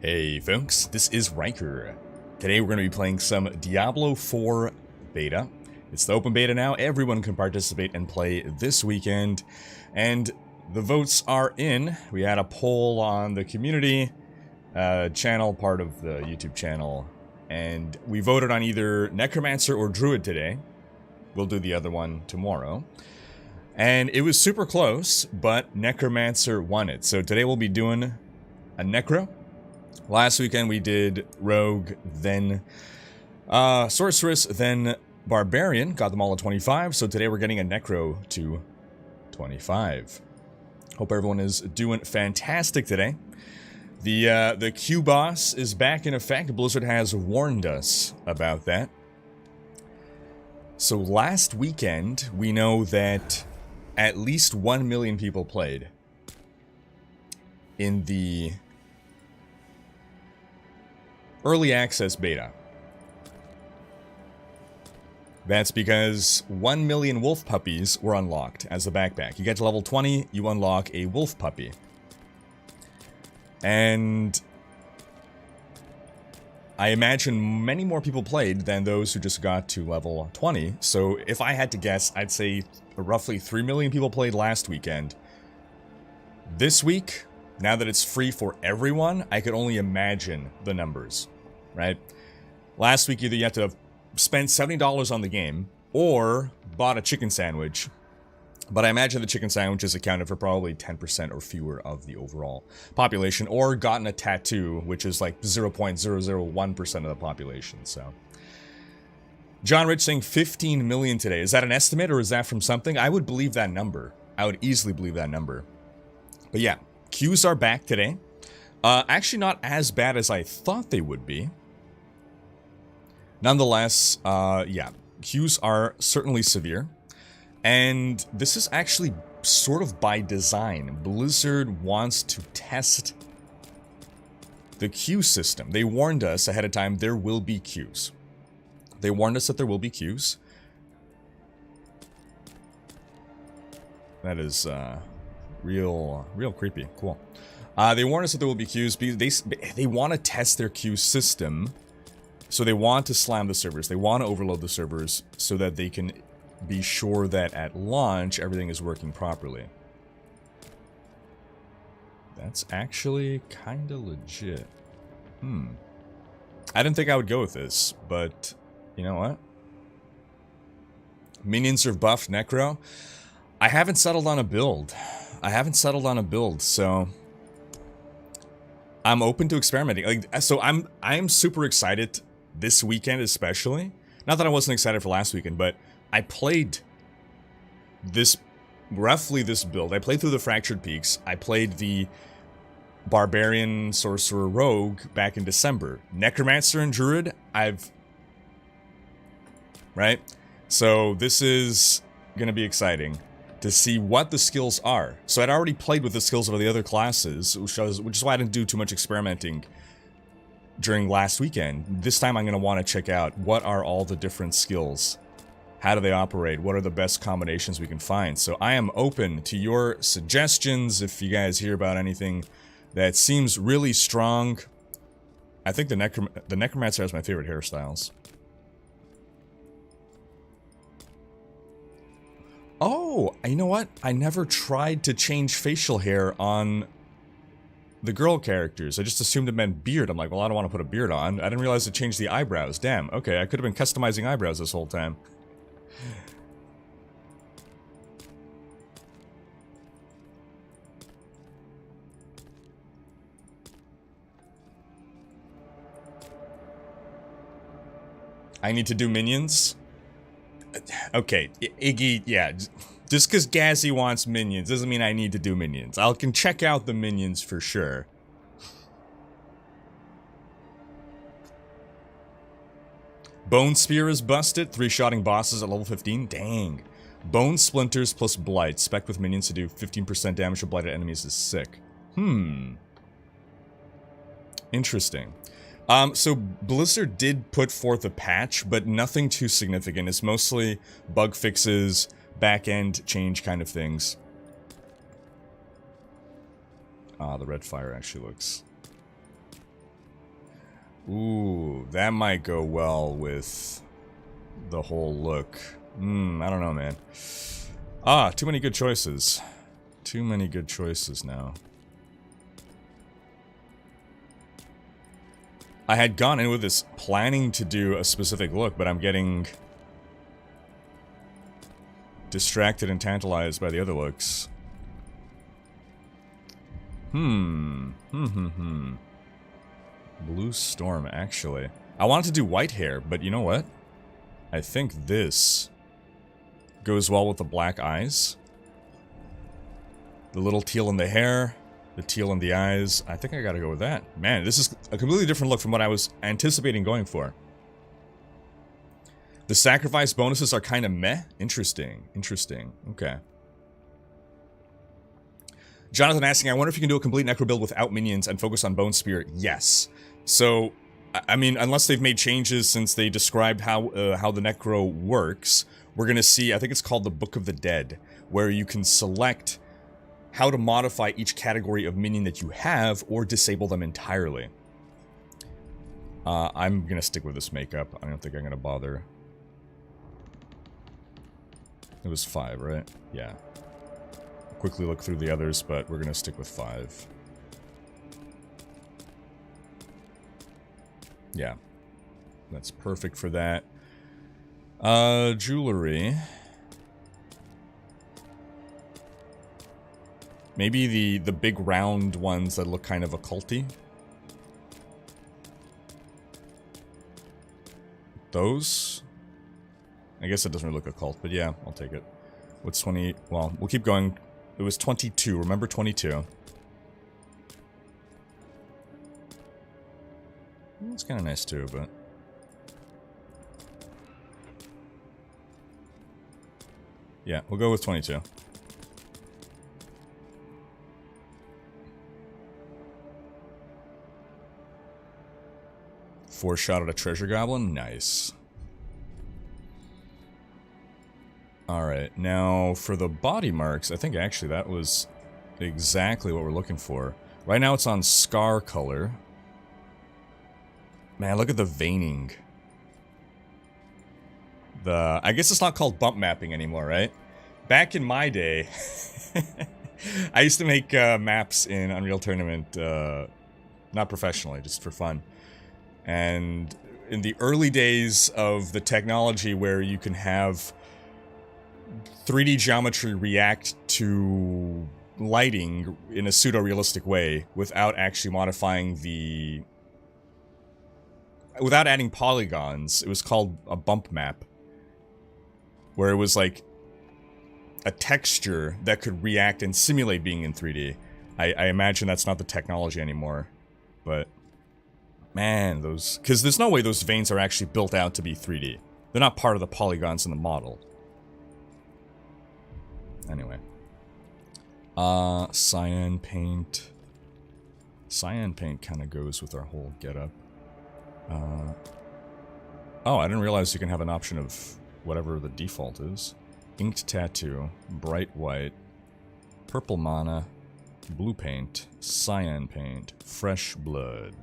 Hey folks, this is Riker. Today we're going to be playing some Diablo 4 beta. It's the open beta now, everyone can participate and play this weekend. And the votes are in. We had a poll on the community channel, part of the YouTube channel. And we voted on either Necromancer or Druid today. We'll do the other one tomorrow. And it was super close, but Necromancer won it. So today we'll be doing a necro. Last weekend we did Rogue, then Sorceress, then Barbarian. Got them all at 25, so today we're getting a Necro to 25. Hope everyone is doing fantastic today. The Q boss is back in effect. Blizzard has warned us about that. So last weekend, we know that at least 1 million people played in the early access beta. That's because 1 million wolf puppies were unlocked as the backpack. You get to level 20, you unlock a wolf puppy. And I imagine many more people played than those who just got to level 20. So if I had to guess, I'd say roughly 3 million people played last weekend. This week, now that it's free for everyone, I could only imagine the numbers, right? Last week, either you had to have spent $70 on the game or bought a chicken sandwich. But I imagine the chicken sandwich is accounted for probably 10% or fewer of the overall population, or gotten a tattoo, which is like 0.001% of the population, so. John Rich saying 15 million today. Is that an estimate or is that from something? I would believe that number. I would easily believe that number. But yeah. Queues are back today. Actually not as bad as I thought they would be. Nonetheless, yeah, queues are certainly severe. And this is actually sort of by design. Blizzard wants to test the queue system. They warned us ahead of time there will be queues. They warned us that there will be queues. That is, real creepy. Cool. They warn us that there will be queues because they want to test their queue system. So they want to slam the servers. They want to overload the servers so that they can be sure that at launch everything is working properly. That's actually kind of legit. I didn't think I would go with this, but you know what? Minions are buffed necro. I haven't settled on a build. So I'm open to experimenting. Like, so I'm super excited this weekend, especially. Not that I wasn't excited for last weekend, but I played roughly this build. I played through the Fractured Peaks. I played the Barbarian, Sorcerer, Rogue back in December. Necromancer and Druid, right? So this is gonna be exciting to see what the skills are. So I'd already played with the skills of the other classes, which is why I didn't do too much experimenting during last weekend. This time I'm going to want to check out what are all the different skills. How do they operate? What are the best combinations we can find? So I am open to your suggestions if you guys hear about anything that seems really strong. I think the Necromancer has my favorite hairstyles. Oh, you know what? I never tried to change facial hair on the girl characters. I just assumed it meant beard. I'm like, well, I don't want to put a beard on. I didn't realize it changed the eyebrows. Damn, okay, I could have been customizing eyebrows this whole time. I need to do minions? Okay, Iggy, yeah. Just because Gazzy wants minions doesn't mean I need to do minions. I can check out the minions for sure. Bone Spear is busted. 3-shotting bosses at level 15. Dang. Bone Splinters plus Blight. Spec with minions to do 15% damage to blighted enemies is sick. Interesting. So Blizzard did put forth a patch, but nothing too significant. It's mostly bug fixes, back-end change kind of things. The red fire actually looks Ooh, that might go well with the whole look. I don't know, man. Ah, too many good choices. Too many good choices now. I had gone in with this planning to do a specific look, but I'm getting distracted and tantalized by the other looks. Blue Storm, actually. I wanted to do white hair, but you know what? I think this goes well with the black eyes. The little teal in the hair, the teal in the eyes. I think I gotta go with that. Man, this is a completely different look from what I was anticipating going for. The sacrifice bonuses are kind of meh. Interesting. Interesting. Okay. Jonathan asking, I wonder if you can do a complete necro build without minions and focus on Bone Spear. Yes. So, I mean, unless they've made changes since they described how the necro works, we're gonna see, I think it's called the Book of the Dead, where you can select how to modify each category of minion that you have or disable them entirely. I'm gonna stick with this makeup. I don't think I'm gonna bother. It was 5, right? Yeah. Quickly look through the others, but we're gonna stick with 5. Yeah. That's perfect for that. Jewelry. Maybe the big round ones that look kind of occulty. Those? I guess it doesn't really look occult, but yeah, I'll take it. What's 20? Well, we'll keep going. It was 22. Remember 22. It's kind of nice too, but... yeah, we'll go with 22. Shot at a treasure goblin? Nice. Alright, now for the body marks, I think actually that was exactly what we're looking for. Right now it's on scar color. Man, look at the veining. I guess it's not called bump mapping anymore, right? Back in my day, I used to make maps in Unreal Tournament, not professionally, just for fun. And in the early days of the technology where you can have 3D geometry react to lighting in a pseudo-realistic way without actually modifying the... without adding polygons, it was called a bump map. Where it was like a texture that could react and simulate being in 3D. I imagine that's not the technology anymore, but... man, those... because there's no way those veins are actually built out to be 3D. They're not part of the polygons in the model. Anyway. Cyan paint. Cyan paint kind of goes with our whole getup. Oh, I didn't realize you can have an option of whatever the default is. Inked tattoo, bright white, purple mana, blue paint, cyan paint, fresh blood,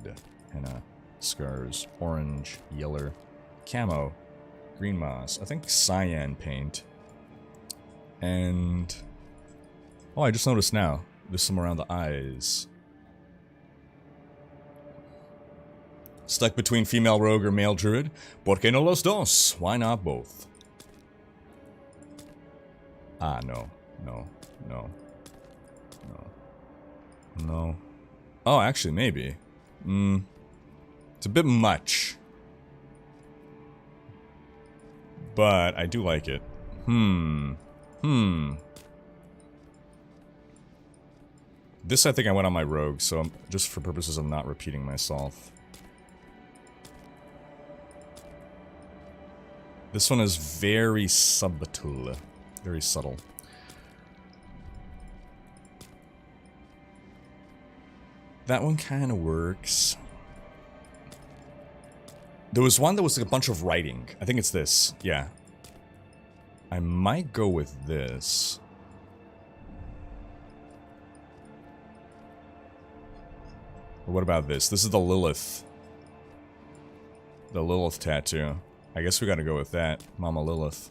henna, scars, orange, yellow, camo, green moss, I think cyan paint, and... oh, I just noticed now, there's some around the eyes. Stuck between female rogue or male druid? ¿Por qué no los dos? Why not both? Ah, no. No. No. No. No. Oh, actually, maybe. It's a bit much. But I do like it. This I think I went on my rogue, so just for purposes of not repeating myself. This one is very subtle. Very subtle. That one kind of works. There was one that was like a bunch of writing. I think it's this. Yeah. I might go with this. Or what about this? This is the Lilith. The Lilith tattoo. I guess we gotta go with that. Mama Lilith.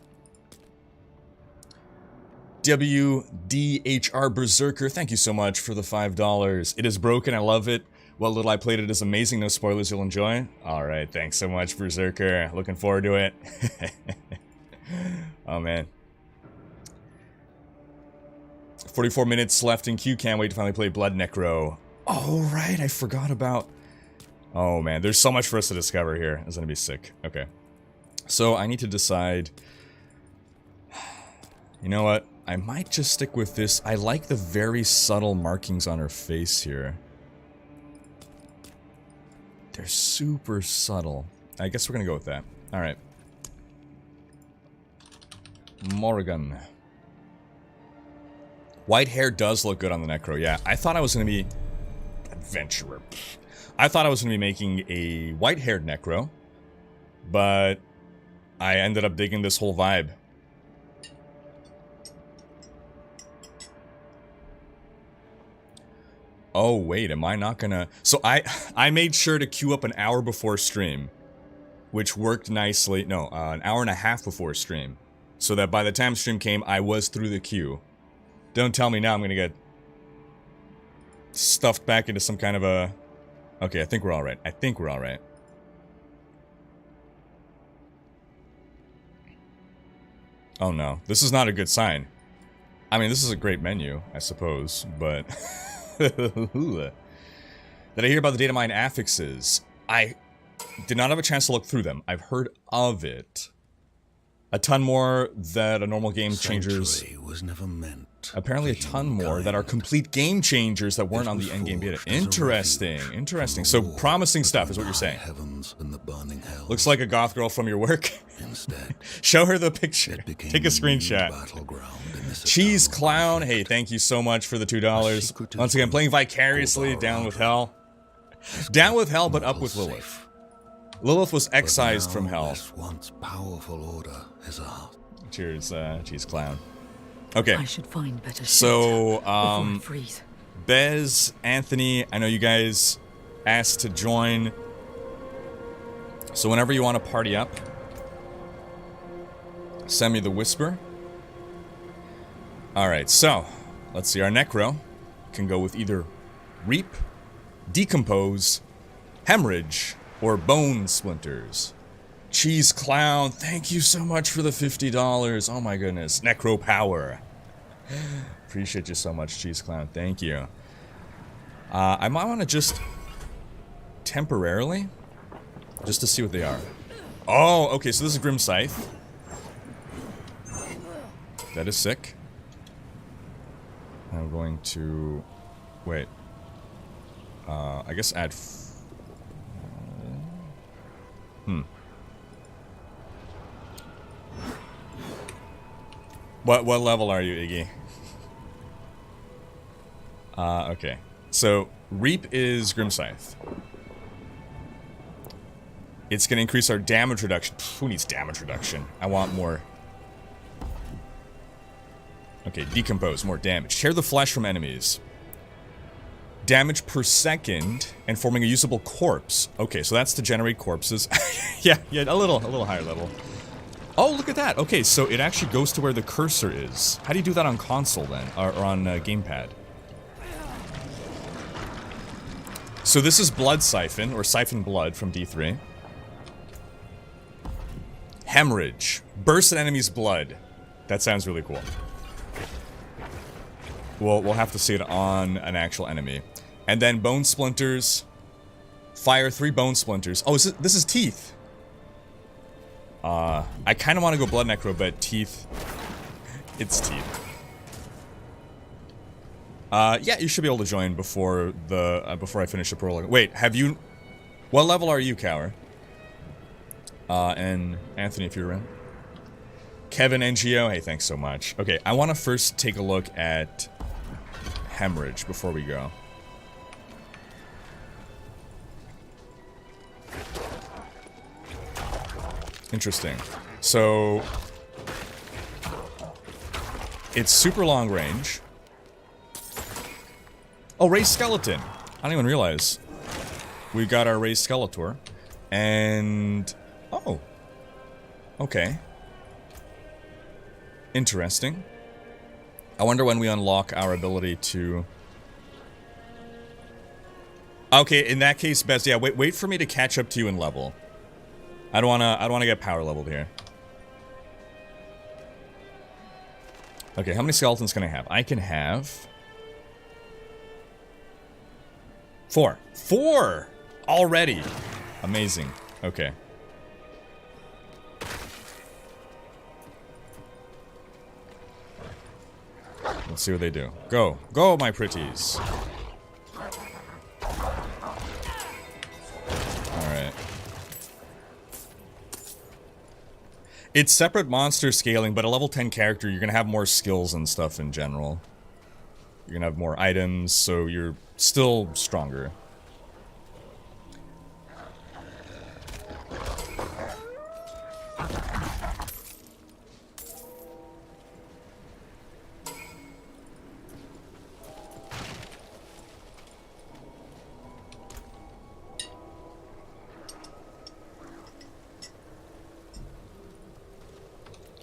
WDHR Berserker, thank you so much for the $5. It is broken, I love it. What little I played it is amazing, no spoilers, you'll enjoy. Alright, thanks so much, Berserker. Looking forward to it. Oh man. 44 minutes left in queue, can't wait to finally play Blood Necro. Oh right, I forgot about... Oh man, there's so much for us to discover here. It's gonna be sick. Okay. So I need to decide... You know what? I might just stick with this. I like the very subtle markings on her face here. They're super subtle. I guess we're gonna go with that. Alright. Morrigan. White hair does look good on the Necro, yeah. I thought I was gonna be... Adventurer. I thought I was gonna be making a white-haired Necro. But... I ended up digging this whole vibe. Oh, wait, am I not gonna... So I made sure to queue up an hour before stream. Which worked nicely. No, an hour and a half before stream. So that by the time stream came, I was through the queue. Don't tell me now I'm gonna get... stuffed back into some kind of a... Okay, I think we're alright. I think we're alright. Oh no, this is not a good sign. I mean, this is a great menu, I suppose, but... Did I hear about the data mine affixes? I did not have a chance to look through them. I've heard of it. A ton more that a normal game changers... was never meant apparently a ton more that are complete game changers that weren't on the endgame data. Interesting, interesting. So promising stuff is what you're saying. Looks like a goth girl from your work. Instead, show her the picture. Take a screenshot. Cheese Clown, hey, thank you so much for the $2. Once again, playing vicariously, down with hell. Down with hell, but up with Lilith. Lilith was excised from hell. Once powerful order is out. Cheers, Cheese Clown. Okay. I should find better so, before I freeze. Bez, Anthony, I know you guys asked to join. So whenever you want to party up, send me the whisper. Alright, so, let's see, our Necro can go with either Reap, Decompose, Hemorrhage, or Bone Splinters. Cheese Clown, thank you so much for the $50. Oh my goodness. Necro Power. Appreciate you so much, Cheese Clown. Thank you. I might want to just... temporarily? Just to see what they are. Oh, okay, so this is Grim Scythe. That is sick. I'm going to... Wait. I guess add... What level are you, Iggy? Okay. So, Reap is Grim Scythe. It's gonna increase our damage reduction. Who needs damage reduction? I want more. Okay, Decompose, more damage. Tear the flesh from enemies. Damage per second, and forming a usable corpse. Okay, so that's to generate corpses. yeah, a little higher level. Oh, look at that. Okay, so it actually goes to where the cursor is. How do you do that on console then? Or on gamepad? So this is Blood Siphon, or Siphon Blood from D3. Hemorrhage. Burst an enemy's blood. That sounds really cool. We'll have to see it on an actual enemy. And then Bone Splinters. Fire 3 Bone Splinters. Oh, this is Teeth. I kind of want to go Blood Necro, but Teeth... It's Teeth. Yeah, you should be able to join before the before I finish the prologue. Wait, have you... What level are you, Cower? And Anthony, if you're around. Kevin NGO, hey, thanks so much. Okay, I want to first take a look at Hemorrhage before we go. Interesting. So... It's super long range. Oh, Raised Skeleton. I didn't even realize. We've got our Raised Skeletor. And... oh. Okay. Interesting. I wonder when we unlock our ability to... okay, in that case, best, yeah, wait for me to catch up to you in level. I don't wanna get power leveled here. Okay, how many skeletons can I have? I can have... 4. 4! Already! Amazing. Okay. Let's see what they do. Go. Go, my pretties! Alright. It's separate monster scaling, but a level 10 character, you're gonna have more skills and stuff in general. You're gonna have more items, so you're still stronger.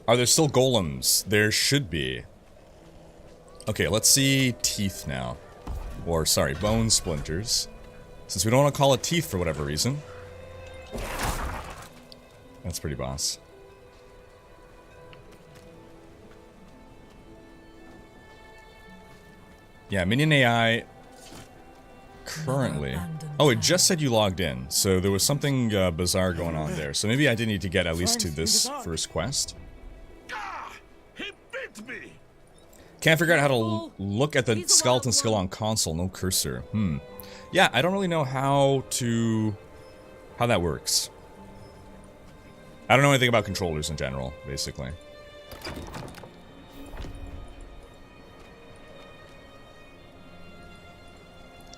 Are there still golems? There should be. Okay, let's see teeth now. Or, sorry, bone splinters. Since we don't want to call it teeth for whatever reason. That's pretty boss. Yeah, Minion AI currently... oh, it just said you logged in. So there was something bizarre going on there. So maybe I did need to get at least to this first quest. Can't figure out how to look at the skeleton skill on console. No cursor. Yeah, I don't really know how that works. I don't know anything about controllers in general, basically.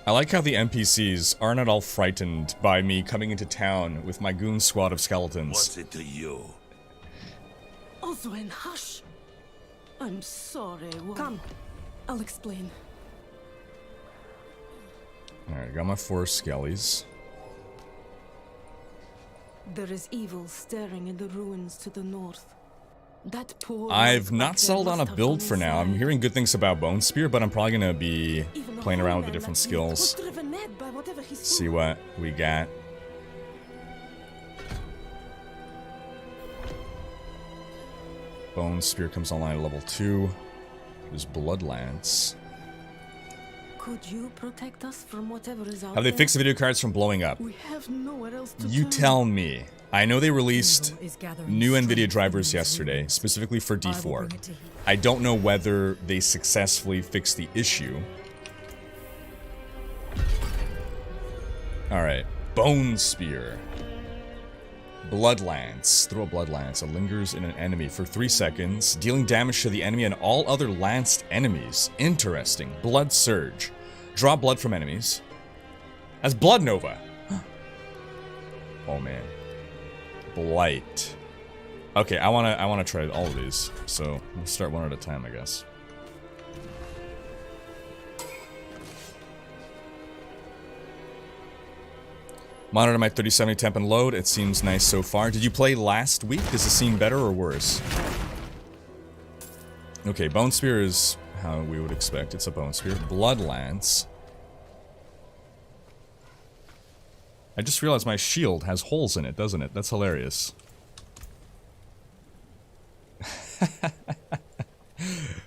I like how the NPCs aren't at all frightened by me coming into town with my goon squad of skeletons. What's it to you? Oswin, hush! I'm sorry. Come, I'll explain. Alright, got my 4 skellies. There is evil staring in the ruins to the north. That poor... I've not settled on a build for now. I'm hearing good things about Bone Spear, but I'm probably gonna be playing around with the different skills. See what we got. Bone Spear comes online at level 2. There's Blood Lance. Could you protect us from whatever is out Have they there? fixed the video cards from blowing up? We have nowhere else to You turn. tell me. I know they released new NVIDIA drivers yesterday, specifically for D4. I don't know whether they successfully fixed the issue. Alright. Bone Spear. Blood Lance. Throw a Blood Lance. It lingers in an enemy for 3 seconds, dealing damage to the enemy and all other lanced enemies. Interesting. Blood Surge. Draw blood from enemies. As Blood Nova. Oh man. Blight. Okay, I wanna try all of these. So we'll start one at a time, I guess. Monitor my 3070 temp and load. It seems nice so far. Did you play last week? Does it seem better or worse? Okay, Bone Spear is how we would expect. It's a Bone Spear. Blood Lance. I just realized my shield has holes in it, doesn't it? That's hilarious.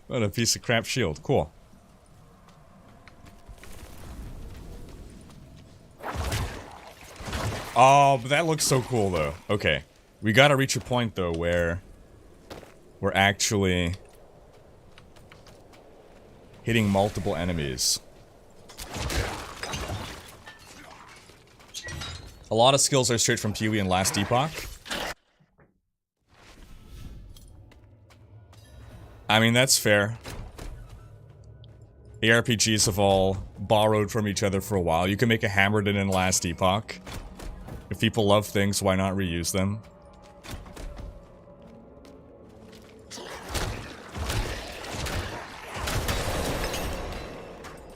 What a piece of crap shield. Cool. Oh, but that looks so cool, though. Okay. We gotta reach a point, though, where we're actually hitting multiple enemies. A lot of skills are straight from Pee-wee and Last Epoch. I mean, that's fair. ARPGs have all borrowed from each other for a while. You can make a Hammered in Last Epoch. If people love things, why not reuse them?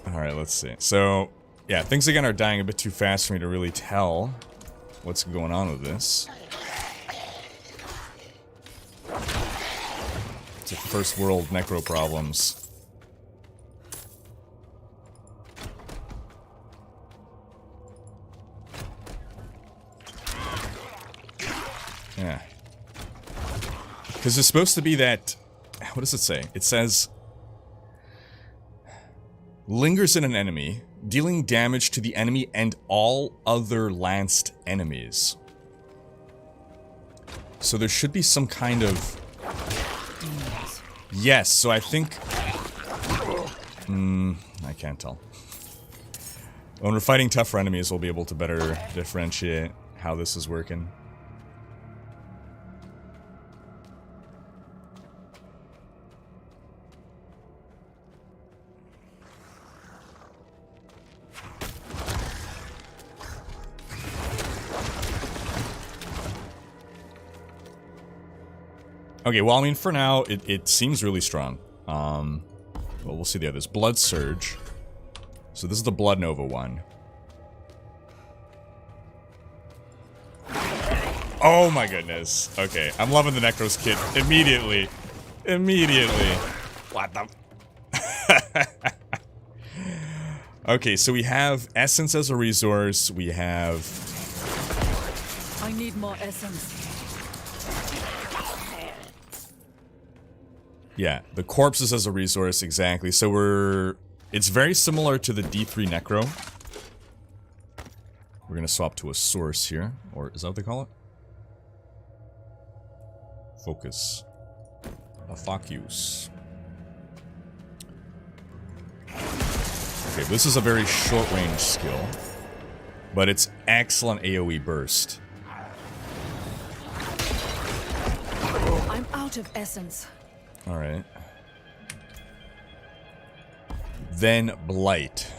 Alright, let's see. So, yeah, things again are dying a bit too fast for me to really tell what's going on with this. It's like first world necro problems. Yeah. Because it's supposed to be that... What does it say? It says... Lingers in an enemy, dealing damage to the enemy and all other lanced enemies. So there should be some kind of... Yes, so I think... I can't tell. When we're fighting tougher enemies, we'll be able to better differentiate how this is working. Okay, well, I mean, for now, it seems really strong. Well, we'll see the others. Blood Surge. So this is the Blood Nova one. Oh my goodness. Okay, I'm loving the Necros kit immediately. Immediately. What the... Okay, so we have Essence as a resource. We have... I need more essence. Yeah, the corpses as a resource, exactly. So we're... It's very similar to the D3 Necro. We're gonna swap to a source here. Or is that what they call it? Focus. A focus. Okay, this is a very short-range skill. But it's excellent AoE burst. I'm out of essence. Alright. Then Blight.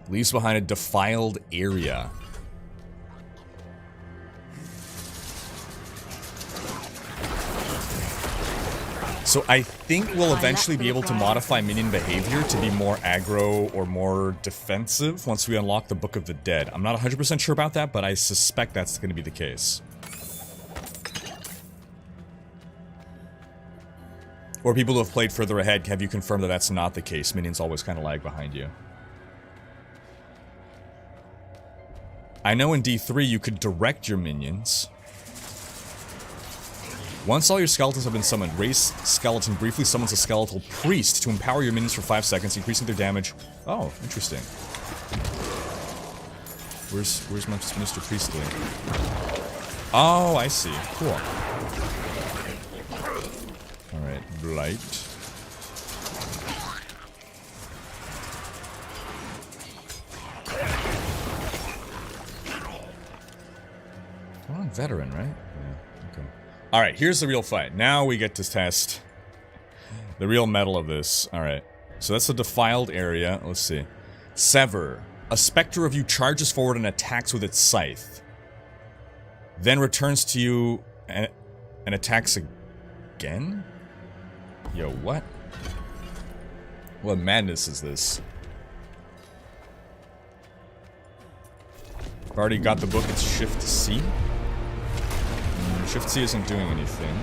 Leaves behind a defiled area. So I think we'll eventually be able to modify minion behavior to be more aggro or more defensive once we unlock the Book of the Dead. I'm not 100% sure about that, but I suspect that's going to be the case. Or people who have played further ahead, have you confirmed that that's not the case? Minions always kind of lag behind you. I know in D3 you could direct your minions. Once all your skeletons have been summoned, raise skeleton briefly summons a skeletal priest to empower your minions for 5 seconds, increasing their damage. Oh, interesting. Where's my Mr. Priestly? Oh, I see. Cool. Alright, Blight. Come on, veteran, right? Yeah, okay. Alright, here's the real fight. Now we get to test the real metal of this. Alright, so that's the defiled area. Let's see. Sever. A specter of you charges forward and attacks with its scythe. Then returns to you and attacks again? Yo, what? What madness is this? I've already got the book, it's Shift C. Shift C isn't doing anything.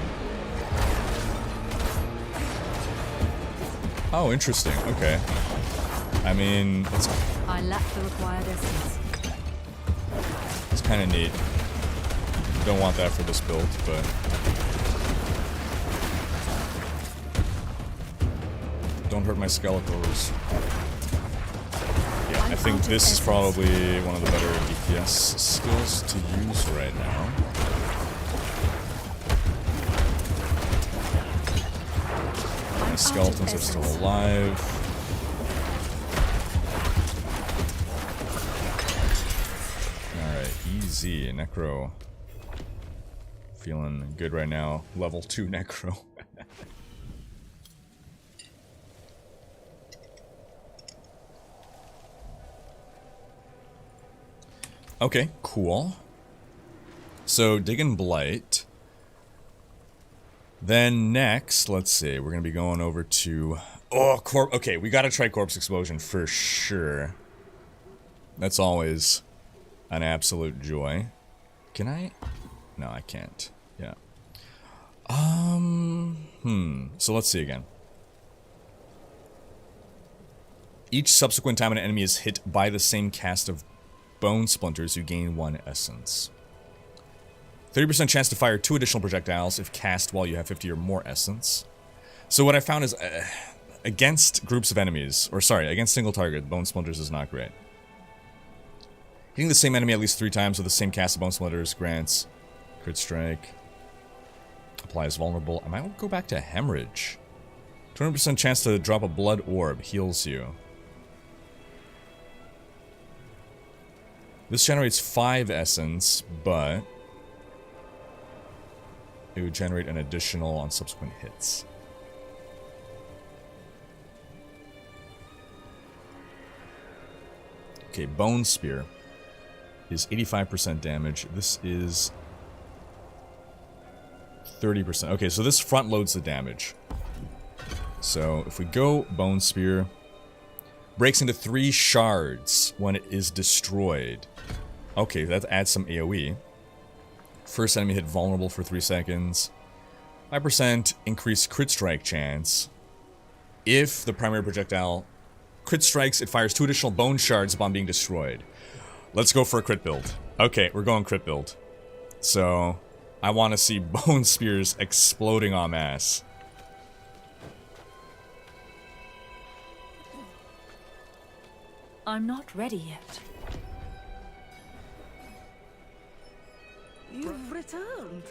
Oh, interesting, okay. I mean, I lack the required essence. it's kind of neat. Don't want that for this build, but... Don't hurt my skeletals. Yeah, I think this is probably one of the better DPS skills to use right now. My skeletons are still alive. Alright, easy. Necro. Feeling good right now. Level 2 Necro. Okay, cool. So, Diggin' Blight. Then next, let's see, we're gonna be going over to... Oh, okay, we gotta try Corpse Explosion for sure. That's always an absolute joy. Can I? No, I can't. Yeah. So let's see again. Each subsequent time an enemy is hit by the same cast of bone splinters, you gain 1 essence. 30% chance to fire 2 additional projectiles if cast while you have 50 or more essence. So what I found is, against groups of enemies, or sorry, against single target, bone splinters is not great. Hitting the same enemy at least 3 times with the same cast of bone splinters grants crit strike. Applies vulnerable. I might go back to hemorrhage. 20% chance to drop a blood orb. Heals you. This generates 5 essence, but it would generate an additional on subsequent hits. Okay, Bone Spear is 85% damage. This is 30%. Okay, so this front loads the damage. So if we go Bone Spear, breaks into 3 shards when it is destroyed. Okay, that adds some AoE. First enemy hit vulnerable for 3 seconds. 5% increased crit strike chance. If the primary projectile crit strikes, it fires 2 additional bone shards upon being destroyed. Let's go for a crit build. Okay, we're going crit build. So, I want to see bone spears exploding en masse. I'm not ready yet. You've returned.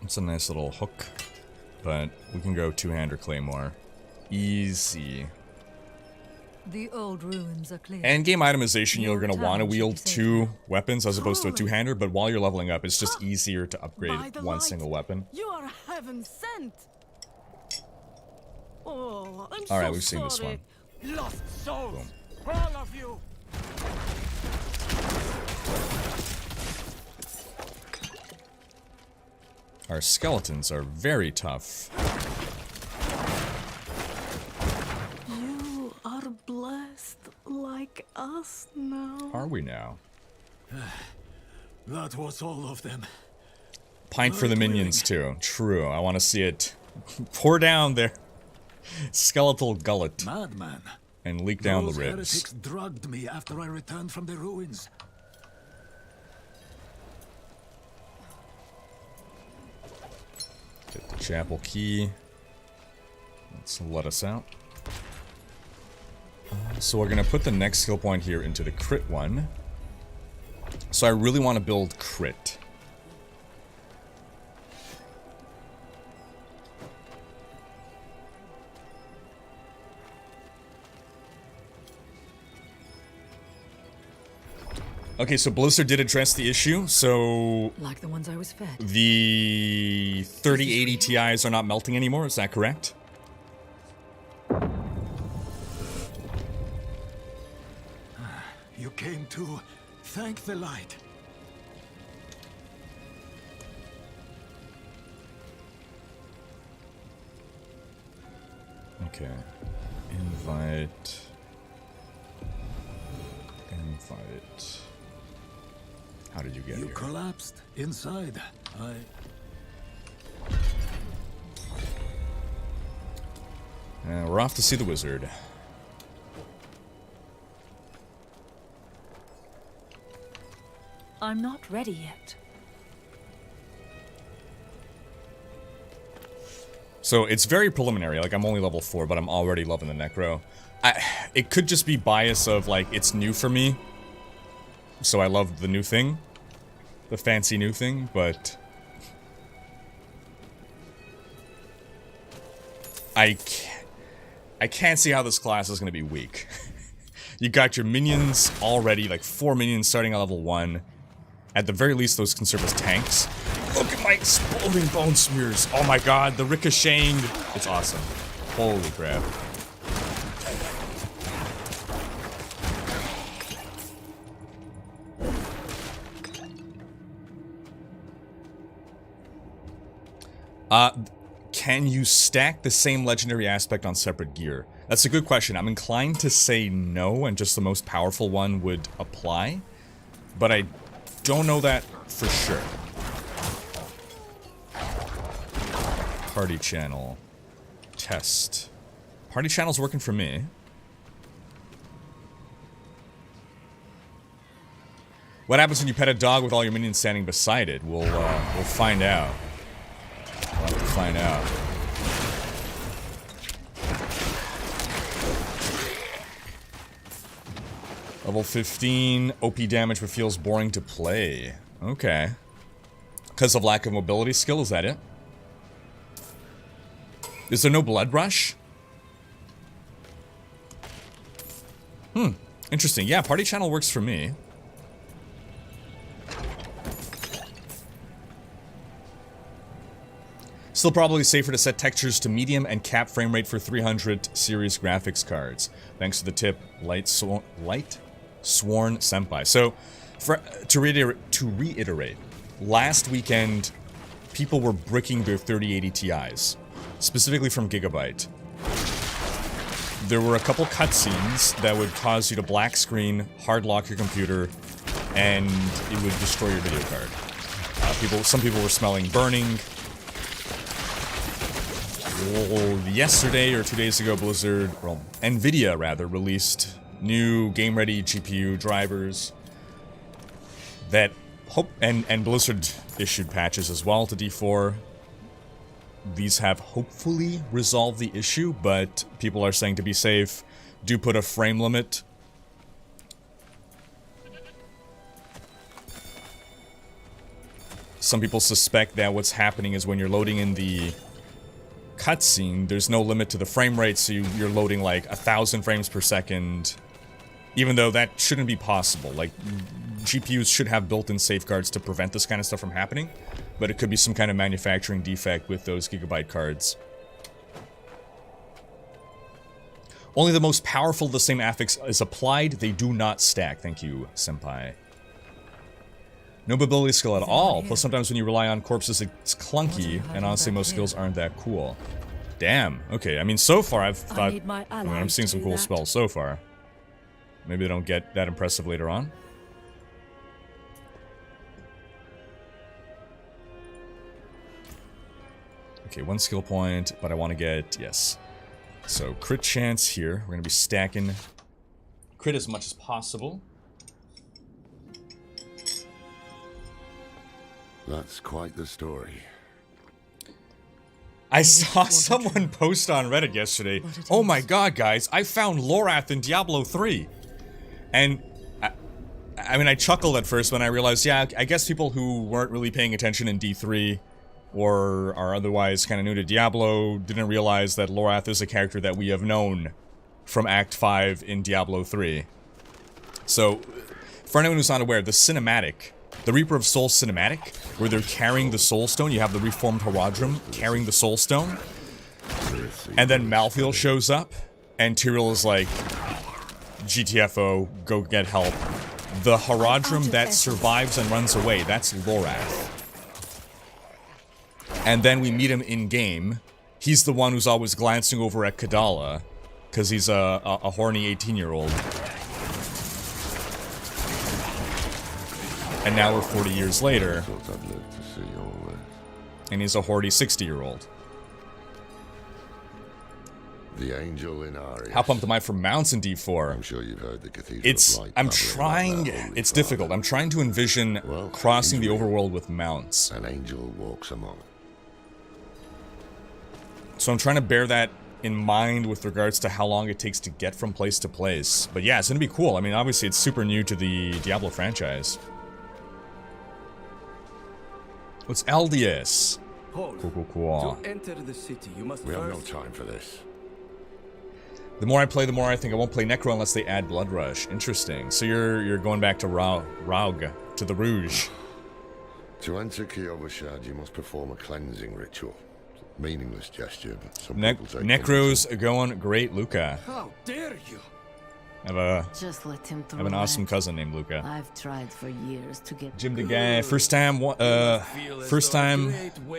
It's a nice little hook, but we can go 2-hand or claymore. Easy. The old ruins are clear. And game itemization, you're Your going to want to town should wield be safe 2 weapons as opposed to a Truly. 2-hander, but while you're leveling up, it's just easier to By upgrade the one light, single weapon. You are heaven sent. Oh, I'm All right, so we've seen this sorry. one. Lost souls, Boom. all of you. Our skeletons are very tough. You are blessed like us now. Are we now? That was all of them. Pint for the minions too. True, I want to see it pour down their skeletal gullet Madman. and leak down the Those ribs. heretics drugged me after I returned from the ruins. Get the chapel key. Let's let us out. So we're gonna put the next skill point here into the crit one. So I really want to build crit. Okay, so Blizzard did address the issue, so Like the ones I was fed. the 3080 Ti's are not melting anymore, is that correct? You came to thank the light. Okay. Invite. How did you get You here? collapsed inside. We're off to see the wizard. I'm not ready yet. So it's very preliminary, like I'm only level 4, but I'm already loving the necro. It could just be bias of like, it's new for me. So I love the new thing. The fancy new thing, but I can't see how this class is going to be weak. You got your minions already, like 4 minions starting at level 1. At the very least, those can serve as tanks. Look at my exploding bone smears. Oh my god, the ricocheting. It's awesome. Holy crap. can you stack the same legendary aspect on separate gear? That's a good question. I'm inclined to say no, and just the most powerful one would apply. But I don't know that for sure. Party channel. Test. Party channel's working for me. What happens when you pet a dog with all your minions standing beside it? We'll find out. We'll have to find out. Level 15, OP damage but feels boring to play. Okay. Because of lack of mobility skill, is that it? Is there no blood rush? Interesting. Yeah, party channel works for me. Still probably safer to set textures to medium and cap frame rate for 300 series graphics cards. Thanks to the tip, Light Sworn Senpai. So, to reiterate, last weekend, people were bricking their 3080 Ti's, specifically from Gigabyte. There were a couple cutscenes that would cause you to black screen, hard lock your computer, and it would destroy your video card. Some people were smelling burning. Yesterday or 2 days ago, Nvidia rather, released new game-ready GPU drivers that and Blizzard issued patches as well to D4. These have hopefully resolved the issue, but people are saying to be safe, do put a frame limit. Some people suspect that what's happening is when you're loading in the cutscene, there's no limit to the frame rate, so you're loading like 1,000 frames per second, even though that shouldn't be possible. Like, GPUs should have built-in safeguards to prevent this kind of stuff from happening, but it could be some kind of manufacturing defect with those Gigabyte cards. Only the most powerful of the same affix is applied, they do not stack. Thank you, Senpai. No mobility skill at all, plus sometimes when you rely on corpses it's clunky, and honestly most skills aren't that cool. Damn, okay, I mean so far I'm seeing some cool spells so far. Maybe they don't get that impressive later on. Okay, 1 skill point, but I want to get, yes. So crit chance here, we're going to be stacking crit as much as possible. That's quite the story. I saw someone post on Reddit yesterday, oh my god guys, I found Lorath in Diablo 3. And, I mean I chuckled at first when I realized, yeah, I guess people who weren't really paying attention in D3 or are otherwise kind of new to Diablo didn't realize that Lorath is a character that we have known from Act 5 in Diablo 3. So, for anyone who's not aware, the cinematic, the Reaper of Souls cinematic, where they're carrying the Soul Stone, you have the reformed Haradrim carrying the Soul Stone, and then Malthael shows up, and Tyrael is like, GTFO, go get help. The Haradrim that survives and runs away, that's Lorath. And then we meet him in-game. He's the one who's always glancing over at Kadala, because he's a horny 18-year-old. And now we're 40 years later, and he's a horny 60-year-old. The angel in Aria. How pumped am I for mounts in D4? I'm sure you've heard the Cathedral of Light. I'm trying, it's difficult. I'm trying to envision crossing the overworld with mounts. An angel walks among. So I'm trying to bear that in mind with regards to how long it takes to get from place to place. But yeah, it's gonna be cool. I mean, obviously it's super new to the Diablo franchise. What's LDS? Cool. To enter the city, you must We have no time for this. The more I play, the more I think I won't play Necro unless they add Blood Rush. Interesting. So you're going back to Raug, to the Rouge. To enter Kiovashad, you must perform a cleansing ritual. Meaningless gesture, but some people take Necros going great, Luca. How dare you? Just let him through. I have an awesome cousin named Luca. I've tried for years to get Jim the guy, first time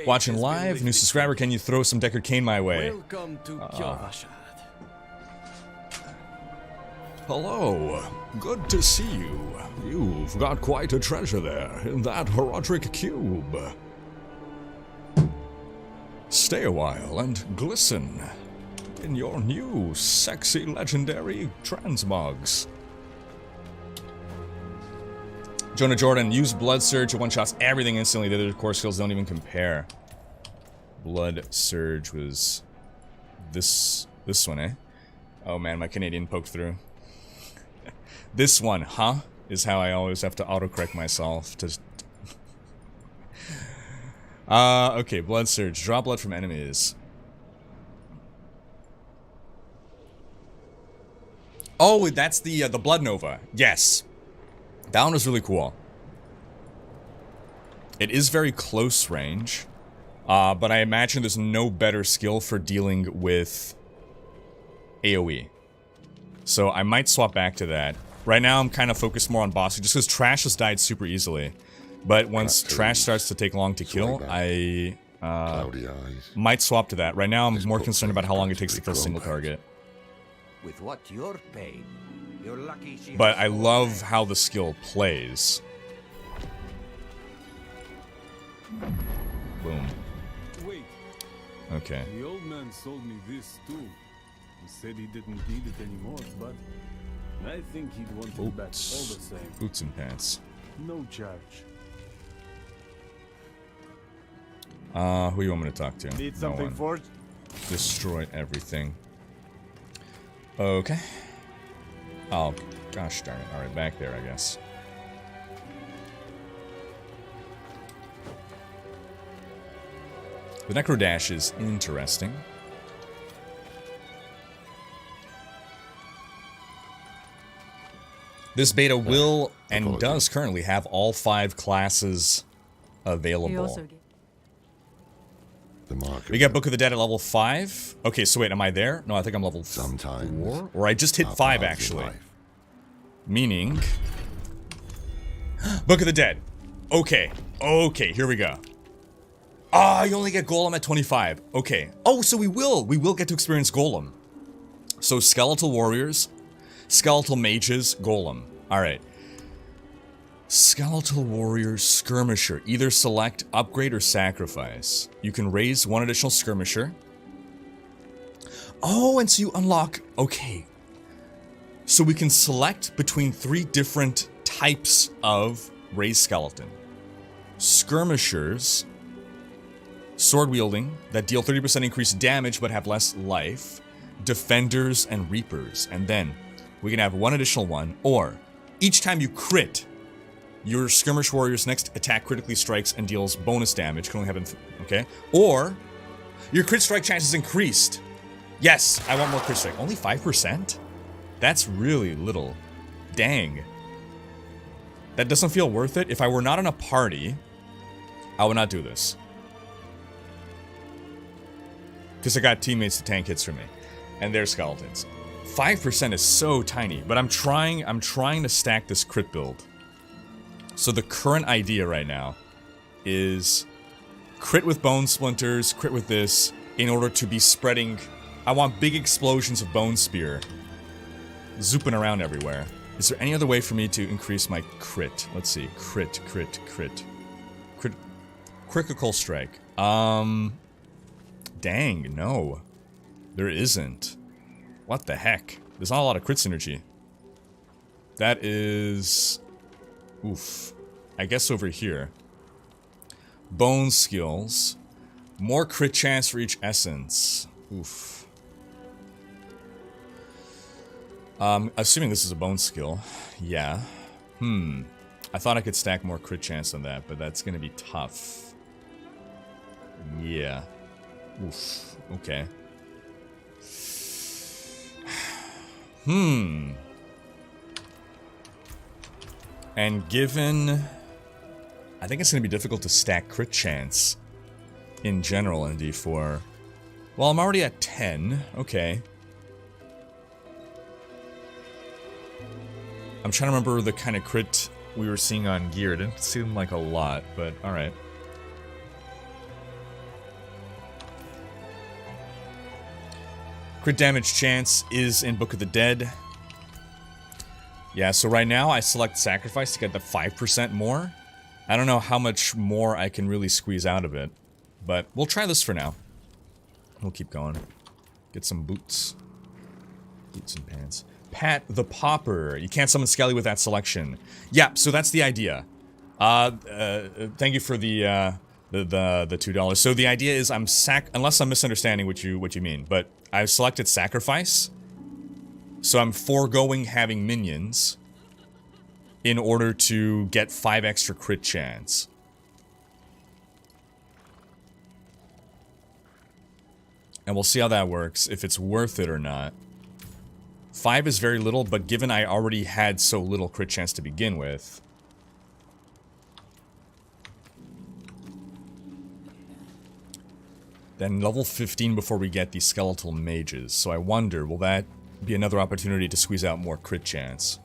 watching live, new subscriber, can you throw some Deckard Cain my way? Welcome to Kyovashad. Hello, good to see you. You've got quite a treasure there in that Horodric cube. Stay a while and glisten in your new sexy legendary transmogs. Jonah Jordan, use Blood Surge to one-shots everything instantly. The other core skills don't even compare. Blood Surge was this one, eh? Oh man, my Canadian poked through. This one, huh? Is how I always have to autocorrect myself to... okay, Blood Surge. Draw blood from enemies. Oh, that's the Blood Nova. Yes. That one was really cool. It is very close range. But I imagine there's no better skill for dealing with AoE. So I might swap back to that. Right now I'm kind of focused more on bossing, just because Trash has died super easily. But once Trash starts to take long to kill, I might swap to that. Right now I'm more concerned about how long it takes to kill a single target. With what you're paid, you're lucky she But I love how the skill plays. Boom. Wait, Okay. the old man sold me this too. He said he didn't need it anymore, but I think he'd want it back all the same. Boots and pants. No charge. Who you want me to talk to? Need No something one. forged? Destroy everything. Okay. Oh, gosh darn it. Alright, back there, I guess. The Necro Dash is interesting. This beta will and does currently have all 5 classes available. We got Book of the Dead at level 5. Okay, so wait, am I there? No, I think I'm level 4. Or I just hit 5 actually. Meaning... Book of the Dead. Okay. Okay, here we go. Ah, you only get Golem at 25. Okay. Oh, so we will get to experience Golem. So Skeletal Warriors, Skeletal Mages, Golem. Alright. Skeletal Warrior Skirmisher. Either select Upgrade or Sacrifice. You can raise 1 additional Skirmisher. Oh, and so you unlock... Okay. So we can select between 3 different types of raised skeleton. Skirmishers. Sword wielding. That deal 30% increased damage but have less life. Defenders and Reapers. And then we can have 1 additional one. Or each time you crit... Your Skirmish Warrior's next attack critically strikes and deals bonus damage. Can only happen, okay? Or, your crit strike chance is increased. Yes, I want more crit strike. Only 5%? That's really little. Dang. That doesn't feel worth it. If I were not in a party, I would not do this. Because I got teammates to tank hits for me. And they're skeletons. 5% is so tiny. But I'm trying to stack this crit build. So the current idea right now is crit with Bone Splinters, crit with this, in order to be spreading... I want big explosions of Bone Spear. Zooping around everywhere. Is there any other way for me to increase my crit? Let's see. Crit. Critical strike. Dang, no. There isn't. What the heck? There's not a lot of crit synergy. That is... Oof. I guess over here. Bone skills. More crit chance for each essence. Oof. Assuming this is a bone skill. Yeah. I thought I could stack more crit chance on that, but that's gonna be tough. Yeah. Oof. Okay. And given... I think it's going to be difficult to stack crit chance in general in D4. Well, I'm already at 10. Okay. I'm trying to remember the kind of crit we were seeing on gear. It didn't seem like a lot, but alright. Crit damage chance is in Book of the Dead. Yeah, so right now I select Sacrifice to get the 5% more. I don't know how much more I can really squeeze out of it, but we'll try this for now. We'll keep going. Get some boots. Boots and pants. Pat the Pauper. You can't summon Skelly with that selection. Yeah, so that's the idea. Thank you for the $2. So the idea is unless I'm misunderstanding what you mean, but I've selected Sacrifice. So I'm foregoing having minions in order to get 5 extra crit chance. And we'll see how that works, if it's worth it or not. 5 is very little, but given I already had so little crit chance to begin with... Then level 15 before we get the skeletal mages. So I wonder, will that be another opportunity to squeeze out more crit chance?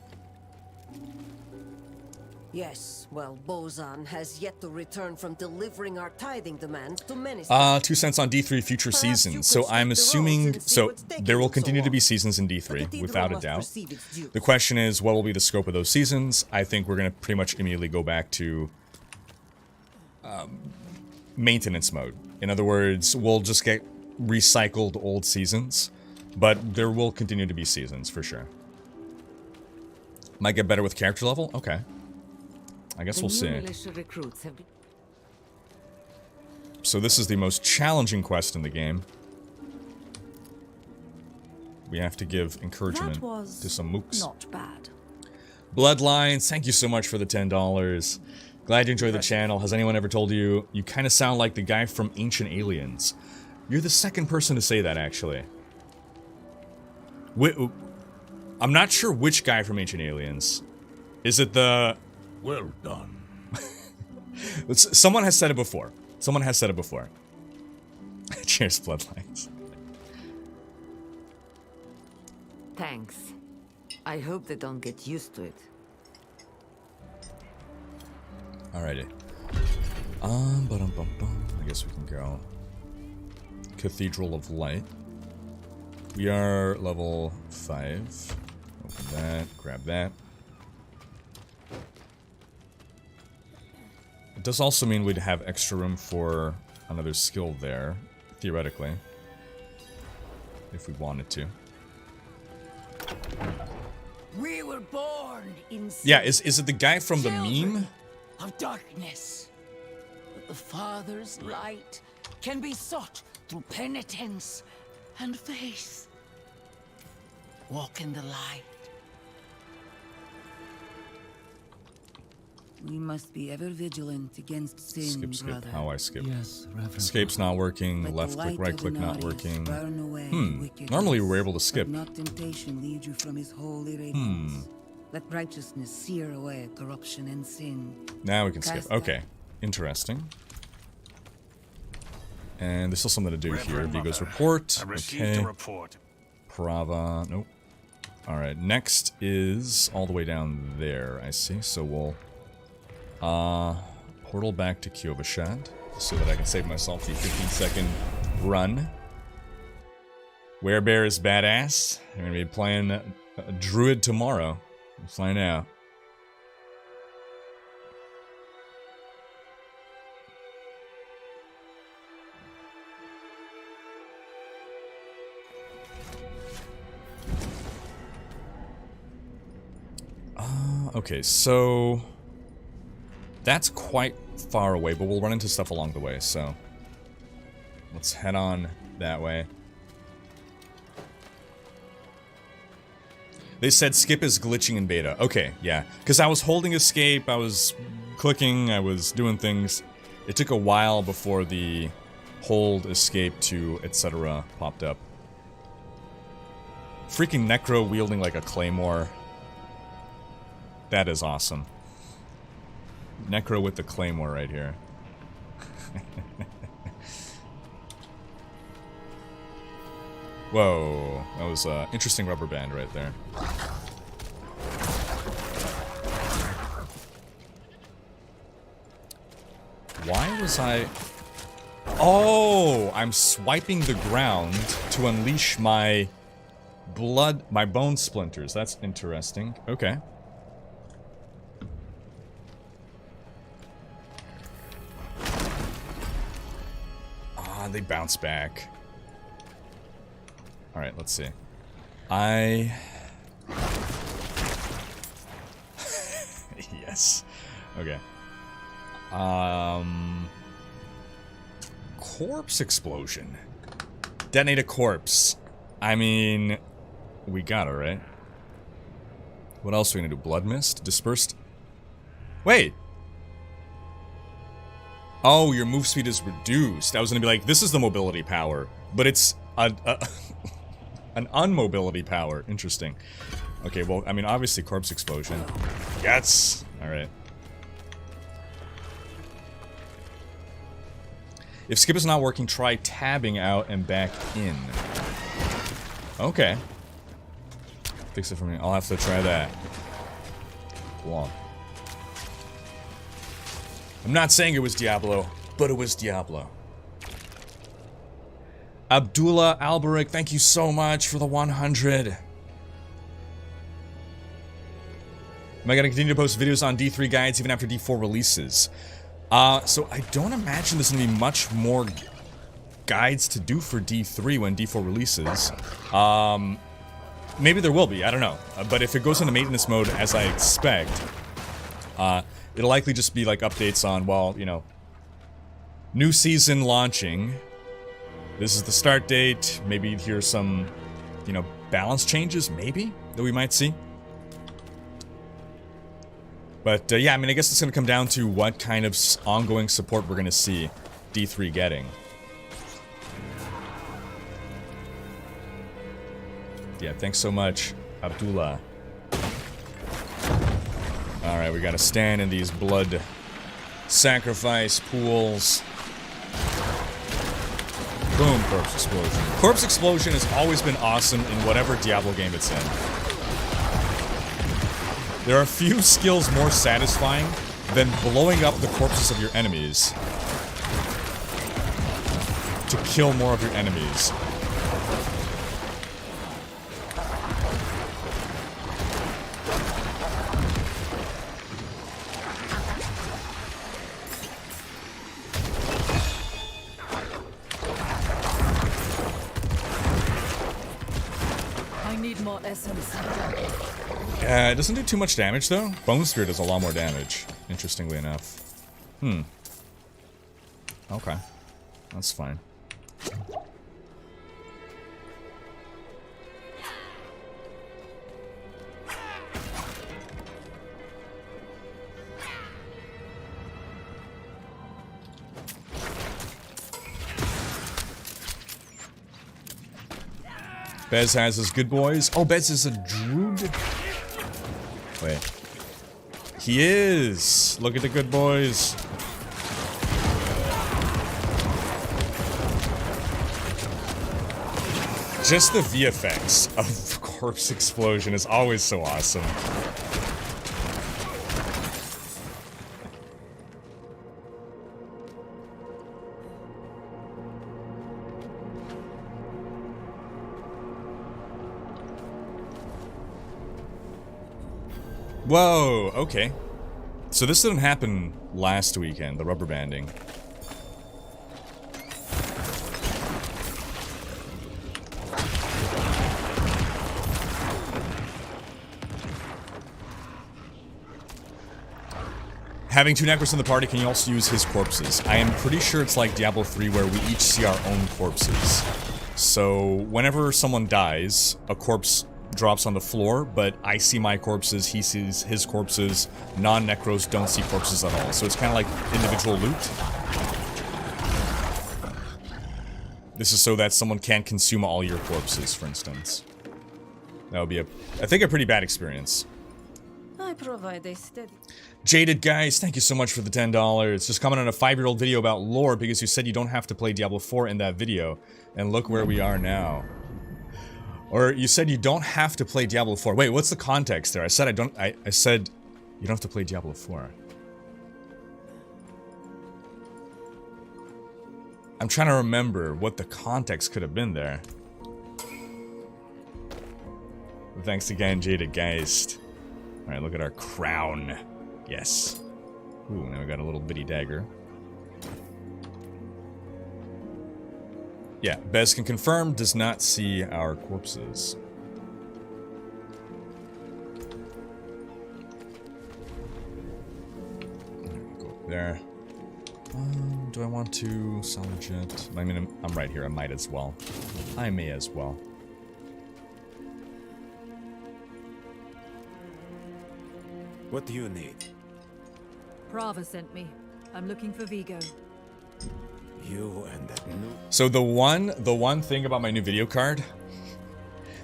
Yes, well, Bozan has yet to return from delivering our tithing demand to many... 2 cents on D3 future seasons. So I'm assuming... So there will continue to be seasons in D3, without a doubt. The question is, what will be the scope of those seasons? I think we're going to pretty much immediately go back to... maintenance mode. In other words, we'll just get recycled old seasons, but there will continue to be seasons, for sure. Might get better with character level? Okay. I guess we'll see. So this is the most challenging quest in the game. We have to give encouragement to some mooks. Not bad. Bloodlines, thank you so much for the $10. Glad you enjoy the channel. Has anyone ever told you, you kind of sound like the guy from Ancient Aliens? You're the second person to say that, actually. I'm not sure which guy from Ancient Aliens. Is it the... Well done. Someone has said it before. Someone has said it before. Cheers, Bloodlines. Thanks. I hope they don't get used to it. Alrighty. I guess we can go. Cathedral of Light. We are level 5. Open that, grab that. It does also mean we'd have extra room for another skill there, theoretically. If we wanted to. We were born in... Yeah, is it the guy from the meme? Of darkness. But the Father's light can be sought through penitence and faith. Walk in the light. We must be ever vigilant against sin, Skip. brother. How I skip. Yes, Reverend. Escape's not working, Let left the click, light right of click not Inarius working. burn away wickedness. Normally we're able to skip. Let not temptation lead you from his holy radiance. Let righteousness sear away corruption and sin. Now we can skip. Cast Okay. Interesting. And there's still something to do here. Vigo's report. Okay. report. Parava. Nope. Alright, next is all the way down there, I see. So we'll portal back to Kyovashad so that I can save myself the 15-second run. Werebear is badass. I'm gonna be playing a druid tomorrow. We'll find out. Okay, so that's quite far away, but we'll run into stuff along the way, so let's head on that way. They said skip is glitching in beta. Okay, yeah, because I was holding escape, I was clicking, I was doing things. It took a while before the hold, escape to etc. popped up. Freaking necro wielding like a claymore. That is awesome. Necro with the claymore right here. Whoa, that was an interesting rubber band right there. Why was I... Oh, I'm swiping the ground to unleash my my bone splinters. That's interesting. Okay. Ah, they bounce back. Alright, let's see. Yes. Okay. Corpse explosion. Detonate a corpse. I mean, we got it, right? What else are we gonna do? Blood mist? Dispersed? Wait! Oh, your move speed is reduced. I was gonna be like, this is the mobility power. But it's an unmobility power. Interesting. Okay, well, I mean, obviously corpse explosion. Yes! Alright. If skip is not working, try tabbing out and back in. Okay. Fix it for me. I'll have to try that. Go on. I'm not saying it was Diablo, but it was Diablo. Abdullah Alberic, thank you so much for the 100. Am I going to continue to post videos on D3 guides even after D4 releases? So I don't imagine there's going to be much more guides to do for D3 when D4 releases. Maybe there will be, I don't know. But if it goes into maintenance mode as I expect, it'll likely just be like updates on, well, you know, new season launching. This is the start date. Maybe here's some, you know, balance changes, maybe, that we might see. But, yeah, I mean, I guess it's going to come down to what kind of ongoing support we're going to see D3 getting. Yeah, thanks so much, Abdullah. Alright, we gotta stand in these blood sacrifice pools. Boom, corpse explosion. Corpse explosion has always been awesome in whatever Diablo game it's in. There are few skills more satisfying than blowing up the corpses of your enemies to kill more of your enemies. It doesn't do too much damage, though. Bone Spear does a lot more damage, interestingly enough. Okay. That's fine. Bez has his good boys. Oh, Bez is a druid? Wait. He is! Look at the good boys. Just the VFX of corpse explosion is always so awesome. Whoa, okay. So this didn't happen last weekend, the rubber banding. Having two necros in the party, can you also use his corpses? I am pretty sure it's like Diablo 3 where we each see our own corpses. So whenever someone dies, a corpse drops on the floor, but I see my corpses, he sees his corpses, non-necros don't see corpses at all. So it's kind of like individual loot. This is so that someone can't consume all your corpses, for instance. That would be, I think, a pretty bad experience. I provide a steady... Jaded Guys, thank you so much for the $10. Just comment on a 5-year-old video about lore because you said you don't have to play Diablo 4 in that video. And look where we are now. Or you said you don't have to play Diablo 4. Wait, what's the context there? I said I said you don't have to play Diablo 4. I'm trying to remember what the context could have been there. Thanks again, Jada Geist. Alright, look at our crown. Yes. Ooh, now we got a little bitty dagger. Yeah, Bez can confirm, does not see our corpses. Go up there. Do I want to salvage it? I mean, I'm right here. I might as well. I may as well. What do you need? Prava sent me. I'm looking for Vigo. You and that new... So the one thing about my new video card,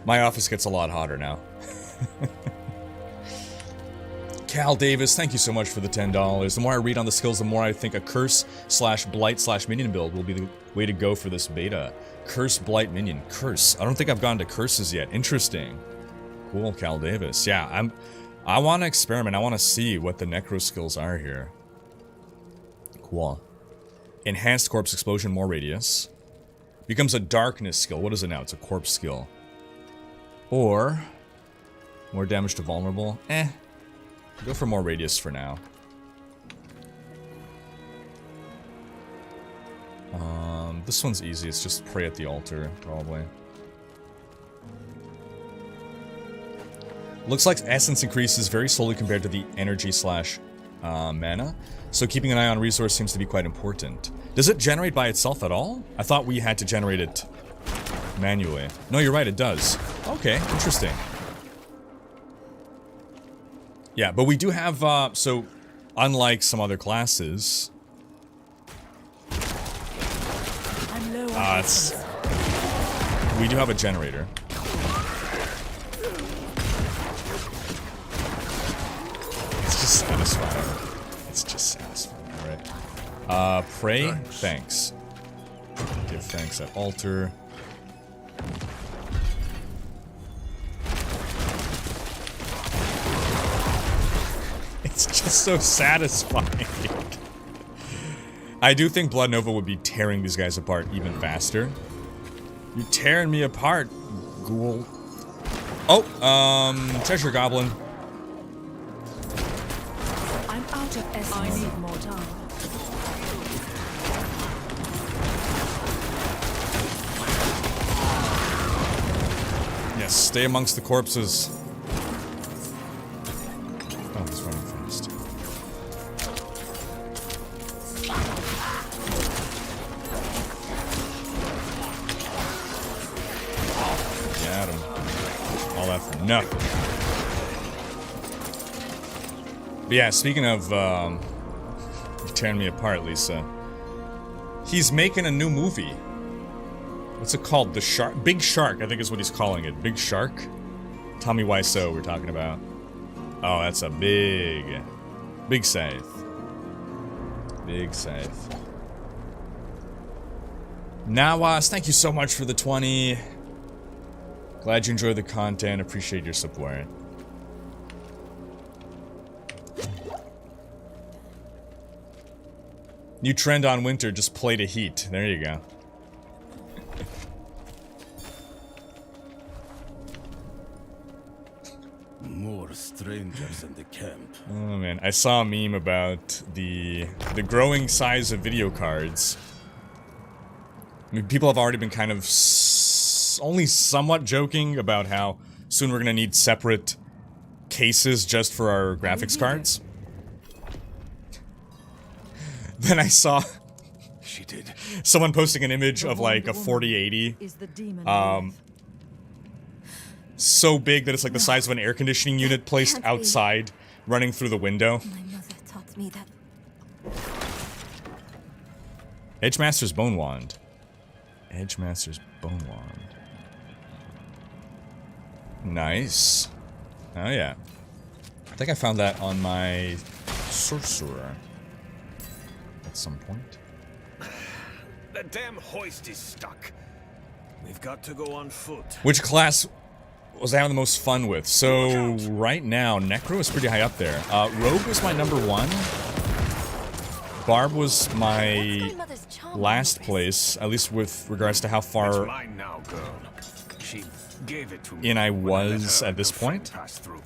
my office gets a lot hotter now. Cal Davis, thank you so much for the $10. The more I read on the skills, the more I think a curse / blight / minion build will be the way to go for this beta. Curse, blight, minion. Curse. I don't think I've gone to curses yet. Interesting. Cool, Cal Davis. Yeah, I want to experiment. I want to see what the necro skills are here. Cool. Enhanced corpse explosion, more radius. Becomes a darkness skill. What is it now? It's a corpse skill. Or more damage to vulnerable. Go for more radius for now. This one's easy. It's just pray at the altar, probably. Looks like essence increases very slowly compared to the energy / mana. So keeping an eye on resource seems to be quite important. Does it generate by itself at all? I thought we had to generate it manually. No, you're right, it does. Okay, interesting. Yeah, but we do have, so, unlike some other classes... we do have a generator. It's just satisfying. It's just satisfying, alright. Pray? Thanks. Give thanks at altar. It's just so satisfying. I do think Blood Nova would be tearing these guys apart even faster. You're tearing me apart, ghoul. Oh, Treasure Goblin. I'm out of essence. I need more time. Yes, stay amongst the corpses. Oh, he's running fast. Got him. All that for nothing. But yeah, speaking of tearing me apart, Lisa. He's making a new movie. What's it called? The Shark? Big Shark, I think is what he's calling it. Big Shark? Tell me why so we're talking about. Oh, that's a big Zaeith. Big Zaeith. Nawas, thank you so much for the 20. Glad you enjoy the content. Appreciate your support. New trend on winter, just play to heat. There you go. More strangers in the camp. Oh man, I saw a meme about the growing size of video cards. I mean, people have already been kind of only somewhat joking about how soon we're gonna need separate cases just for our graphics cards. Then I saw She did. someone posting an image of like a 4080. So big that it's like the size of an air conditioning unit placed outside, running through the window. My mother taught me that. Edgemaster's Bone Wand. Edgemaster's Bone Wand. Nice. Oh yeah. I think I found that on my sorcerer at some point. The damn hoist is stuck. We've got to go on foot. Which class was I having the most fun with? So right now, Necro is pretty high up there. Rogue was my #1. Barb was my last place, at least with regards to how far Mine now, girl. She gave it to me in I when let was her at this and her friend point. pass through.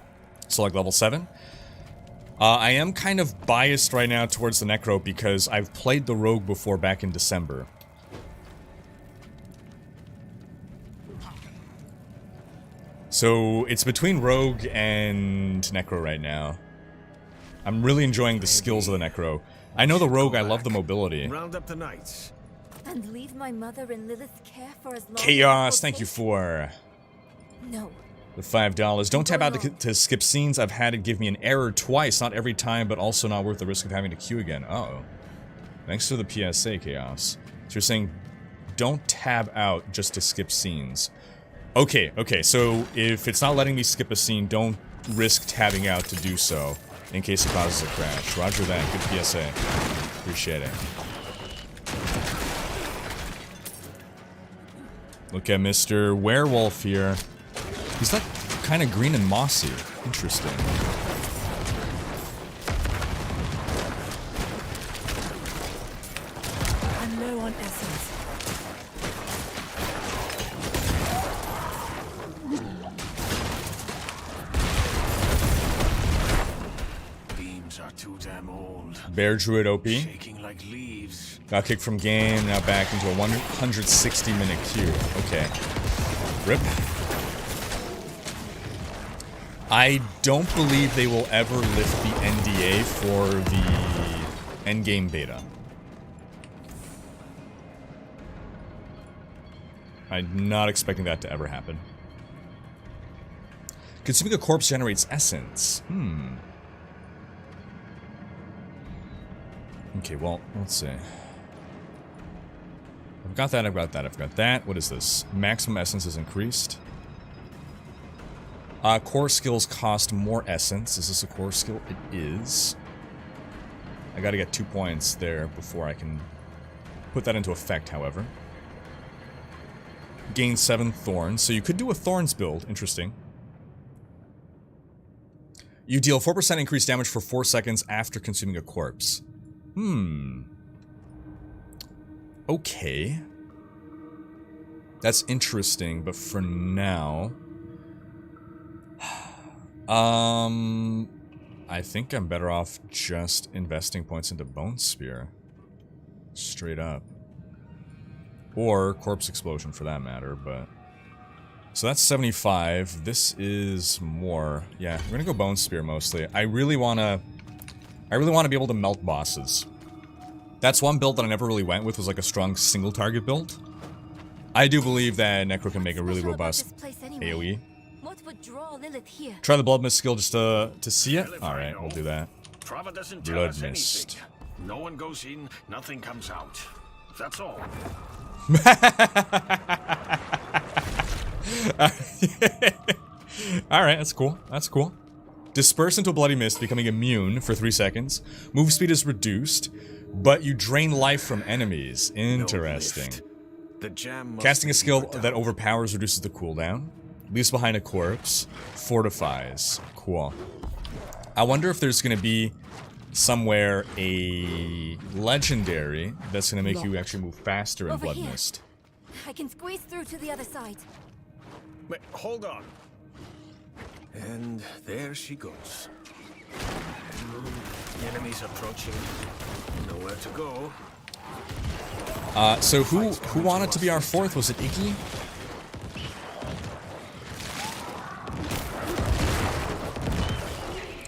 So like level 7. I am kind of biased right now towards the Necro because I've played the Rogue before back in December. So it's between Rogue and Necro right now. I'm really enjoying the skills of the Necro. I know the Rogue, I love the mobility. Round up the knights. And leave my mother in Lilith's care for as long Chaos, as thank you for No. the $5. Don't tap out to skip scenes. I've had it give me an error twice, not every time, but also not worth the risk of having to queue again. Uh-oh. Thanks for the PSA, Chaos. So you're saying don't tab out just to skip scenes. Okay, so if it's not letting me skip a scene, don't risk tabbing out to do so, in case it causes a crash. Roger that, good PSA. Appreciate it. Look at Mr. Werewolf here. He's like kind of green and mossy. Interesting. I'm low on essence. Beams are too damn old. Bear Druid OP. Shaking like leaves. Got kicked from game, now back into a 160-minute queue. Okay. Rip. I don't believe they will ever lift the NDA for the endgame beta. I'm not expecting that to ever happen. Consuming a corpse generates essence. Okay, well, let's see. I've got that, I've got that, I've got that. What is this? Maximum essence is increased. Core skills cost more essence. Is this a core skill? It is. I gotta get 2 points there before I can put that into effect, however. Gain 7 thorns. So you could do a thorns build. Interesting. You deal 4% increased damage for 4 seconds after consuming a corpse. Okay. That's interesting, but for now... I think I'm better off just investing points into Bone Spear. Straight up. Or Corpse Explosion for that matter, but... So that's 75. This is more. Yeah, we're gonna go Bone Spear mostly. I really wanna be able to melt bosses. That's one build that I never really went with, was like a strong single target build. I do believe that Necro can make a really robust AoE. What would draw Lilith here? Try the Blood Mist skill just to see it? Alright, we'll do that. Trava doesn't tell Blood us Mist. anything. No one goes in, nothing comes out. That's all. Alright, that's cool. That's cool. Disperse into a Bloody Mist, becoming immune for 3 seconds. Move speed is reduced, but you drain life from enemies. Interesting. The jam must Casting a be skill deeper that down. overpowers reduces the cooldown. Leaves behind a corpse. Fortifies. Cool. I wonder if there's going to be somewhere a legendary that's going to make you actually move faster in Over Blood here. Mist. I can squeeze through to the other side. Wait, hold on. And there she goes. The enemy's approaching. Nowhere to go. So who wanted to be our fourth? Was it Iggy?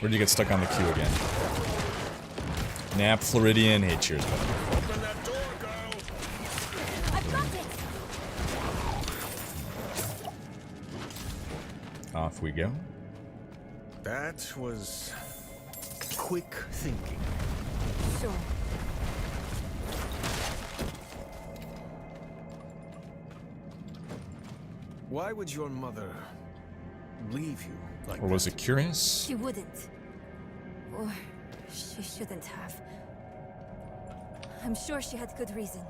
Or did you get stuck on the queue again? Nap Floridian. Hey, cheers, buddy. Open that door, girl. I've got it. Off we go. That was quick thinking. Sure. Why would your mother leave you like Or was that? it curious? She wouldn't. Or she shouldn't have. I'm sure she had good reason.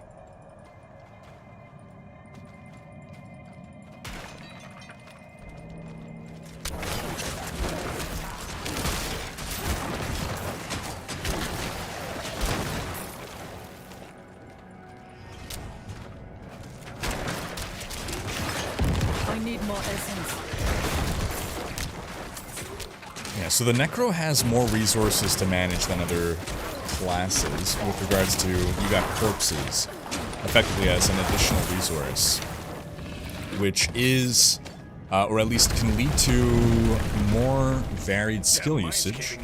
more essence. Yeah, so the Necro has more resources to manage than other classes with regards to, you got corpses, effectively as an additional resource, which is, or at least can lead to more varied skill usage.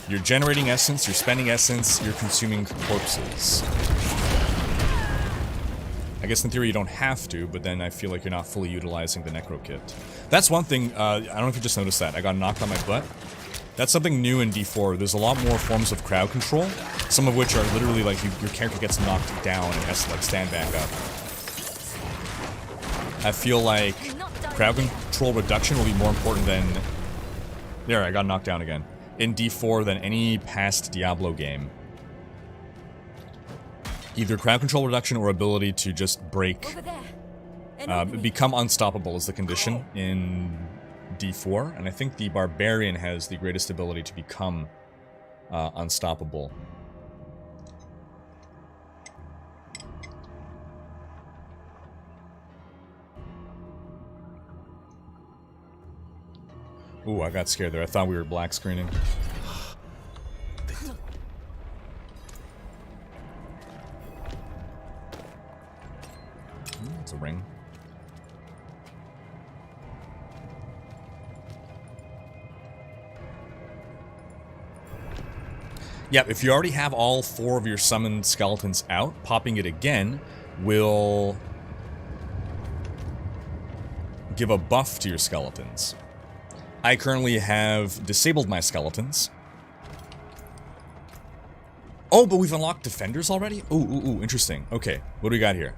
You're generating essence, you're spending essence, you're consuming corpses. I guess in theory you don't have to, but then I feel like you're not fully utilizing the Necro kit. That's one thing, I don't know if you just noticed that, I got knocked on my butt. That's something new in D4, there's a lot more forms of crowd control, some of which are literally like your character gets knocked down and has to like stand back up. I feel like crowd control reduction will be more important than... There, I got knocked down again. In D4 than any past Diablo game. Either crowd control reduction or ability to just break, become unstoppable is the condition in D4, and I think the barbarian has the greatest ability to become unstoppable. Ooh, I got scared there. I thought we were black screening. It's a ring. Yep, if you already have all 4 of your summoned skeletons out, popping it again will give a buff to your skeletons. I currently have disabled my skeletons. Oh, but we've unlocked defenders already? Ooh, interesting. Okay, what do we got here?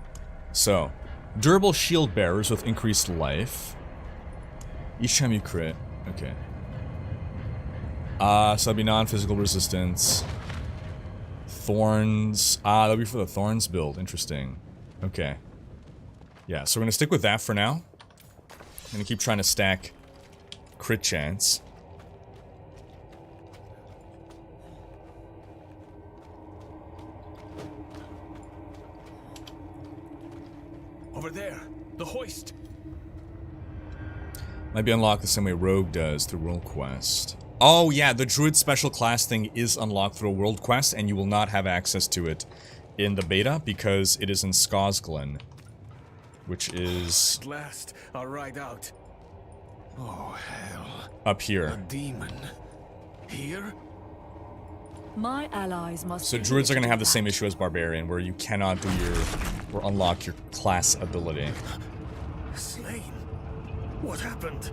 So, durable shield bearers with increased life. Each time you crit. Okay. So that'd be non-physical resistance. Thorns. That'll be for the Thorns build. Interesting. Okay. Yeah, so we're gonna stick with that for now. I'm gonna keep trying to stack crit chance. Over there, the hoist. Might be unlocked the same way Rogue does through World Quest. Oh yeah, the Druid special class thing is unlocked through a World Quest, and you will not have access to it in the beta because it is in Skosglen, which is At last, I'll ride out. Oh hell! Up here. A demon here. My allies must. So druids are going to have the same issue as barbarian, where you cannot do your or unlock your class ability. Slain. What happened?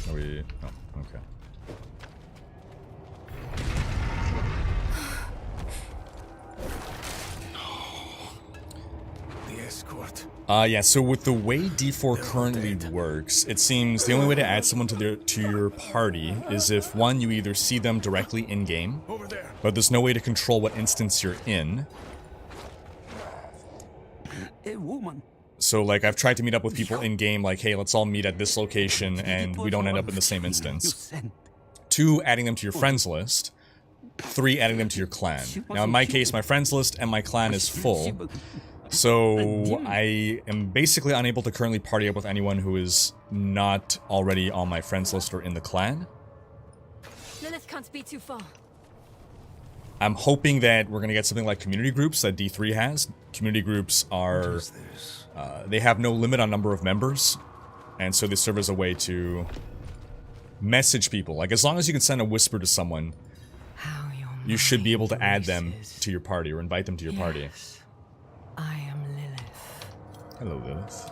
Are we? Oh, okay. The escort. Yeah, so with the way D4 currently works, it seems the only way to add someone to your party is if, one, you either see them directly in-game, but there's no way to control what instance you're in. A woman. So, like, I've tried to meet up with people in-game, like, hey, let's all meet at this location, and we don't end up in the same instance. 2, adding them to your friends list. 3, adding them to your clan. Now, in my case, my friends list and my clan is full. So, I am basically unable to currently party up with anyone who is not already on my friends list or in the clan. Lilith can't be too far. I'm hoping that we're going to get something like community groups that D3 has. Community groups are... they have no limit on number of members, and so they serve as a way to message people. Like, as long as you can send a whisper to someone, you should be able to add them to your party or invite them to your party. I am Lilith. Hello, Lilith.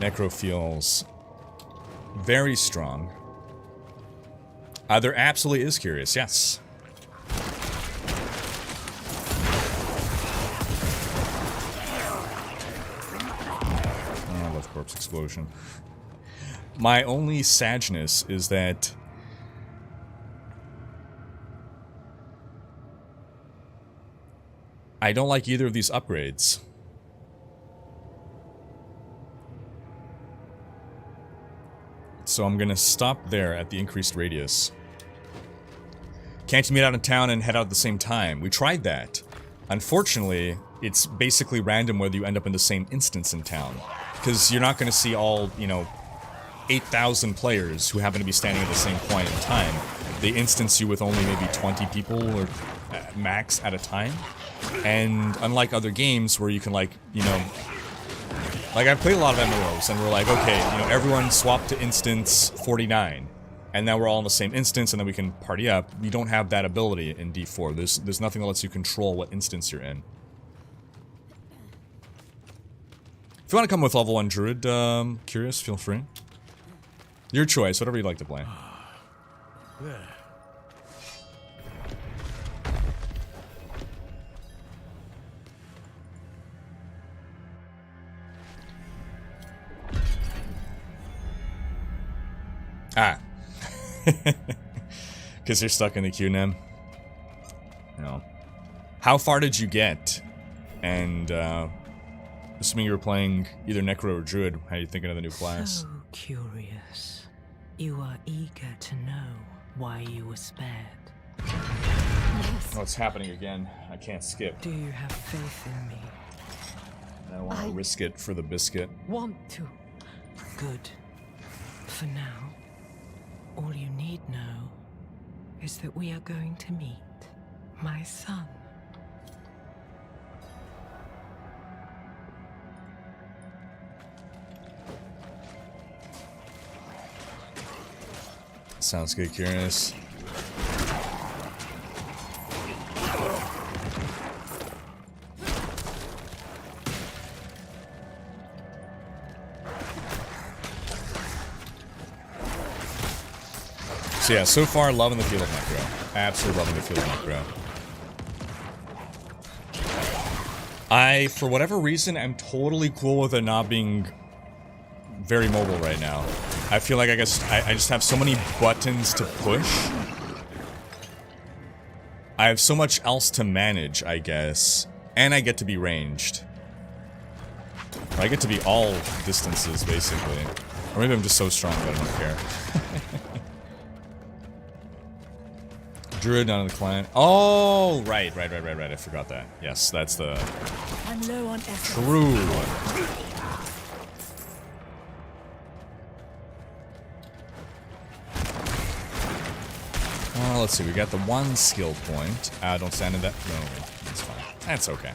Necro feels very strong. There absolutely is curious, yes. I love corpse explosion. My only sadness is that I don't like either of these upgrades. So I'm gonna stop there at the increased radius. Can't you meet out in town and head out at the same time? We tried that. Unfortunately, it's basically random whether you end up in the same instance in town. Because you're not gonna see all, you know, 8,000 players who happen to be standing at the same point in time. They instance you with only maybe 20 people or max at a time. And unlike other games where you can, like, you know, like I've played a lot of MMOs and we're like, okay, you know, everyone swap to instance 49. And now we're all in the same instance and then we can party up. You don't have that ability in D4. There's nothing that lets you control what instance you're in. If you want to come with level 1 druid, curious, feel free. Your choice, whatever you'd like to play. Ah. Because you're stuck in the queue now. No. How far did you get? And, assuming you were playing either Necro or Druid, how are you thinking of the new class? So curious. You are eager to know why you were spared. Yes. Oh, it's happening again. I can't skip. Do you have faith in me? I don't want to risk it for the biscuit. Want to. Good. For now, all you need know is that we are going to meet my son. Sounds good, Curious. So yeah, so far loving the feel of Necro. Absolutely loving the feel of Necro. I, for whatever reason, am totally cool with it not being very mobile right now. I feel like I just have so many buttons to push. I have so much else to manage, I guess. And I get to be ranged. I get to be all distances, basically. Or maybe I'm just so strong that I don't care. Druid, none of the client. Oh, right. I forgot that. Yes, that's the... I'm low on essence. True. Let's see, we got the one skill point. Don't stand in that. No, that's fine. That's okay.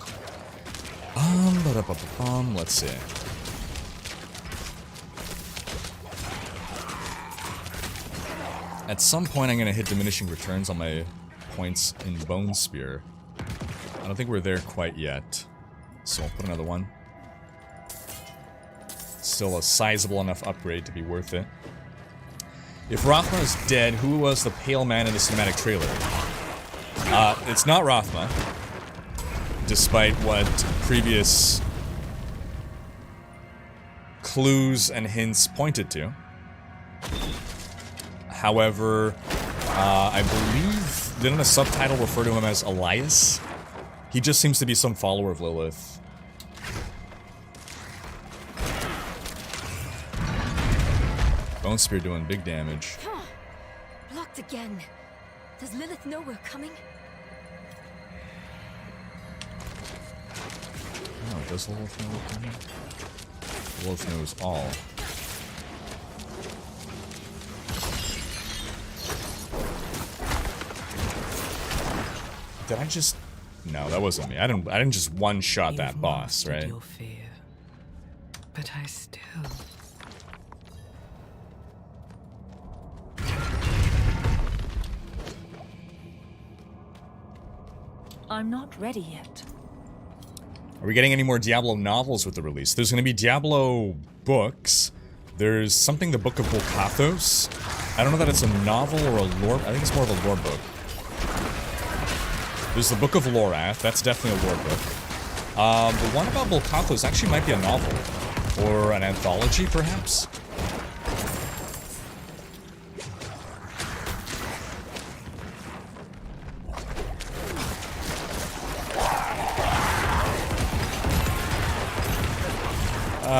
Let's see. At some point, I'm gonna hit diminishing returns on my points in Bone Spear. I don't think we're there quite yet, so I'll put another one. Still a sizable enough upgrade to be worth it. If Rothma is dead, who was the pale man in the cinematic trailer? It's not Rothma, despite what previous clues and hints pointed to. However, I believe, didn't a subtitle refer to him as Elias? He just seems to be some follower of Lilith. Bone Spear doing big damage. Blocked again. Does Lilith know we're coming? Oh, does Lilith know we're coming? Lilith knows all. Did I just... No, that wasn't me. I didn't just one-shot that boss, right? Your fear, but I still... I'm not ready yet. Are we getting any more Diablo novels with the release? There's going to be Diablo books. There's something, the Book of Volkathos. I don't know that it's a novel or a lore... I think it's more of a lore book. There's the Book of Lorath. That's definitely a lore book. The one about Volkathos actually might be a novel. Or an anthology, perhaps?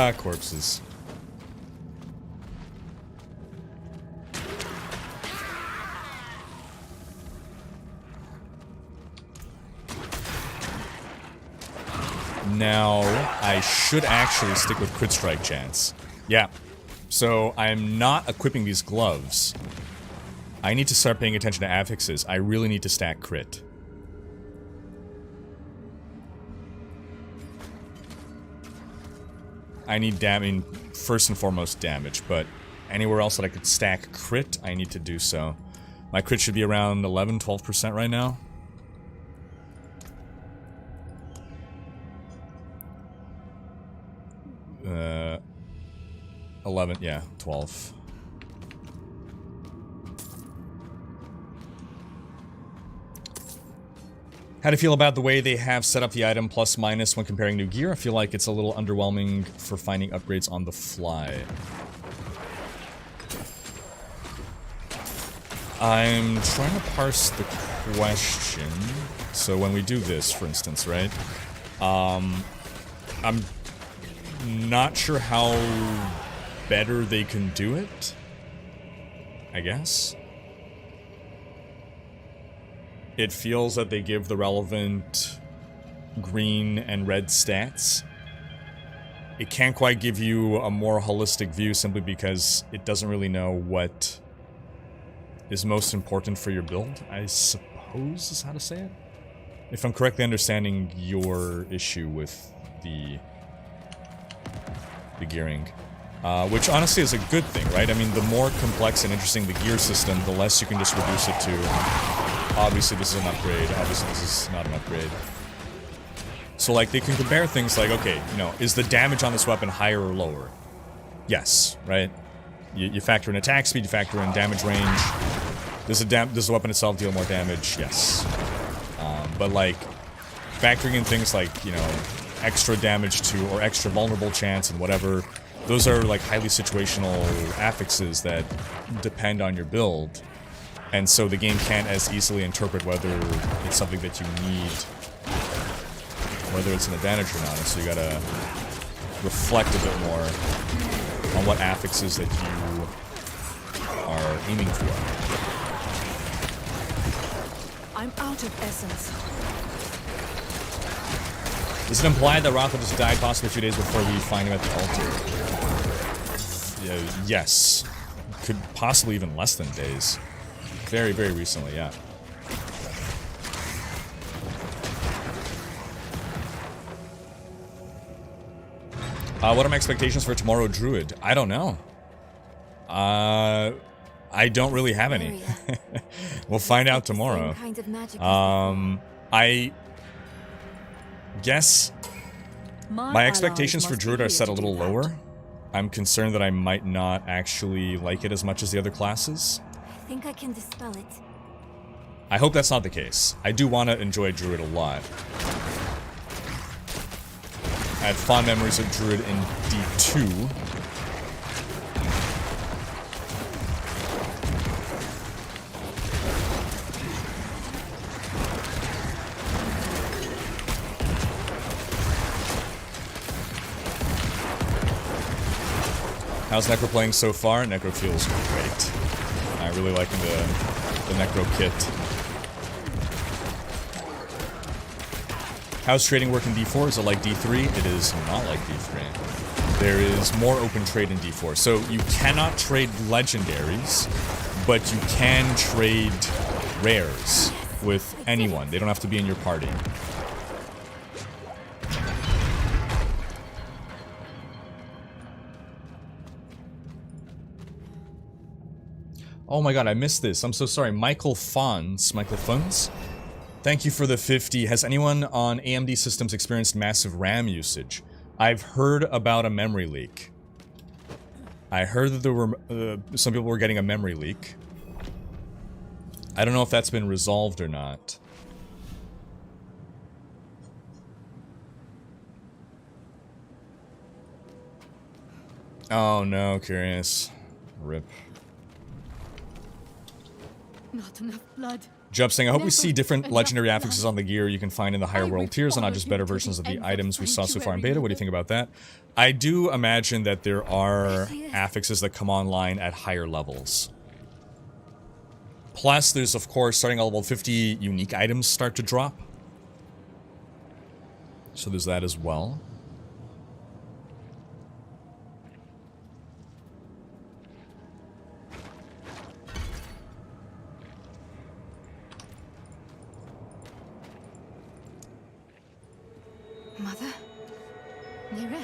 Ah, corpses. Now, I should actually stick with crit strike chance. Yeah. So, I'm not equipping these gloves. I need to start paying attention to affixes. I really need to stack crit. I need first and foremost damage, but anywhere else that I could stack crit, I need to do so. My crit should be around 11-12% right now. 11, yeah, 12. How do you feel about the way they have set up the item plus minus when comparing new gear? I feel like it's a little underwhelming for finding upgrades on the fly. I'm trying to parse the question. So when we do this, for instance, right? I'm not sure how better they can do it, I guess. It feels that they give the relevant green and red stats. It can't quite give you a more holistic view simply because it doesn't really know what is most important for your build, I suppose is how to say it. If I'm correctly understanding your issue with the gearing. Which honestly is a good thing, right? I mean, the more complex and interesting the gear system, the less you can just reduce it to, obviously this is an upgrade, obviously this is not an upgrade. So like, they can compare things like, okay, you know, is the damage on this weapon higher or lower? Yes, right? You factor in attack speed, you factor in damage range. Does the weapon itself deal more damage? Yes. But like, factoring in things like, you know, extra damage to, or extra vulnerable chance and whatever, those are like highly situational affixes that depend on your build. And so the game can't as easily interpret whether it's something that you need, whether it's an advantage or not. And so you gotta reflect a bit more on what affixes that you are aiming for. I'm out of essence. Does it imply that Roth just died possibly a few days before we find him at the altar? Yes. Could possibly even less than days. Very, very recently, yeah. What are my expectations for tomorrow, Druid? I don't know. I don't really have any. We'll find out tomorrow. I guess my expectations for Druid are set a little lower. I'm concerned that I might not actually like it as much as the other classes. I think I can dispel it. I hope that's not the case. I do want to enjoy Druid a lot. I had fond memories of Druid in D2. How's Necro playing so far? Necro feels great. I really like the Necro kit. How's trading work in D4? Is it like D3? It is not like D3. There is more open trade in D4. So you cannot trade legendaries, but you can trade rares with anyone. They don't have to be in your party. Oh my god, I missed this. I'm so sorry. Michael Fons. Thank you for the 50. Has anyone on AMD systems experienced massive RAM usage? I've heard about a memory leak. I heard that there were some people were getting a memory leak. I don't know if that's been resolved or not. Oh no, curious. RIP. Not enough blood. Jup saying, I hope we see different legendary affixes on the gear you can find in the higher world tiers and not just better versions of the items we saw so far in beta. What do you think about that? I do imagine that there are affixes that come online at higher levels. Plus, there's, of course, starting at level 50, unique items start to drop. So there's that as well. Mother? Nira?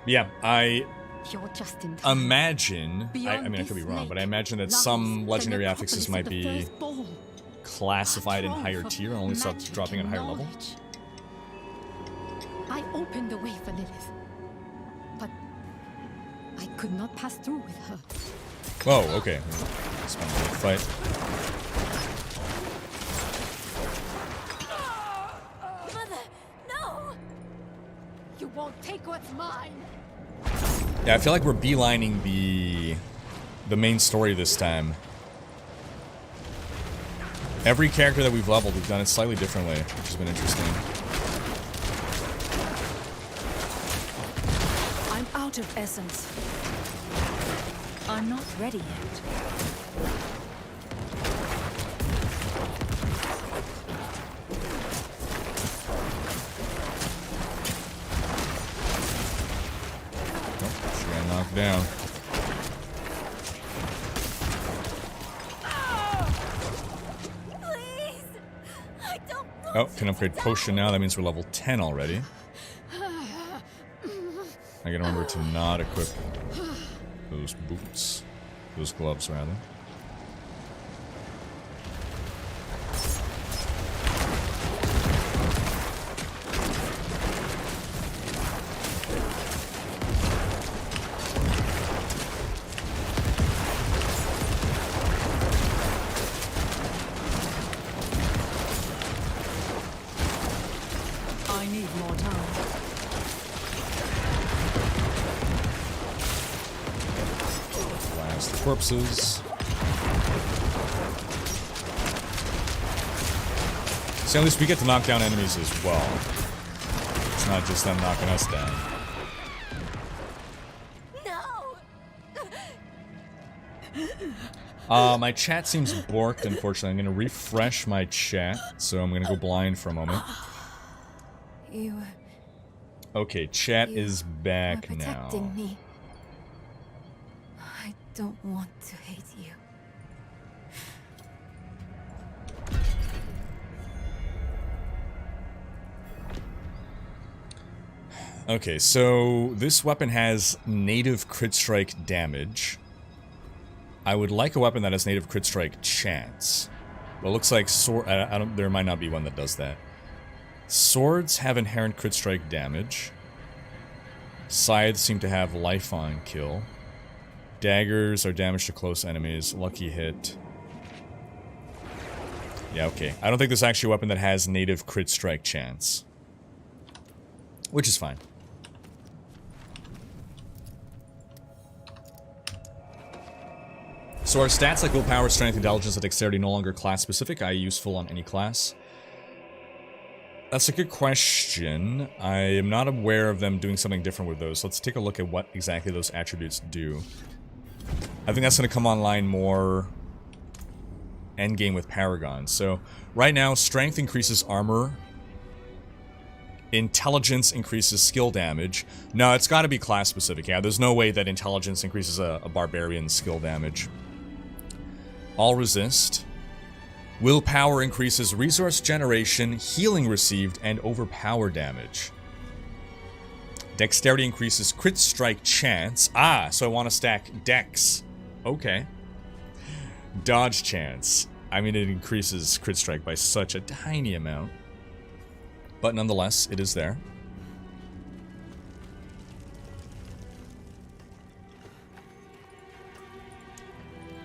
Yeah, I You're just in time. imagine, I mean I could be wrong, but I imagine that some legendary affixes might be classified in higher tier and only start dropping at higher level. I opened the way for Lilith, but I could not pass through with her. Oh, okay. Spend a fight. Mother, no! You won't take what's mine. Yeah, I feel like we're beelining the main story this time. Every character that we've leveled, we've done it slightly differently, which has been interesting. I'm out of essence. I'm not ready yet. She got knocked down. Oh, can upgrade potion now. That means we're level 10 already. I gotta remember to not equip those boots. Those gloves, rather. I need more time. Blast the corpses. So at least we get to knock down enemies as well. It's not just them knocking us down. My chat seems borked, unfortunately. I'm gonna refresh my chat, so I'm gonna go blind for a moment. You Okay, chat is back are protecting now. me. I don't want to hate you. Okay, so this weapon has native crit strike damage. I would like a weapon that has native crit strike chance. But it looks like sword. There might not be one that does that. Swords have inherent crit strike damage. Scythes seem to have life on kill. Daggers are damage to close enemies. Lucky hit. Yeah, okay. I don't think there's actually a weapon that has native crit strike chance. Which is fine. So are stats like willpower, strength, intelligence, and dexterity no longer class specific, i.e. useful on any class? That's a good question. I am not aware of them doing something different with those. Let's take a look at what exactly those attributes do. I think that's going to come online more endgame with Paragon. So right now, strength increases armor. Intelligence increases skill damage. No, it's got to be class specific. Yeah, there's no way that intelligence increases a barbarian skill damage. All resist. Willpower increases resource generation, healing received, and overpower damage. Dexterity increases crit strike chance. Ah, so I want to stack dex. Okay. Dodge chance. I mean, it increases crit strike by such a tiny amount. But nonetheless, it is there.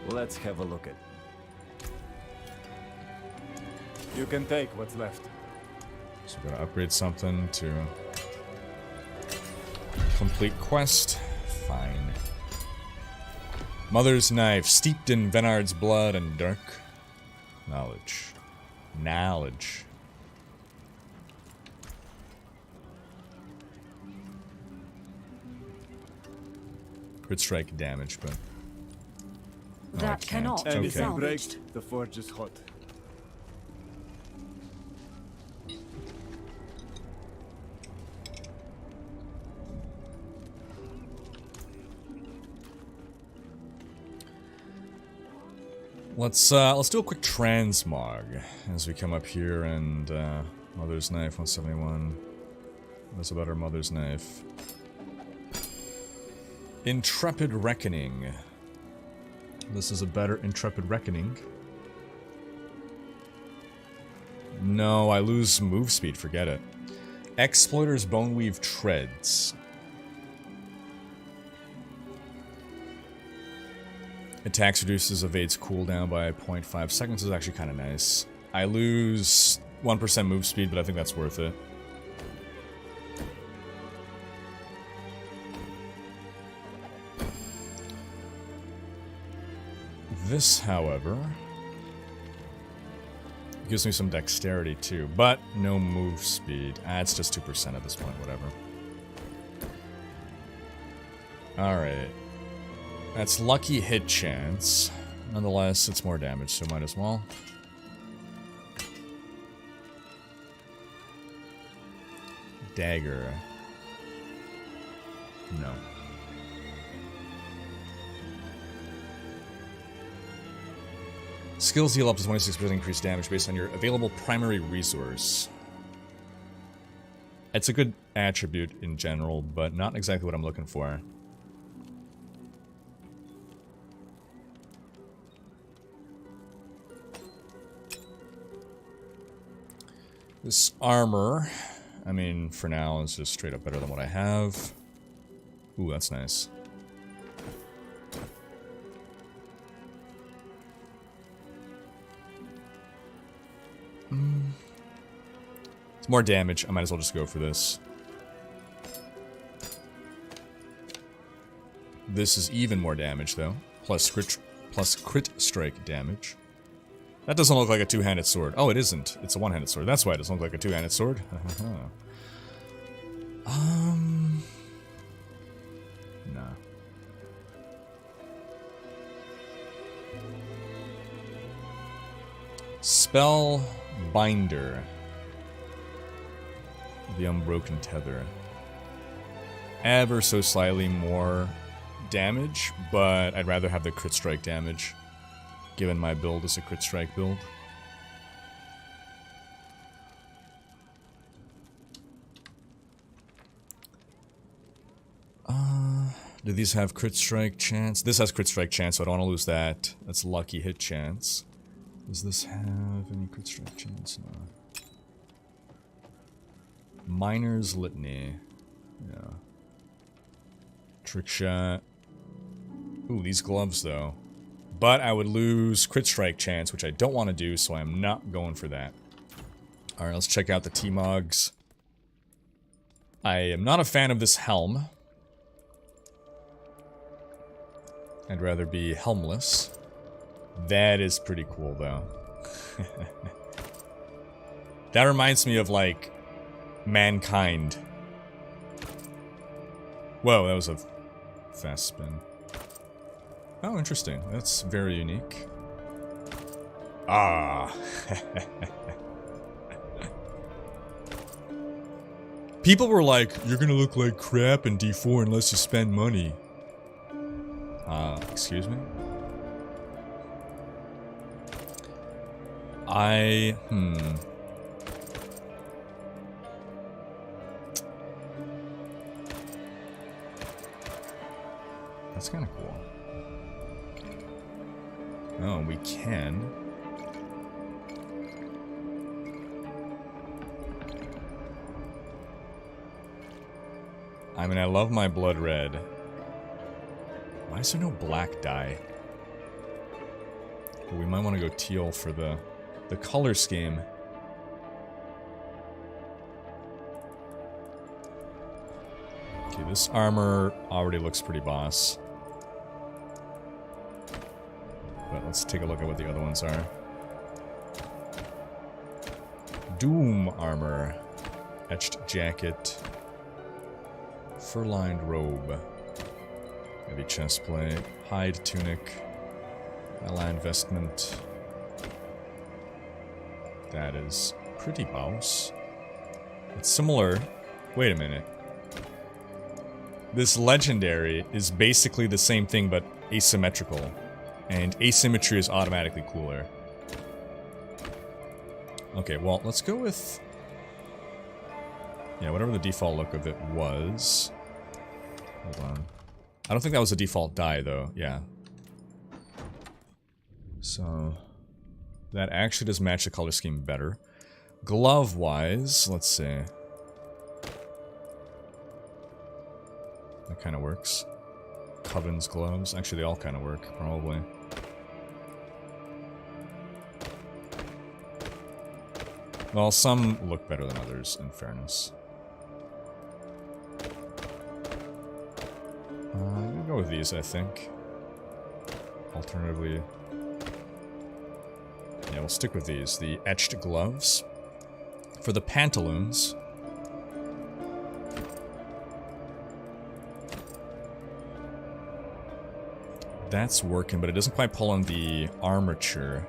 Let's have a look at. You can take what's left. So we're gonna upgrade something to complete quest. Fine. Mother's knife, steeped in Venard's blood and dark. Knowledge. Knowledge. Crit strike damage, but... no, I That can't. cannot be Okay. Anything breaks, salvaged. the forge is hot. Let's do a quick transmog as we come up here and Mother's Knife 171. What's about our Mother's Knife? Intrepid Reckoning. This is a better Intrepid Reckoning. No, I lose move speed, forget it. Exploiter's Boneweave Treads. Attacks reduces evades cooldown by 0.5 seconds is actually kind of nice. I lose 1% move speed, but I think that's worth it. This, however, gives me some dexterity too, but no move speed. It's just 2% at this point, whatever. Alright. That's lucky hit chance. Nonetheless, it's more damage, so might as well. Dagger. No. Skills deal up to 26% increased damage based on your available primary resource. It's a good attribute in general, but not exactly what I'm looking for. This armor, I mean, for now, is just straight up better than what I have. Ooh, that's nice. It's more damage. I might as well just go for this. This is even more damage, though. Plus crit strike damage. That doesn't look like a two-handed sword. Oh, it isn't. It's a one-handed sword. That's why it doesn't look like a two-handed sword. Nah. Spell Binder. The Unbroken Tether. Ever so slightly more damage, but I'd rather have the crit strike damage, given my build is a crit strike build. Do these have crit strike chance? This has crit strike chance, so I don't want to lose that. That's lucky hit chance. Does this have any crit strike chance? No. Miner's Litany. Yeah. Trick shot. Ooh, these gloves though. But I would lose crit strike chance, which I don't want to do, so I'm not going for that. Alright, let's check out the T-Mogs. I am not a fan of this helm. I'd rather be helmless. That is pretty cool, though. That reminds me of, like, Mankind. Whoa, that was a fast spin. Oh, interesting. That's very unique. Ah. People were like, you're gonna look like crap in D4 unless you spend money. Excuse me? That's kind of cool. Oh, we can. I mean, I love my blood red. Why is there no black dye? Well, we might want to go teal for the color scheme. Okay, this armor already looks pretty boss. But let's take a look at what the other ones are. Doom armor. Etched jacket. Fur-lined robe. Heavy chestplate. Hide tunic. Allied vestment. That is pretty bouse. It's similar. Wait a minute. This legendary is basically the same thing but asymmetrical. And asymmetry is automatically cooler. Okay, well, let's go with... yeah, whatever the default look of it was. Hold on. I don't think that was a default dye, though. Yeah. So... that actually does match the color scheme better. Glove-wise, let's see. That kind of works. Coven's gloves. Actually, they all kind of work, probably. Well, some look better than others, in fairness. We'll go with these, I think. Alternatively... yeah, we'll stick with these. The etched gloves. For the pantaloons... that's working, but it doesn't quite pull on the armature.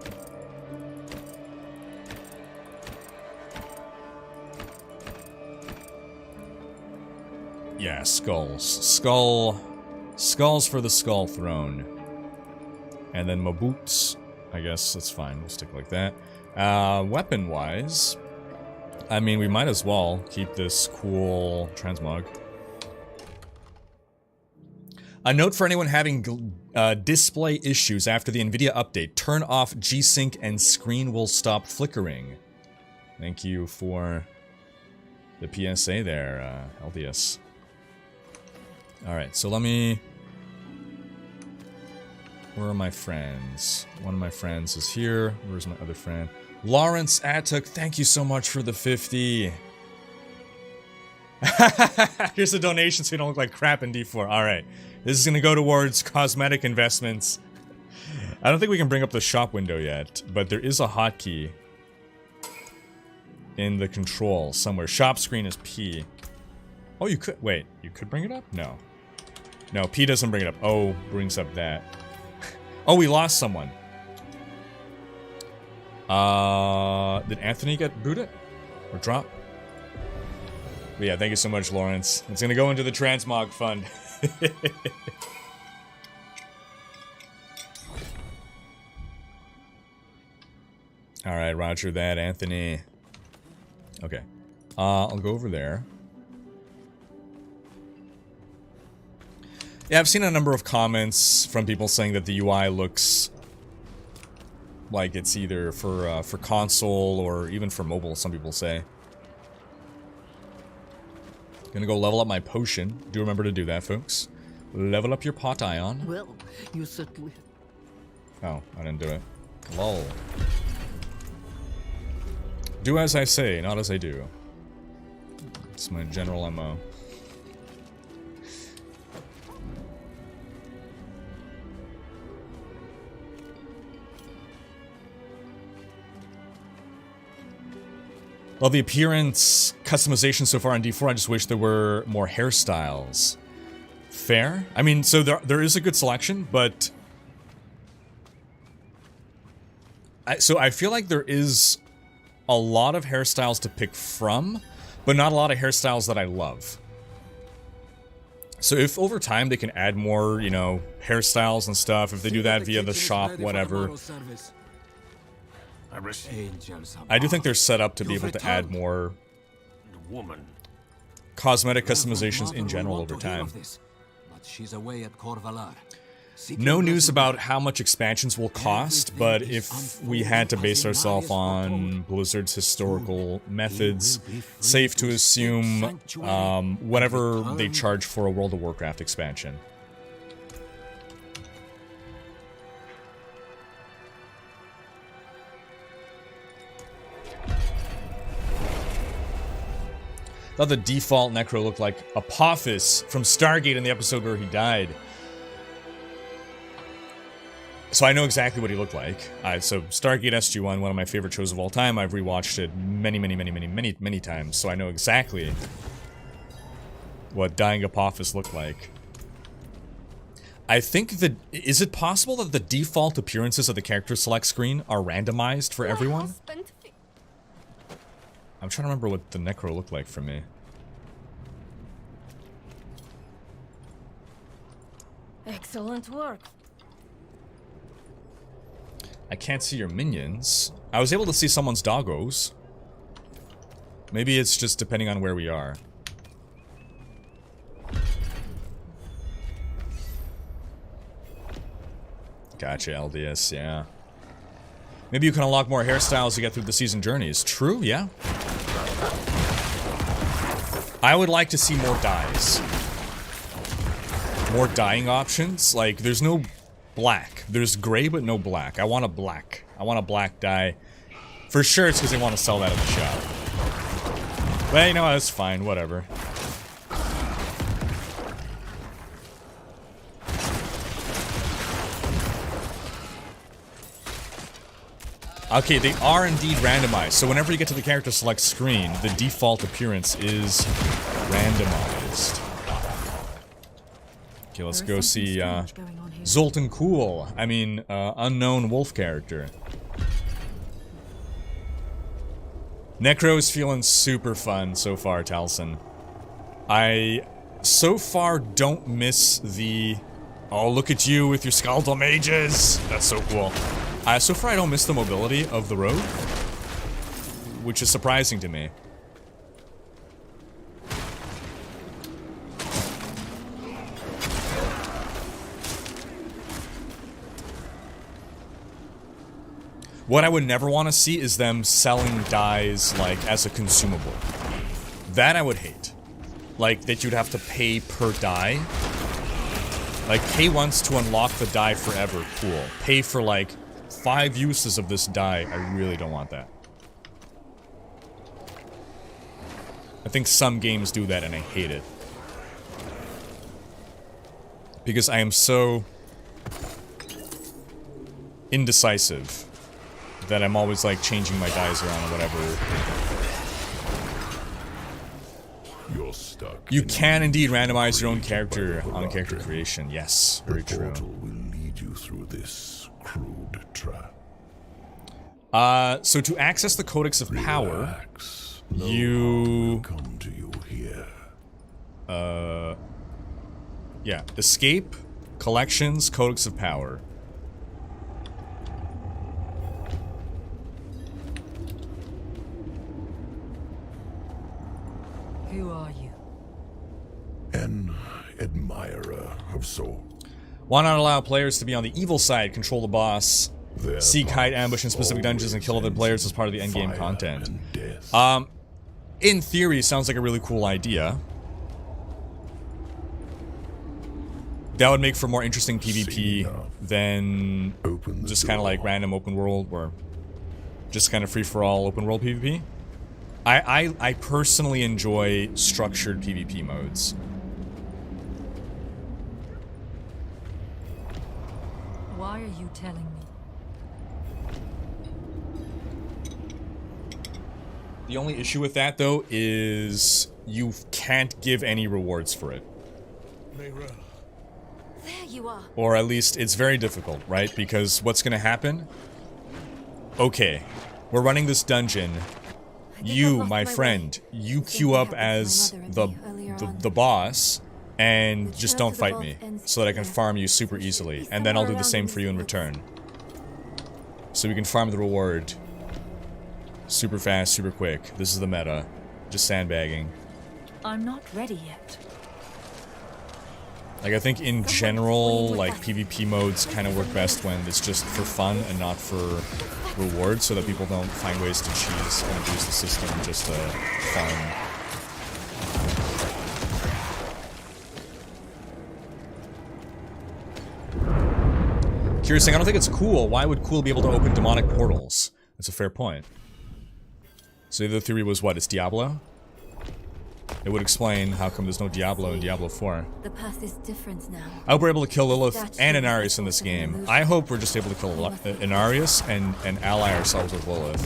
Yeah, skulls. Skulls for the skull throne. And then my boots. I guess that's fine. We'll stick like that. Weapon-wise, I mean, we might as well keep this cool transmog. A note for anyone having display issues after the NVIDIA update. Turn off G-Sync and screen will stop flickering. Thank you for the PSA there, LDS. Alright, so let me... where are my friends? One of my friends is here. Where's my other friend? Lawrence Attook, thank you so much for the 50. Here's a donation so you don't look like crap in D4. Alright. This is gonna go towards cosmetic investments. I don't think we can bring up the shop window yet, but there is a hotkey in the control somewhere. Shop screen is P. Oh, you could... wait, you could bring it up? No. No, P doesn't bring it up. O brings up that. Oh, we lost someone. Did Anthony get booted? Or drop? But yeah, thank you so much, Lawrence. It's gonna go into the transmog fund. Alright, roger that, Anthony. Okay. I'll go over there. Yeah, I've seen a number of comments from people saying that the UI looks like it's either for console or even for mobile, some people say. Gonna go level up my potion. Do remember to do that, folks. Level up your pot ion. Well, you certainly... oh, I didn't do it. Lol. Do as I say, not as I do. It's my general MO. Well, the appearance customization so far on D4, I just wish there were more hairstyles. Fair? I mean, so there is a good selection, but... I feel like there is a lot of hairstyles to pick from, but not a lot of hairstyles that I love. So if over time they can add more, you know, hairstyles and stuff, if they do that via the shop, whatever... I do think they're set up to be able to add more cosmetic customizations in general over time. No news about how much expansions will cost, but if we had to base ourselves on Blizzard's historical methods, safe to assume whatever they charge for a World of Warcraft expansion. Thought the default Necro looked like Apophis from Stargate in the episode where he died. So I know exactly what he looked like. So Stargate SG-1, one of my favorite shows of all time. I've rewatched it many times, so I know exactly what dying Apophis looked like. I think that... Is it possible that the default appearances of the character select screen are randomized for everyone? I'm trying to remember what the Necro looked like for me. Excellent work. I can't see your minions. I was able to see someone's doggos. Maybe it's just depending on where we are. Gotcha, LDS, yeah. Maybe you can unlock more hairstyles to get through the season journeys. True, yeah. I would like to see more dyes. More dyeing options. Like, there's no black. There's gray, but no black. I want a black. I want a black dye. For sure, it's because they want to sell that at the shop. But, you know, that's fine. Whatever. Okay, they are indeed randomized. So whenever you get to the character select screen, the default appearance is randomized. Okay, let's go see Zoltan Cool. I mean, unknown wolf character. Necro is feeling super fun so far, Talson. I, so far, don't miss the... Oh, look at you with your skeletal mages! That's so cool. So far, I don't miss the mobility of the road, which is surprising to me. What I would never want to see is them selling dyes, like, as a consumable. That I would hate. Like, that you'd have to pay per dye. Like, pay once to unlock the dye forever, cool. Pay for, like, 5 uses of this dye, I really don't want that. I think some games do that and I hate it. Because I am so indecisive that I'm always like changing my dyes around or whatever. You're stuck. You can indeed randomize your own character on character creation. Yes, very true. The portal will lead you through this crude trap. So to access the Codex of Power, you come to you here. Yeah, escape, collections, Codex of Power. Who are you? An admirer of souls. Why not allow players to be on the evil side, control the boss, seek, hide, ambush in specific dungeons, and kill other players as part of the endgame content? In theory, sounds like a really cool idea. That would make for more interesting PvP than just kind of like random open world or just kind of free-for-all open world PvP. I personally enjoy structured PvP modes. Why are you telling me? The only issue with that, though, is you can't give any rewards for it. There you are. Or at least it's very difficult, right? Because what's gonna happen? Okay, we're running this dungeon. You, my friend, you queue up as the boss, and just don't fight me, so that I can farm you super easily, and then I'll do the same for you in return. So we can farm the reward super fast, super quick. This is the meta. Just sandbagging. I'm not ready yet. Like, I think in general, like, PvP modes kind of work best when it's just for fun and not for reward, so that people don't find ways to cheese and abuse the system just to farm. Curious thing, I don't think it's cool. Why would cool be able to open demonic portals? That's a fair point. So the theory was what? It's Diablo? It would explain how come there's no Diablo in Diablo 4. The path is different now. I hope we're able to kill Lilith and Inarius in this game. I hope we're just able to kill Inarius and ally ourselves with Lilith.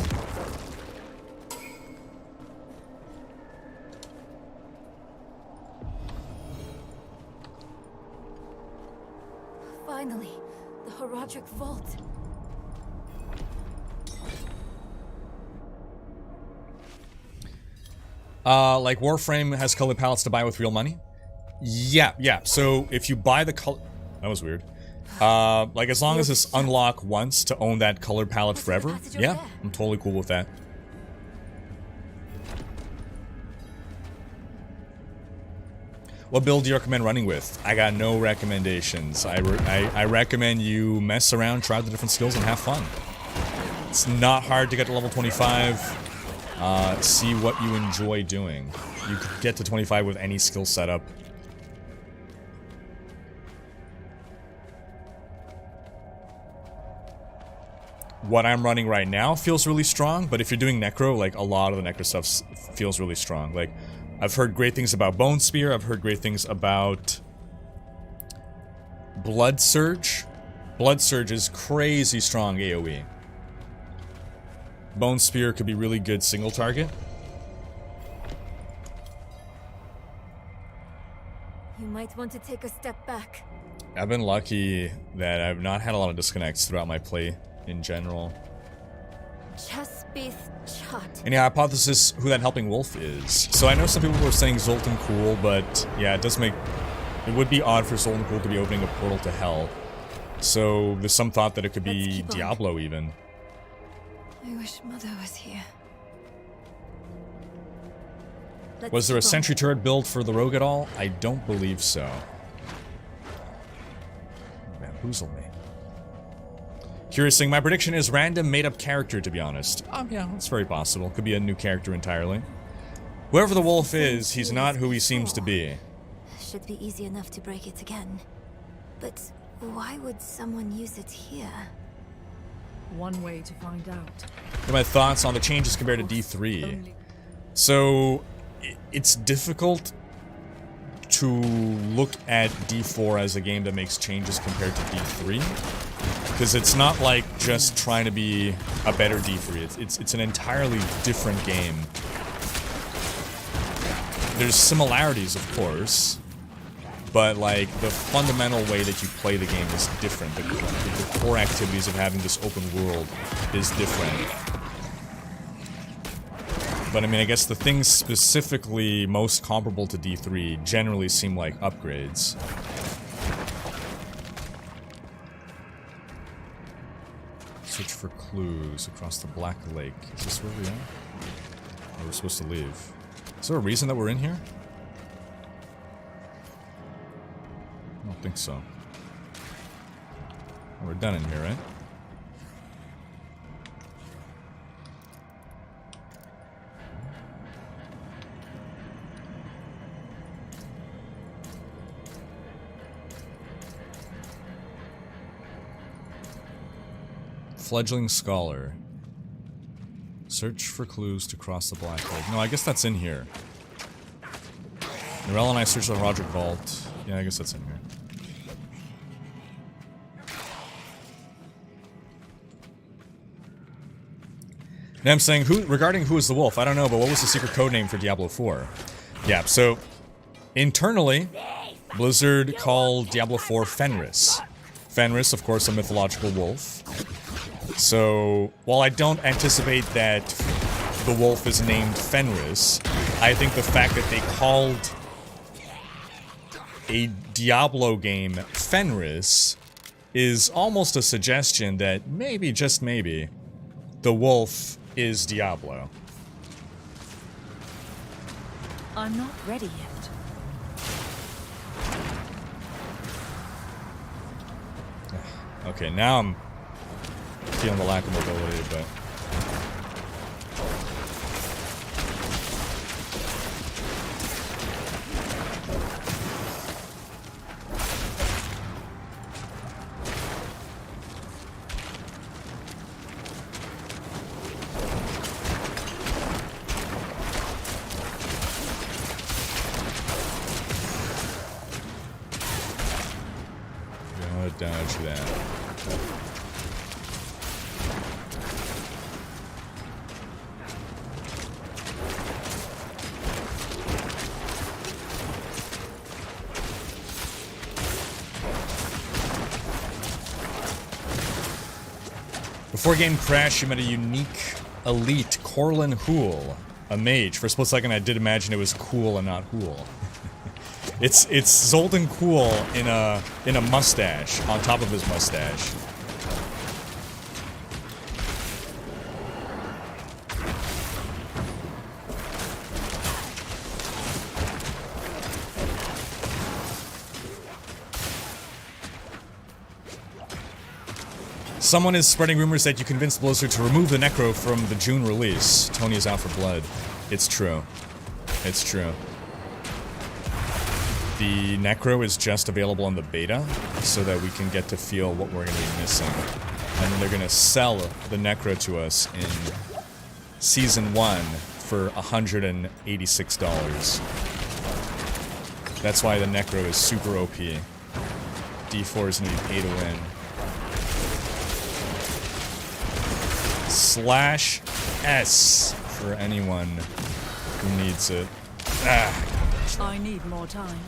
Finally, the Horadric Vault. Like Warframe has color palettes to buy with real money? Yeah. So if you buy the color... That was weird. Like as long as it's unlock once to own that color palette forever, yeah, I'm totally cool with that. What build do you recommend running with? I got no recommendations. I recommend you mess around, try the different skills, and have fun. It's not hard to get to level 25. See what you enjoy doing. You could get to 25 with any skill setup. What I'm running right now feels really strong, but if you're doing necro, like a lot of the necro stuff feels really strong. Like, I've heard great things about Bone Spear, I've heard great things about Blood Surge. Blood Surge is crazy strong AoE. Bone Spear could be really good single target. You might want to take a step back. I've been lucky that I've not had a lot of disconnects throughout my play in general. Any hypothesis who that helping wolf is? So I know some people were saying Zoltan Cool, but yeah, it would be odd for Zoltan Cool to be opening a portal to hell. So there's some thought that it could be Diablo even. I wish Mother was here. Was there a sentry turret build for the rogue at all? I don't believe so. Bamboozle me. Curious thing, my prediction is random made-up character, to be honest. Yeah, that's very possible. Could be a new character entirely. Whoever the wolf is, he's not who he seems to be. Should be easy enough to break it again. But why would someone use it here? One way to find out. What are my thoughts on the changes compared to D3? So, it's difficult to look at D4 as a game that makes changes compared to D3. Because it's not like just trying to be a better D3. It's an entirely different game. There's similarities, of course, but like the fundamental way that you play the game is different. The core activities of having this open world is different. But I mean, I guess the things specifically most comparable to D3 generally seem like upgrades. Search for clues across the Black Lake. Is this where we are? Or we're supposed to leave? Is there a reason that we're in here? I don't think so. We're done in here, right? Fledgling Scholar. Search for clues to cross the Black Lake. No, I guess that's in here. Narelle and I searched the Horadric Vault. Yeah, I guess that's in here. Now I'm saying, regarding who is the wolf, I don't know, but what was the secret code name for Diablo 4? Yeah, so internally, Blizzard called Diablo 4 Fenris. Fenris, of course, a mythological wolf. So, while I don't anticipate that the wolf is named Fenris, I think the fact that they called a Diablo game Fenris is almost a suggestion that maybe, just maybe, the wolf is Diablo. I'm not ready yet. Okay, now I'm feeling the lack of mobility, but... much that. Before game crashed, you met a unique elite, Corlin Hool, a mage. For a split second, I did imagine it was cool and not Hool. it's Zoltan Cool in a mustache on top of his mustache. Someone is spreading rumors that you convinced Blizzard to remove the Necro from the June release. Tony is out for blood. It's true. It's true. The Necro is just available in the beta, so that we can get to feel what we're going to be missing. And then they're going to sell the Necro to us in Season 1 for $186. That's why the Necro is super OP. D4 is going to be pay to win. /S for anyone who needs it. Ah. I need more time.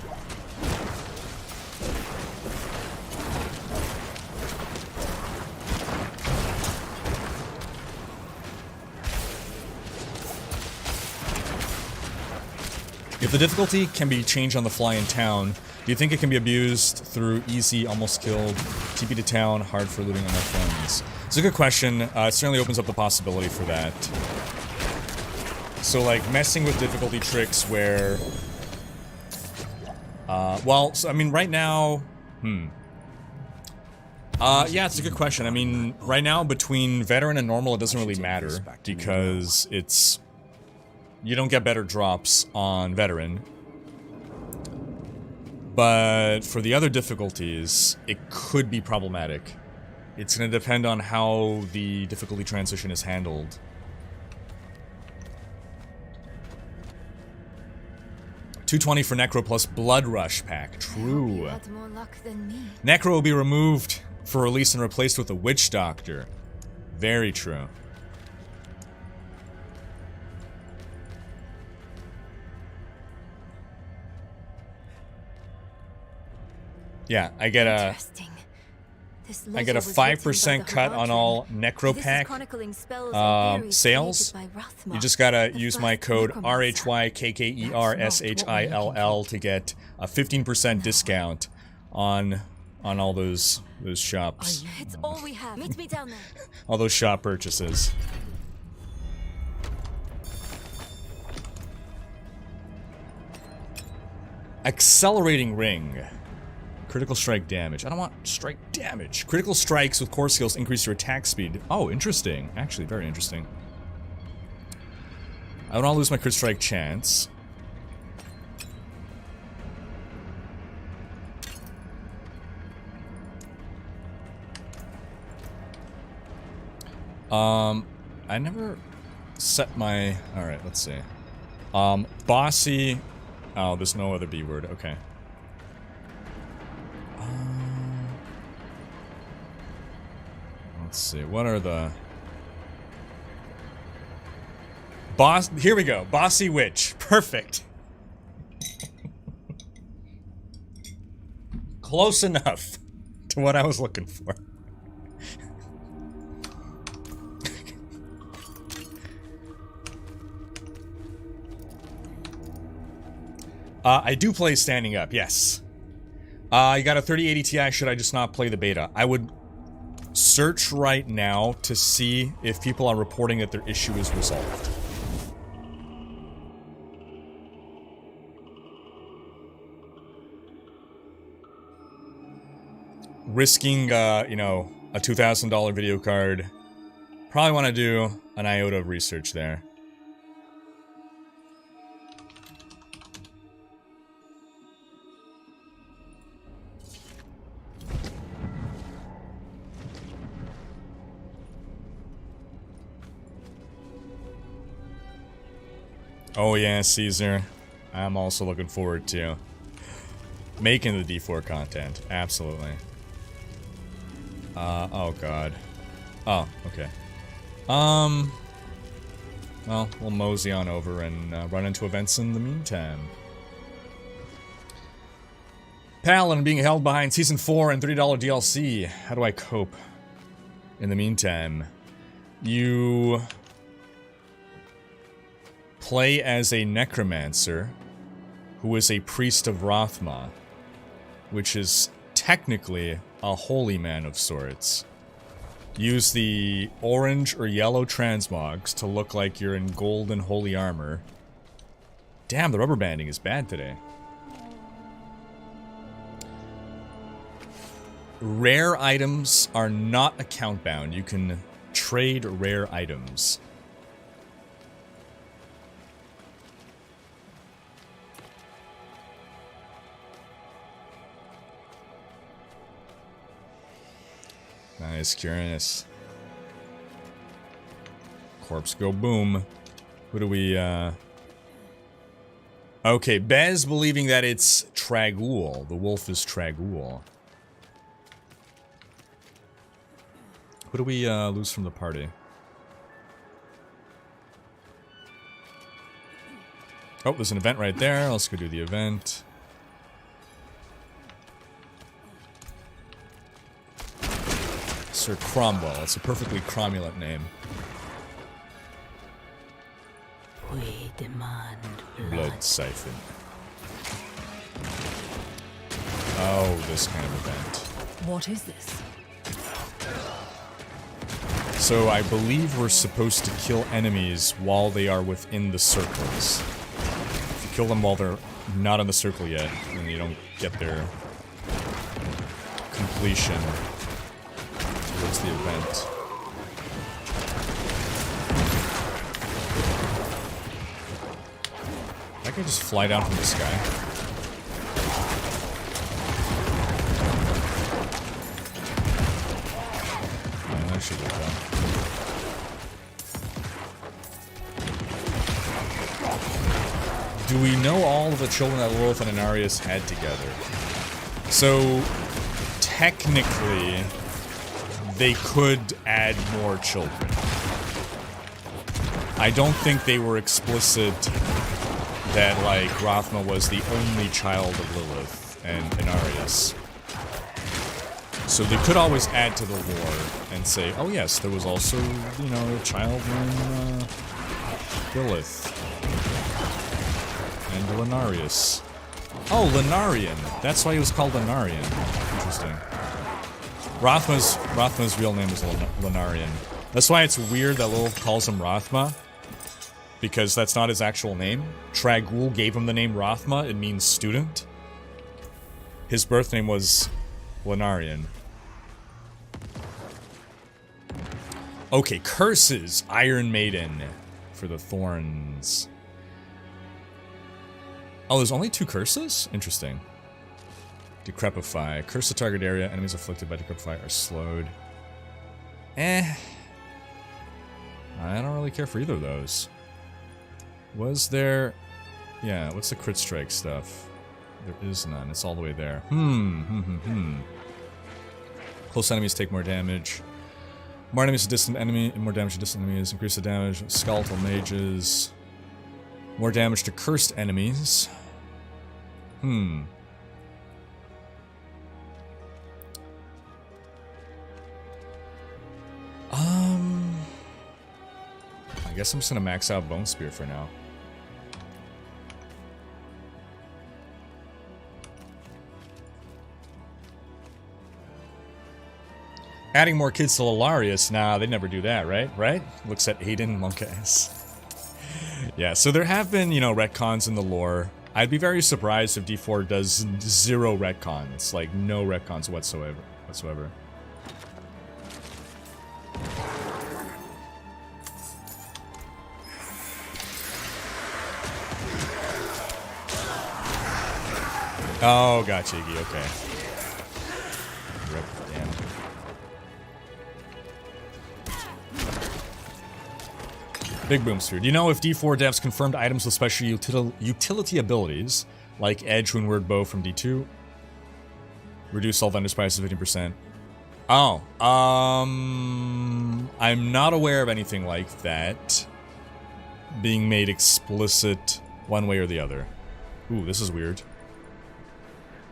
If the difficulty can be changed on the fly in town, do you think it can be abused through easy, almost killed, TP to town, hard for looting enough funds? It's a good question. It certainly opens up the possibility for that. So, like, messing with difficulty tricks where... well, so, I mean, right now... yeah, it's a good question. I mean, right now, between veteran and normal, it doesn't really matter, because it's... You don't get better drops on veteran. But for the other difficulties, it could be problematic. It's going to depend on how the difficulty transition is handled. $220 for Necro plus Blood Rush pack. True. Necro will be removed for release and replaced with a Witch Doctor. Very true. Yeah, I get a 5% cut on all Necro pack sales. You just gotta use my code RHYKKERSHILL to get a 15% discount on all those shops. It's all we have. Meet me down there. All those shop purchases. Accelerating ring. Critical strike damage. I don't want strike damage. Critical strikes with core skills increase your attack speed. Oh, interesting. Actually, very interesting. I don't want to lose my crit strike chance. I never set my... Alright, let's see. Bossy... Oh, there's no other B word. Okay. Let's see, what are the... Here we go. Bossy Witch. Perfect. Close enough to what I was looking for. I do play standing up, yes. You got a 3080 Ti, should I just not play the beta? I would search right now to see if people are reporting that their issue is resolved. Risking, you know, a $2,000 video card. Probably want to do an iota of research there. Oh yeah, Caesar. I'm also looking forward to making the D4 content. Absolutely. Oh god. Oh, okay. Well, we'll mosey on over and run into events in the meantime. Paladin being held behind Season 4 and $30 DLC. How do I cope? In the meantime, you play as a Necromancer who is a priest of Rothma, which is technically a holy man of sorts. Use the orange or yellow transmogs to look like you're in gold and holy armor. Damn, the rubber banding is bad today. Rare items are not account bound. You can trade rare items. Nice, curious. Corpse go boom. Who do we, Okay, Bez believing that it's Trag'Oul. The wolf is Trag'Oul. Who do we, lose from the party? Oh, there's an event right there. Let's go do the event. Sir Cromwell. It's a perfectly cromulent name. We demand Blood Siphon. Oh, this kind of event. What is this? So I believe we're supposed to kill enemies while they are within the circles. If you kill them while they're not in the circle yet, then you don't get their completion towards the event. I can just fly down from the sky. Yeah, that should work out. Do we know all of the children that Lilith and Inarius had together? So, technically, they could add more children. I don't think they were explicit that, like, Rothma was the only child of Lilith and Inarius. So they could always add to the lore and say, oh yes, there was also, you know, a child named Lilith. And Lenarius. Oh, Lenarian. That's why he was called Lenarian. Interesting. Rothma's real name is Lenarian. That's why it's weird that Lilith calls him Rothma. Because that's not his actual name. Trag'Oul gave him the name Rothma. It means student. His birth name was Lenarian. Okay, curses. Iron Maiden for the thorns. Oh, there's only 2 curses? Interesting. Decrepify. Curse the target area. Enemies afflicted by Decrepify are slowed. I don't really care for either of those. Was there... Yeah, what's the crit strike stuff? There is none. It's all the way there. Close enemies take more damage. More enemies to distant enemy, more damage to distant enemies. Increase the damage. Skeletal mages. More damage to cursed enemies. I guess I'm just gonna max out Bone Spear for now. Adding more kids to Lilarius? Nah, they never do that, right? Right? Looks at Aiden, monk ass. Yeah, so there have been, you know, retcons in the lore. I'd be very surprised if D4 does 0 retcons. Like, no retcons whatsoever. Oh, gotcha, Iggy, okay. Rip, damn. Big Boom Sphere. Do you know if D4 devs confirmed items with special utility abilities, like Edge Windward Bow from D2? Reduce all vendors' prices 50%. Oh, I'm not aware of anything like that being made explicit one way or the other. Ooh, this is weird.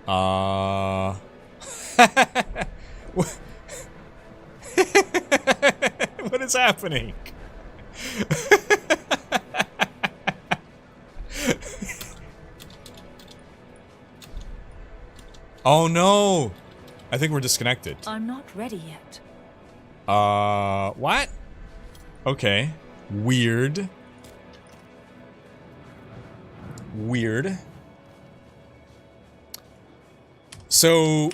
What is happening? Oh no! I think we're disconnected. I'm not ready yet. What? Okay. Weird. Weird. So,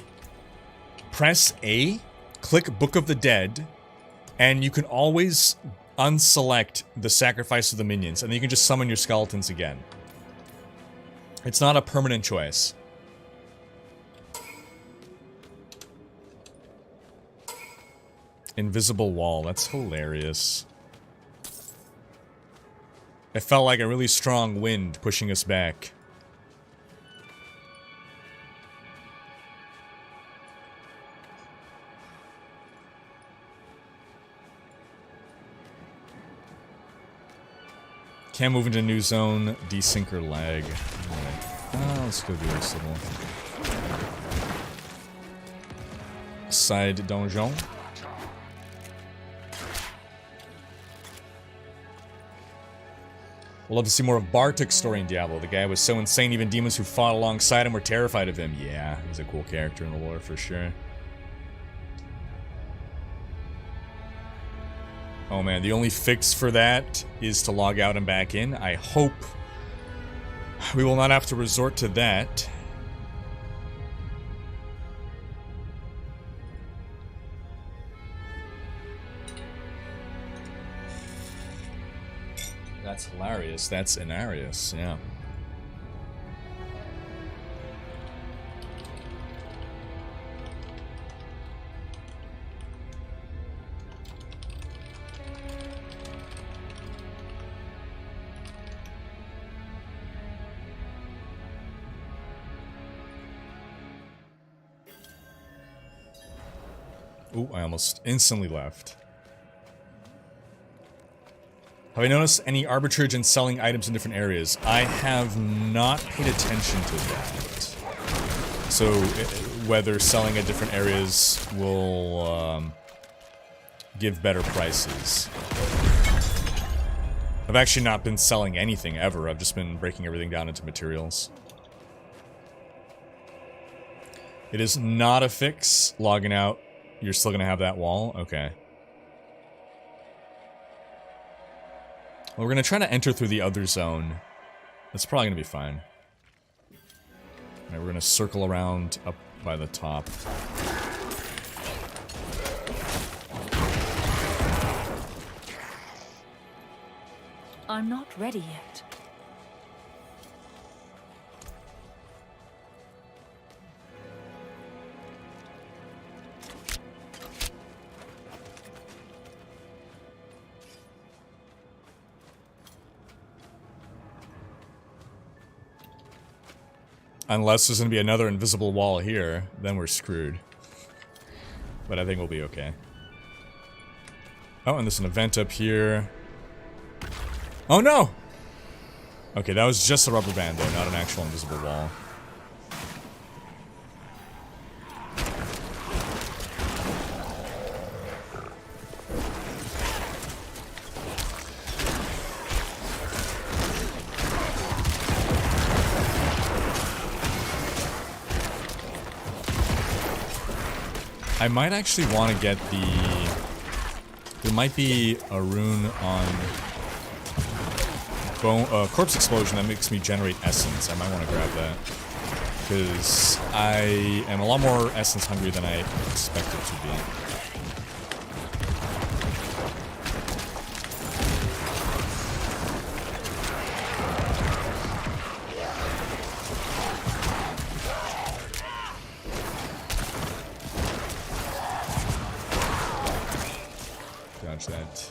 press A, click Book of the Dead, and you can always unselect the sacrifice of the minions, and then you can just summon your skeletons again. It's not a permanent choice. Invisible wall, that's hilarious. It felt like a really strong wind pushing us back. Can't move into new zone, desync or lag. Alright. Let's go do this little side donjon. We'll love to see more of Bartek's story in Diablo. The guy was so insane, even demons who fought alongside him were terrified of him. Yeah, he's a cool character in the lore for sure. Oh man, the only fix for that is to log out and back in. I hope we will not have to resort to that. That's hilarious. That's hilarious, yeah. Ooh, I almost instantly left. Have I noticed any arbitrage in selling items in different areas? I have not paid attention to that. So, whether selling at different areas will give better prices. I've actually not been selling anything ever. I've just been breaking everything down into materials. It is not a fix. Logging out. You're still gonna have that wall? Okay. Well, we're gonna try to enter through the other zone. That's probably gonna be fine. Alright, we're gonna circle around up by the top. I'm not ready yet. Unless there's gonna be another invisible wall here, then we're screwed. But I think we'll be okay. Oh, and there's an event up here. Oh no! Okay, that was just a rubber band though, not an actual invisible wall. I might actually want to get the... There might be a rune on Corpse Explosion that makes me generate essence. I might want to grab that. Because I am a lot more essence hungry than I expected to be. That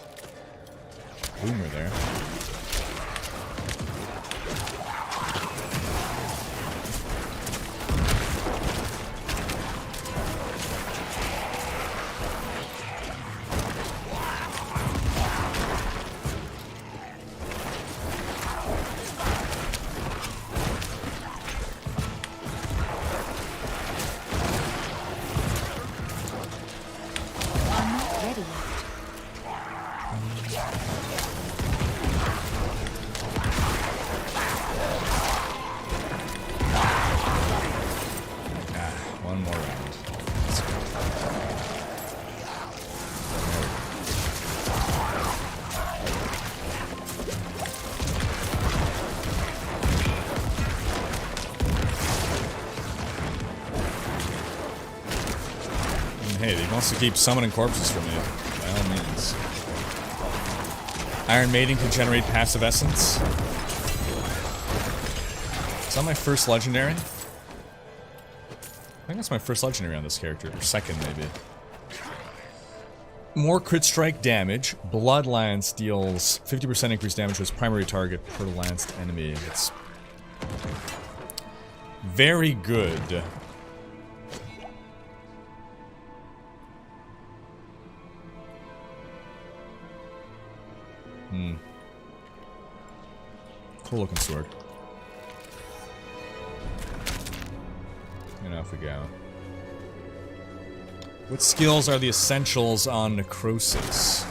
boomer there. already left. One more round. Let's go. Hey, he wants to keep summoning corpses for me, by all means. Iron Maiden can generate passive essence. Is that my first legendary? I think that's my first legendary on this character, or second maybe. More crit strike damage. Blood Lance deals 50% increased damage to its primary target per lanced enemy. It's very good. Cool looking sword. And off we go. What skills are the essentials on Necrosis?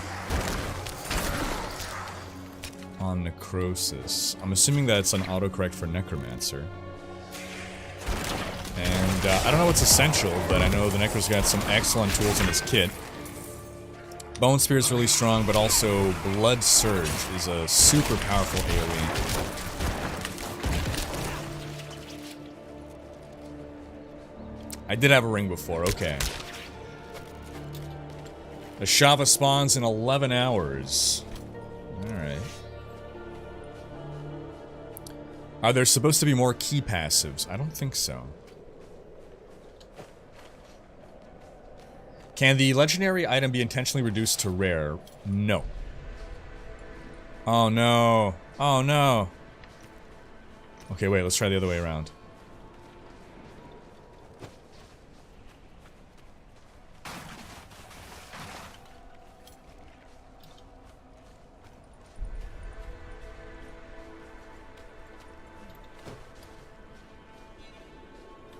On Necrosis. I'm assuming that it's an autocorrect for Necromancer. And I don't know what's essential, but I know the Necro's got some excellent tools in his kit. Bone Spear is really strong, but also Blood Surge is a super powerful AoE. I did have a ring before, okay. The Shava spawns in 11 hours. Alright. Are there supposed to be more key passives? I don't think so. Can the legendary item be intentionally reduced to rare? No. Oh no. Oh no. Okay, wait, let's try the other way around.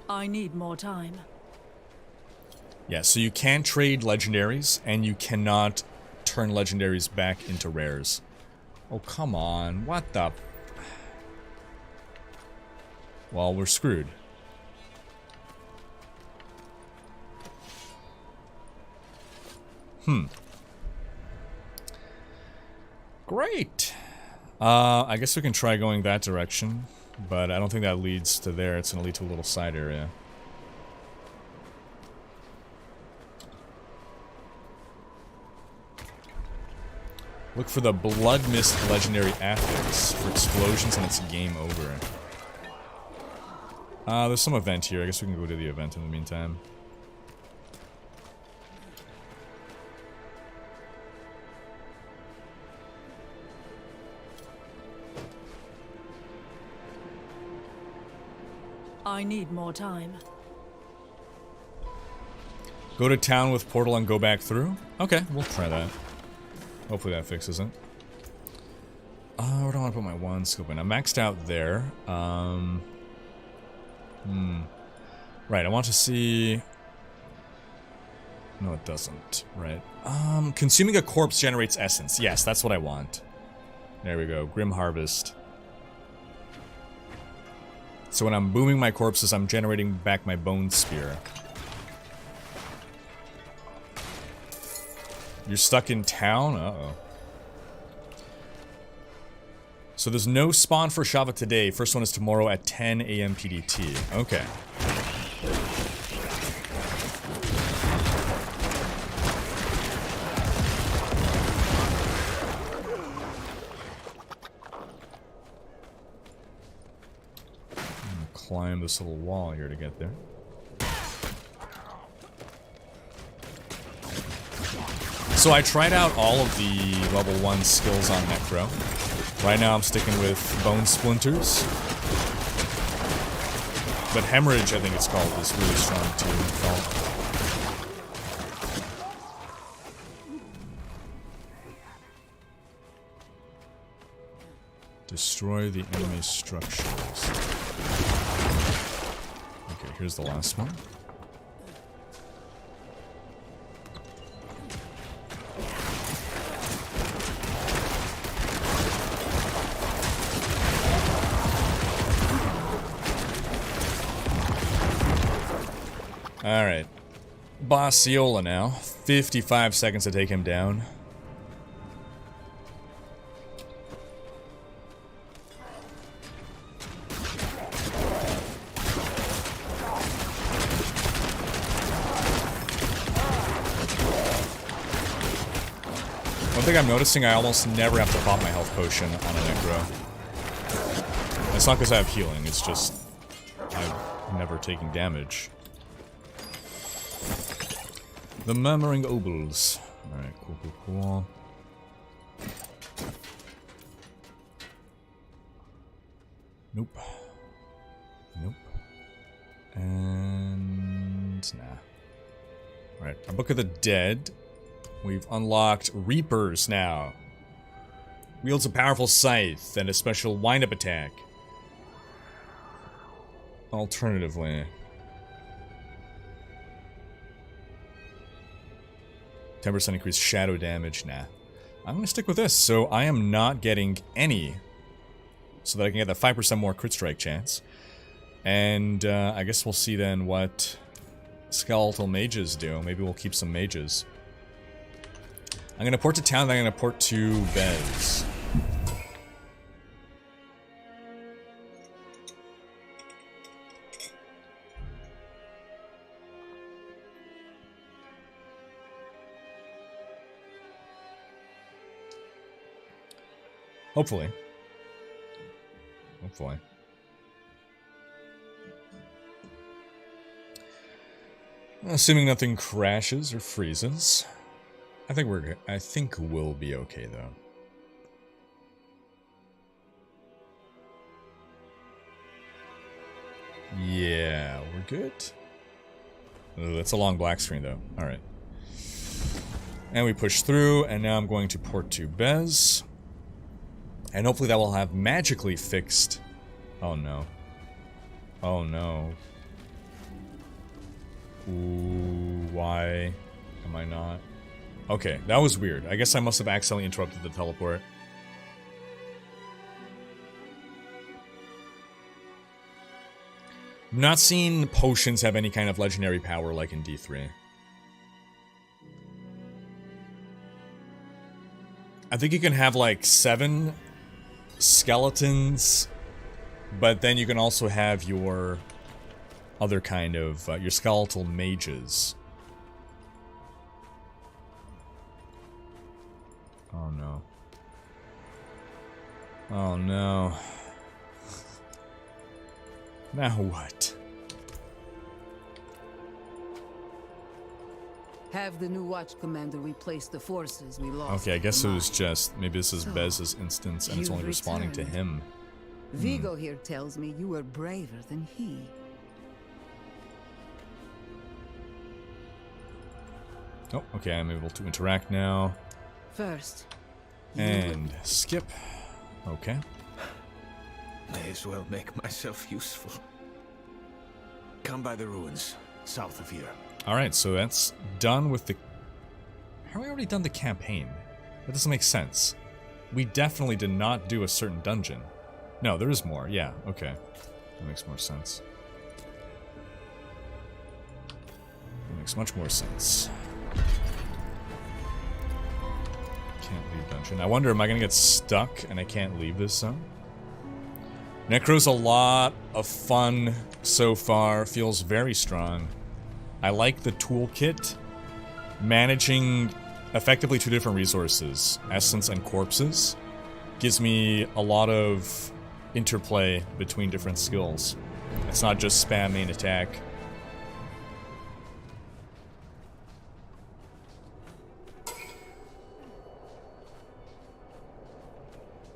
I need more time. Yeah, so you can trade legendaries, and you cannot turn legendaries back into rares. Oh, come on. What the... Well, we're screwed. Great. I guess we can try going that direction, but I don't think that leads to there. It's gonna lead to a little side area. Look for the Blood Mist legendary affix for explosions and it's game over. There's some event here. I guess we can go to the event in the meantime. I need more time. Go to town with portal and go back through? Okay, we'll try that. Hopefully that fixes it. Where do I want to put my one scope in? I'm maxed out there. Right, I want to see... No, it doesn't. Right. Consuming a corpse generates essence. Yes, that's what I want. There we go. Grim Harvest. So when I'm booming my corpses, I'm generating back my Bone Spear. You're stuck in town? Uh-oh. So there's no spawn for Shava today. First one is tomorrow at 10 a.m. PDT. Okay. I'm gonna climb this little wall here to get there. So I tried out all of the level 1 skills on Necro. Right now I'm sticking with Bone Splinters. But Hemorrhage, I think it's called, is really strong too. Destroy the enemy structures. Okay, here's the last one. Alright. Bossiola now. 55 seconds to take him down. One thing I'm noticing, I almost never have to pop my health potion on a necro. It's not because I have healing, it's just I'm never taking damage. The Murmuring Obols. Alright, cool, cool, cool. Nope. Nope. And... nah. Alright, our Book of the Dead. We've unlocked Reapers now. Wields a powerful scythe and a special wind-up attack. Alternatively... 10% increased shadow damage. Nah. I'm gonna stick with this, so I am not getting any. So that I can get that 5% more crit strike chance. And I guess we'll see then what skeletal mages do. Maybe we'll keep some mages. I'm gonna port to town, then I'm gonna port to Bez. Hopefully. Hopefully. Assuming nothing crashes or freezes. I think we'll be okay though. Yeah, we're good. Ooh, that's a long black screen though. Alright. And we push through, and now I'm going to port to Bez. And hopefully that will have magically fixed... Oh no. Oh no. Ooh, why am I not? Okay, that was weird. I guess I must have accidentally interrupted the teleport. I'm not seeing potions have any kind of legendary power like in D3. I think you can have like 7 skeletons, but then you can also have your other kind of, your skeletal mages. Oh no. Oh no. Now what? Have the new watch commander replace the forces we lost. Okay, I guess it was just, maybe this is Bez's instance and it's only responding to him. Vigo here tells me you were braver than he. Oh, okay, I'm able to interact now. First. And skip. Okay. May as well make myself useful. Come by the ruins, south of here. Alright, so that's done with the... Have we already done the campaign? That doesn't make sense. We definitely did not do a certain dungeon. No, there is more. Yeah, okay. That makes more sense. That makes much more sense. Can't leave dungeon. I wonder, am I gonna get stuck and I can't leave this zone? Necro's a lot of fun so far. Feels very strong. I like the toolkit. Managing effectively 2 different resources, essence and corpses, gives me a lot of interplay between different skills. It's not just spam main attack.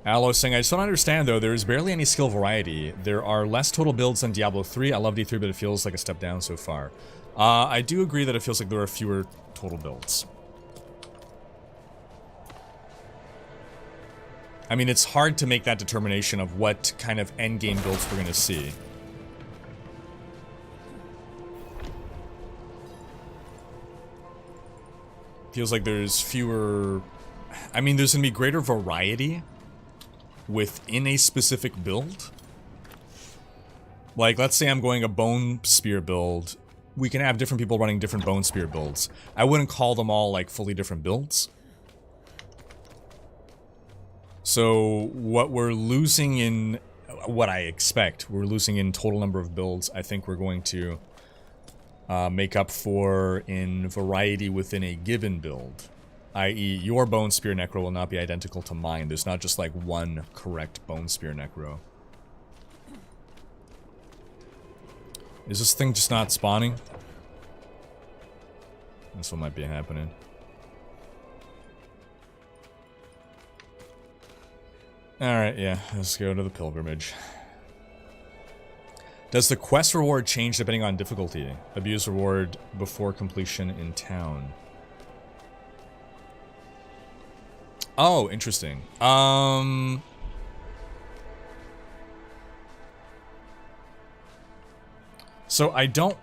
Aloe saying, I just don't understand though, there is barely any skill variety. There are less total builds than Diablo 3. I love D3, but it feels like a step down so far. I do agree that it feels like there are fewer total builds. I mean, it's hard to make that determination of what kind of endgame builds we're going to see. Feels like there's fewer... I mean, there's going to be greater variety within a specific build. Like, let's say I'm going a bone spear build, we can have different people running different Bone Spear builds. I wouldn't call them all like fully different builds. So what we're losing in, what I expect, we're losing in total number of builds, I think we're going to make up for in variety within a given build. I.e., your Bone Spear Necro will not be identical to mine. There's not just like one correct Bone Spear Necro. Is this thing just not spawning? That's what might be happening. Alright, yeah, let's go to the pilgrimage. Does the quest reward change depending on difficulty? Abuse reward before completion in town. Oh, interesting. So I don't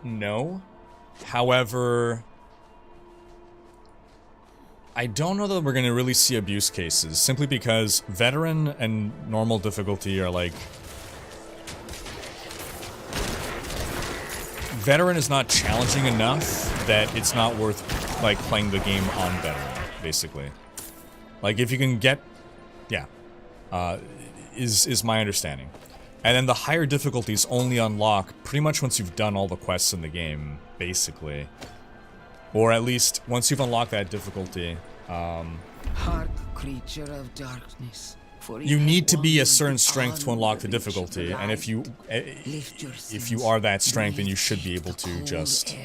know. However, I don't know that we're going to really see abuse cases, simply because veteran and normal difficulty are like... Veteran is not challenging enough that it's not worth, like, playing the game on veteran, basically. Like, if you can get... Yeah. Is my understanding. And then the higher difficulties only unlock pretty much once you've done all the quests in the game, basically. Or at least, once you've unlocked that difficulty, Hark, creature of darkness, for you need to be a certain strength to unlock the difficulty, and if you are that strength, then you should be able to just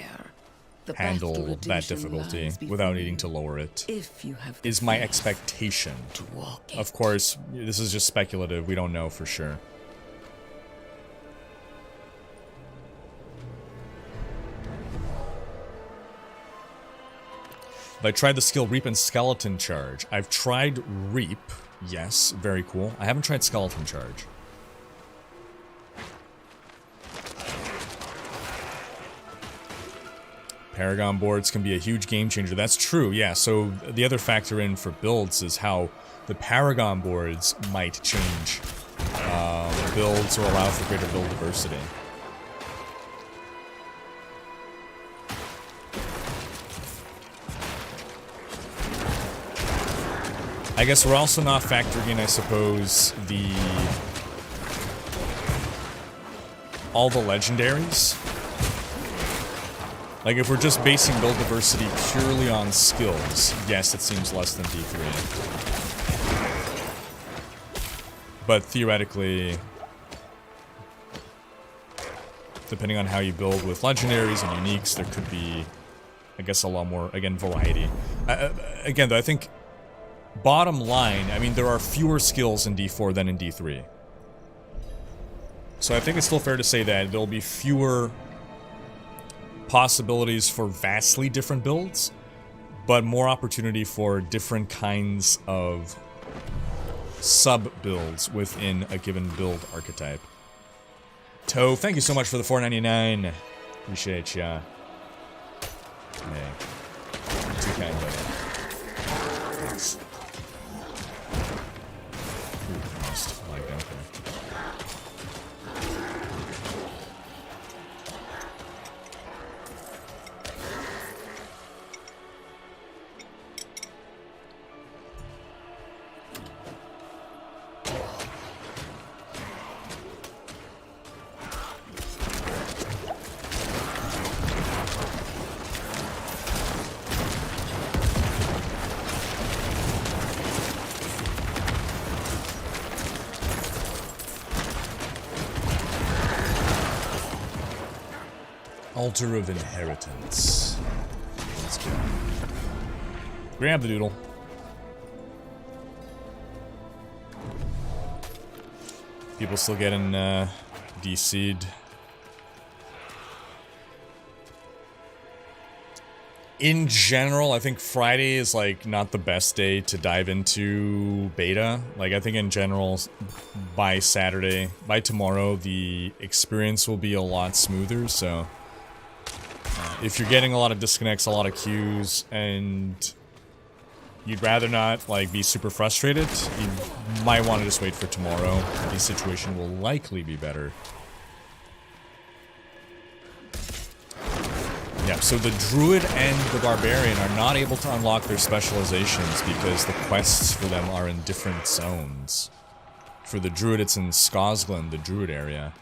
handle that difficulty without needing to lower it, is my expectation. Of course, this is just speculative, we don't know for sure. I tried the skill Reap and Skeleton Charge. I've tried Reap, yes, very cool. I haven't tried Skeleton Charge. Paragon boards can be a huge game changer. That's true, yeah. So the other factor in for builds is how the Paragon boards might change builds or allow for greater build diversity. I guess we're also not factoring in, I suppose, all the legendaries. Like, if we're just basing build diversity purely on skills, yes, it seems less than D3. But theoretically, depending on how you build with legendaries and uniques, there could be, I guess, a lot more, again, variety. Again, though, I think... Bottom line, I mean, there are fewer skills in D4 than in D3. So I think it's still fair to say that there'll be fewer possibilities for vastly different builds, but more opportunity for different kinds of sub-builds within a given build archetype. Toe, thank you so much for the $4.99. Appreciate ya. Hey. Too kind, buddy. Thanks. Altar of Inheritance. Let's go. Grab the doodle. People still getting DC'd. In general, I think Friday is like not the best day to dive into beta. Like, I think in general, by Saturday, by tomorrow, the experience will be a lot smoother, so... if you're getting a lot of disconnects, a lot of queues, and you'd rather not, like, be super frustrated, you might want to just wait for tomorrow. The situation will likely be better. Yeah, so the druid and the barbarian are not able to unlock their specializations because the quests for them are in different zones. For the druid, it's in Skosglen, the druid area.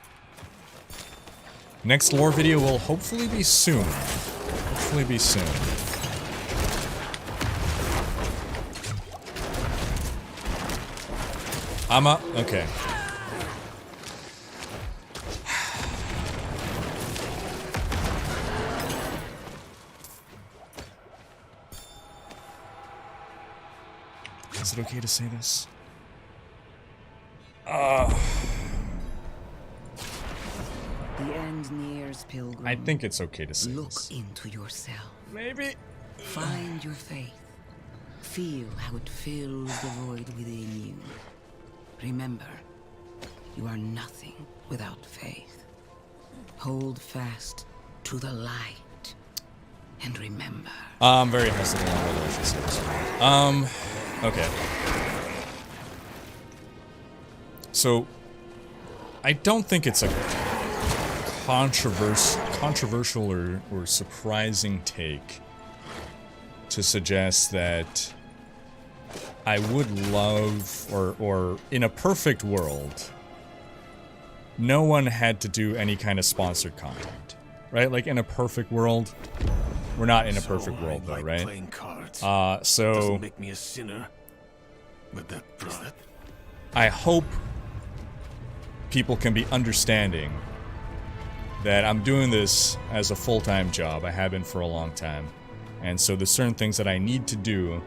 Next lore video will hopefully be soon. Hopefully be soon. I'm up. Okay. Is it okay to say this? The end nears, pilgrim. I think it's okay to say Look this. into yourself. Maybe. Find your faith. Feel how it fills the void within you. Remember, you are nothing without faith. Hold fast to the light. And remember. I'm very hesitant on whether I should say this. Okay. So, I don't think it's a controversial or surprising take to suggest that I would love, or in a perfect world, no one had to do any kind of sponsored content, right? Like in a perfect world, we're not in a perfect world though, right? Playing cards. So doesn't make me a sinner, but that I hope people can be understanding that I'm doing this as a full-time job. I have been for a long time. And so there's certain things that I need to do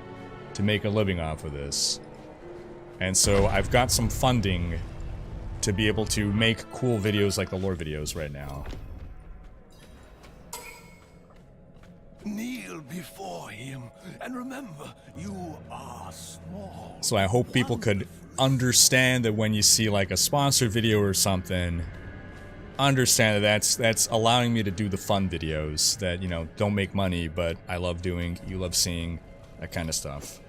to make a living off of this. And so I've got some funding to be able to make cool videos like the lore videos right now. Kneel before him, and remember, you are small. So I hope people could understand that when you see like a sponsored video or something, understand that that's allowing me to do the fun videos that, you know, don't make money, but I love doing, you love seeing, that kind of stuff.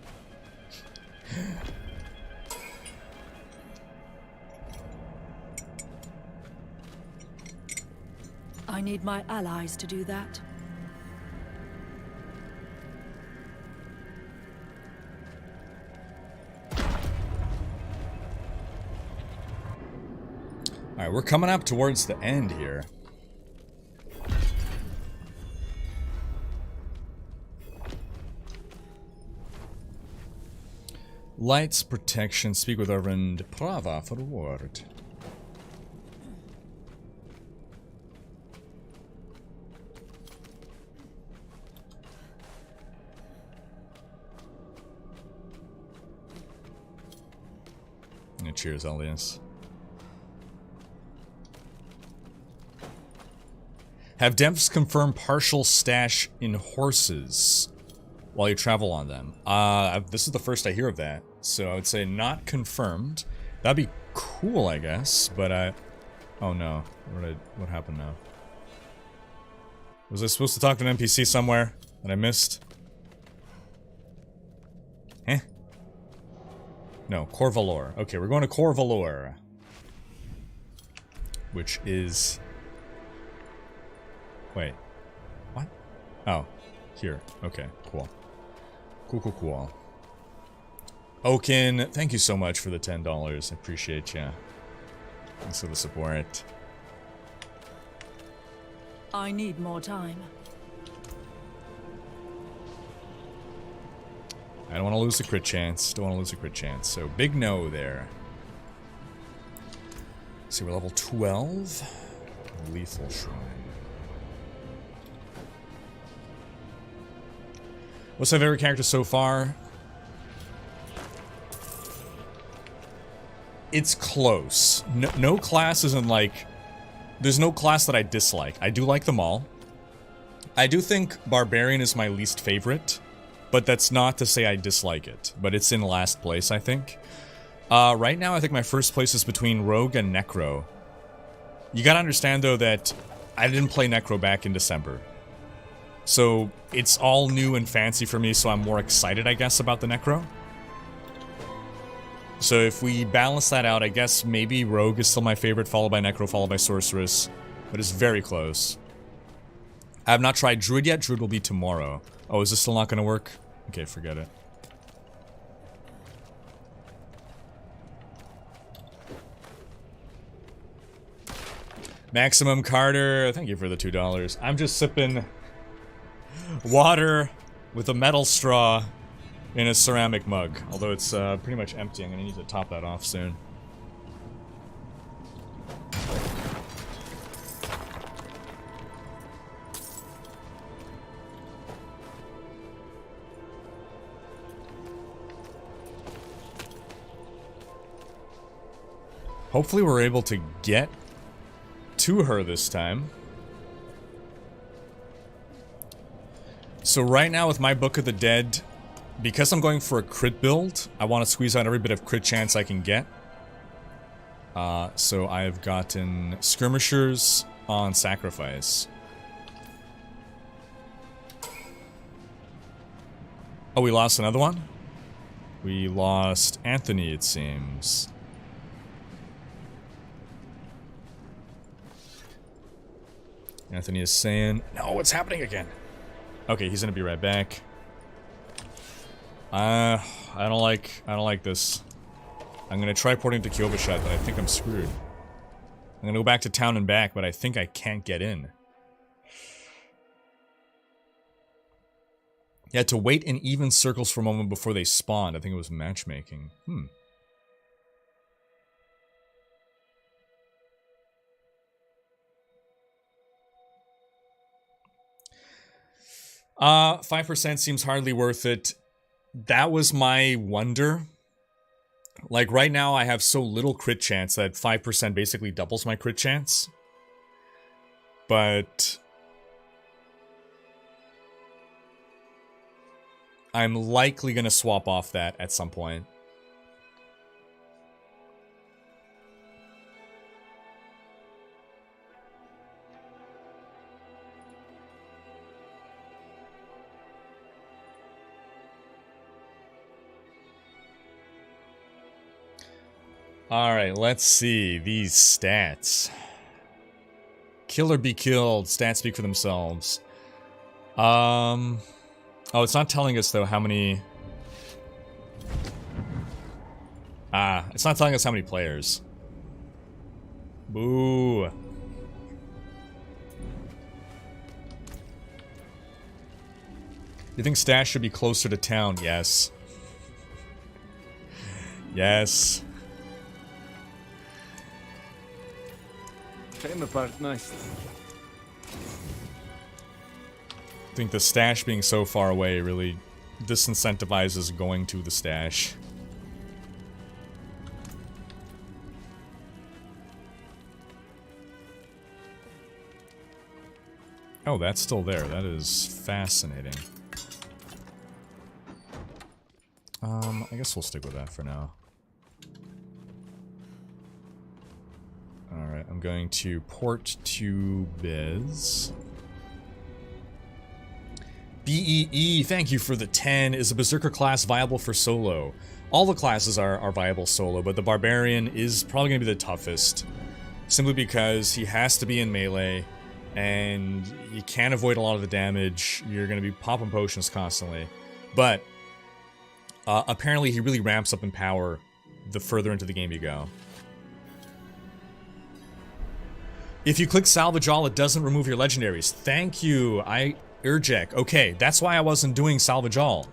I need my allies to do that. Alright, we're coming up towards the end here. Lights, protection, speak with Reverend Prava for reward. Yeah, cheers, Elias. Have devs confirm partial stash in horses while you travel on them. This is the first I hear of that, so I would say not confirmed. That'd be cool, I guess, but oh no, what happened now? Was I supposed to talk to an NPC somewhere that I missed? Eh? No, Corvalor. Okay, we're going to Corvalor, which is... Wait. What? Oh. Here. Okay. Cool. Cool. Oaken, thank you so much for the $10. I appreciate ya. Thanks for the support. I need more time. I don't want to lose a crit chance. Don't want to lose a crit chance. So, big no there. Let's see, we're level 12. Lethal Shrine. What's my favorite character so far? It's close. No class isn't like... There's no class that I dislike. I do like them all. I do think Barbarian is my least favorite, but that's not to say I dislike it. But it's in last place, I think. Right now, I think my first place is between Rogue and Necro. You gotta understand, though, that I didn't play Necro back in December. So, it's all new and fancy for me, so I'm more excited, I guess, about the Necro. So if we balance that out, I guess maybe Rogue is still my favorite, followed by Necro, followed by Sorceress. But it's very close. I have not tried Druid yet. Druid will be tomorrow. Oh, is this still not going to work? Okay, forget it. Maximum Carter, thank you for the $2. I'm just sipping water with a metal straw in a ceramic mug. Although it's pretty much empty. I'm going to need to top that off soon. Hopefully we're able to get to her this time. So right now with my Book of the Dead, because I'm going for a crit build, I want to squeeze out every bit of crit chance I can get. So I've gotten Skirmishers on Sacrifice. Oh, we lost another one? We lost Anthony, it seems. Anthony is saying, no, what's happening again? Okay, he's gonna be right back. I don't like this. I'm gonna try porting to Kiobashad, but I think I'm screwed. I'm gonna go back to town and back, but I think I can't get in. You had to wait in even circles for a moment before they spawned. I think it was matchmaking. 5% seems hardly worth it. That was my wonder. Like, right now I have so little crit chance that 5% basically doubles my crit chance. But I'm likely gonna swap off that at some point. Alright, let's see these stats. Kill or be killed. Stats speak for themselves. Oh, it's not telling us though how many... it's not telling us how many players. Boo. You think stats should be closer to town? Yes. Yes. Came apart nice. I think the stash being so far away really disincentivizes going to the stash. Oh, that's still there. That is fascinating. I guess we'll stick with that for now. Alright, I'm going to port to Biz. BEE, thank you for the 10. Is the Berserker class viable for solo? All the classes are viable solo, but the Barbarian is probably going to be the toughest. Simply because he has to be in melee, and you can't avoid a lot of the damage. You're going to be popping potions constantly. But, apparently he really ramps up in power the further into the game you go. If you click salvage all, it doesn't remove your legendaries. Thank you, Urjek. Okay, that's why I wasn't doing salvage all.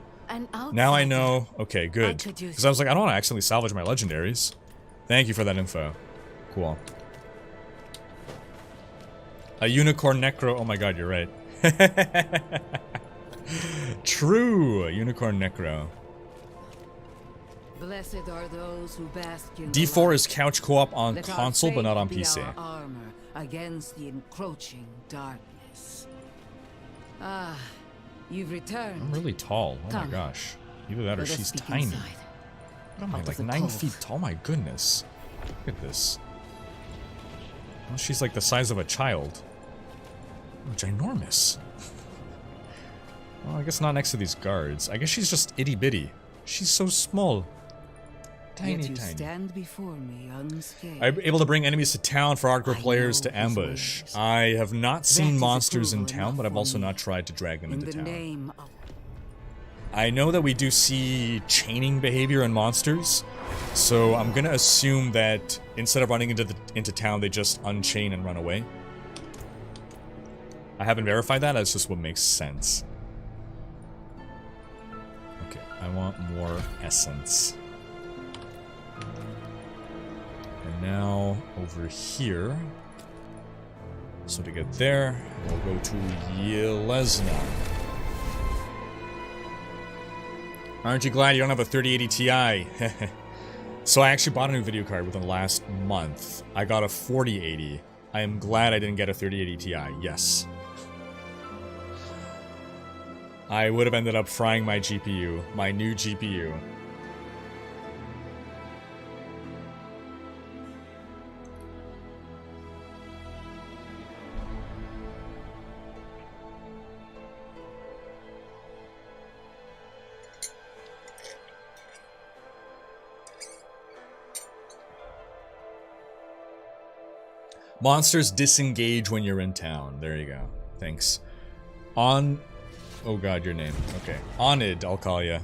Now I know. Okay, good. Because I was like, I don't want to accidentally salvage my legendaries. Thank you for that info. Cool. A unicorn necro. Oh my god, you're right. True. Unicorn necro. Blessed are those who bask in D4 is couch co-op on console, but not on PC. Armor against the encroaching darkness. Ah, you've returned. I'm really tall. Oh my gosh. Either that or she's tiny. What am I, like 9 feet tall? My goodness. Look at this. Well, she's like the size of a child. Oh, ginormous. Well, I guess not next to these guards. I guess she's just itty-bitty. She's so small. Yet you stand before me unscathed. I'm able to bring enemies to town for hardcore players to ambush. I have not seen monsters in town, but I've also not tried to drag them into town. I know that we do see chaining behavior in monsters, so I'm gonna assume that instead of running into town, they just unchain and run away. I haven't verified that, that's just what makes sense. Okay, I want more essence. And now, over here. So to get there, we'll go to Yelesna. Aren't you glad you don't have a 3080 Ti? So I actually bought a new video card within the last month. I got a 4080. I am glad I didn't get a 3080 Ti, yes. I would have ended up frying my GPU, my new GPU. Monsters disengage when you're in town. There you go. Thanks. On... Oh god, your name. Okay. Onid, I'll call you.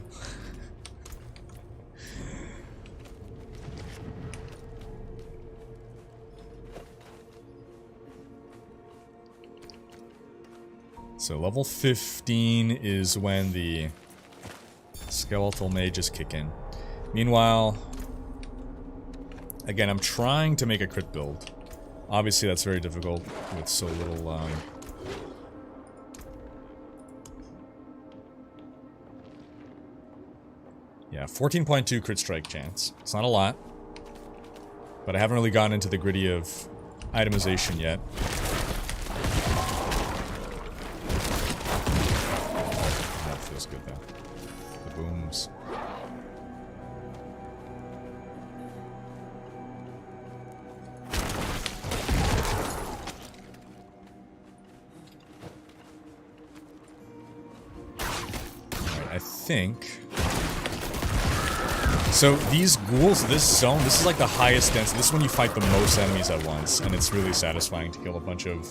So level 15 is when the skeletal mages kick in. Meanwhile... Again, I'm trying to make a crit build. Obviously, that's very difficult with so little, Yeah, 14.2 crit strike chance. It's not a lot. But I haven't really gotten into the gritty of itemization yet. That feels good, though. The booms. I think. So these ghouls, this zone, this is like the highest density. This is when you fight the most enemies at once, and it's really satisfying to kill a bunch of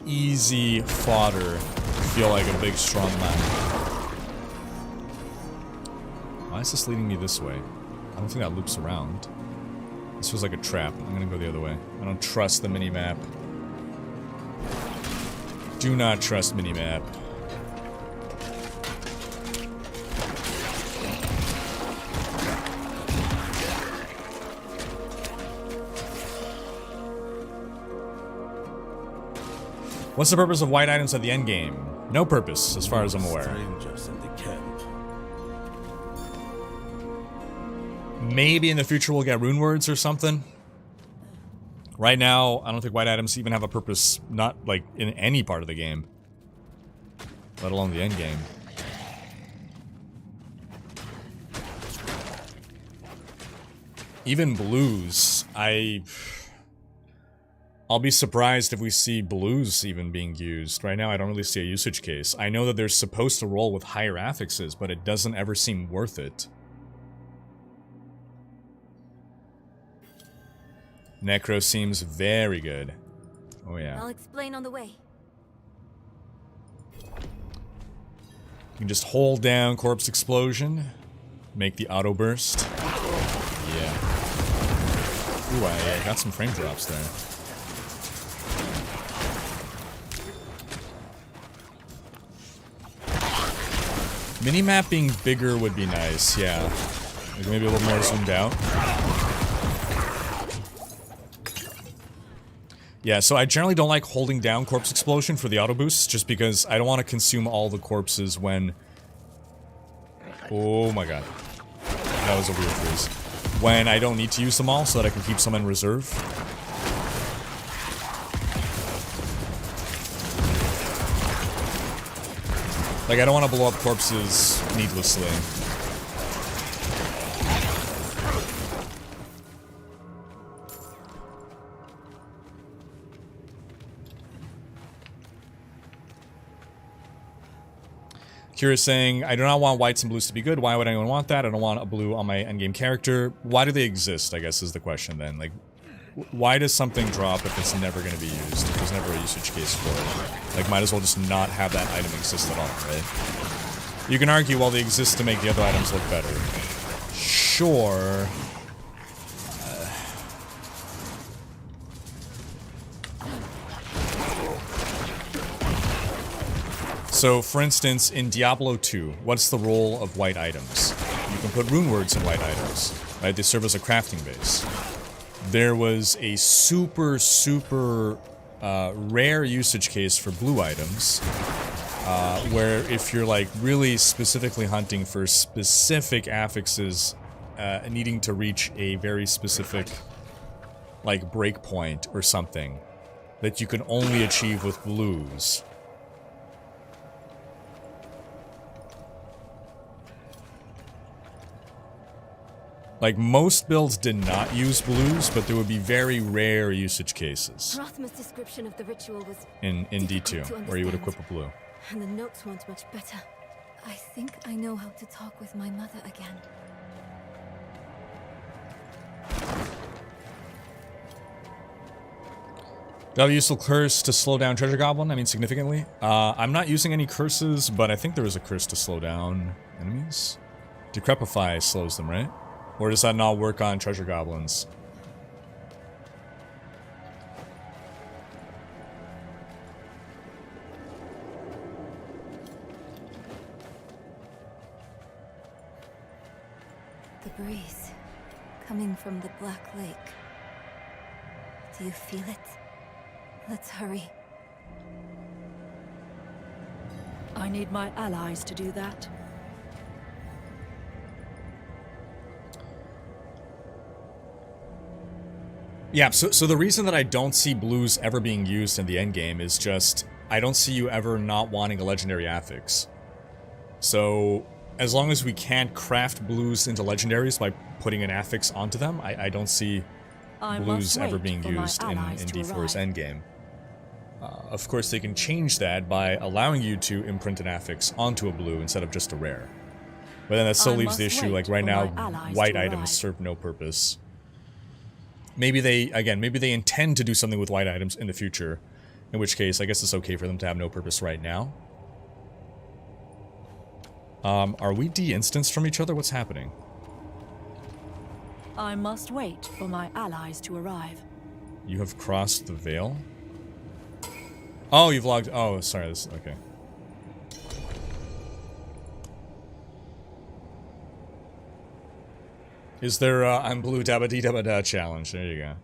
easy fodder. Feel like a big strong man. Why is this leading me this way? I don't think that loops around. This feels like a trap. I'm gonna go the other way. I don't trust the mini-map. Do not trust minimap. What's the purpose of white items at the end game? No purpose, as far as I'm aware. Strangers in the camp. Maybe in the future we'll get rune words or something. Right now, I don't think white items even have a purpose, not like in any part of the game. Let alone the end game. Even blues, I'll be surprised if we see blues even being used. Right now I don't really see a usage case. I know that they're supposed to roll with higher affixes, but it doesn't ever seem worth it. Necro seems very good. Oh yeah. I'll explain on the way. You can just hold down corpse explosion, make the auto burst. Yeah. Ooh, I got some frame drops there. Minimap being bigger would be nice, yeah. Like maybe a little more zoomed out. Yeah, so I generally don't like holding down corpse explosion for the auto boosts, just because I don't want to consume all the corpses when... Oh my god. That was a weird freeze. When I don't need to use them all, so that I can keep some in reserve. Like, I don't want to blow up corpses needlessly. Kira's saying, I do not want whites and blues to be good. Why would anyone want that? I don't want a blue on my endgame character. Why do they exist, I guess, is the question then. Like, why does something drop if it's never going to be used? If there's never a usage case for it. Like, might as well just not have that item exist at all, right? You can argue, well, they exist to make the other items look better. Sure. So, for instance, in Diablo 2, what's the role of white items? You can put rune words in white items, right? They serve as a crafting base. There was a super rare usage case for blue items, where if you're like really specifically hunting for specific affixes, needing to reach a very specific like breakpoint or something that you can only achieve with blues. Like, most builds did not use blues, but there would be very rare usage cases. Rothma's description of the ritual was in D2, where you would equip a blue. And the notes weren't much better. I think I know how to talk with my mother again. Do I have a useful curse to slow down Treasure Goblin? I mean, significantly. I'm not using any curses, but I think there is a curse to slow down enemies. Decrepify slows them, right? Or does that not work on Treasure Goblins? The breeze coming from the Black Lake. Do you feel it? Let's hurry. I need my allies to do that. Yeah, so the reason that I don't see blues ever being used in the endgame is just, I don't see you ever not wanting a legendary affix. So, as long as we can't craft blues into legendaries by putting an affix onto them, I don't see blues ever being used in D4's endgame. Of course, they can change that by allowing you to imprint an affix onto a blue instead of just a rare. But then that still leaves the issue, like right now, white items serve no purpose. Maybe they, again, maybe they intend to do something with white items in the future, in which case I guess it's okay for them to have no purpose right now. Are we de-instanced from each other? What's happening? I must wait for my allies to arrive. You have crossed the veil? Oh, you've logged. Oh, sorry. This, okay. Is there I'm blue dabba dee dabba da challenge? There you go.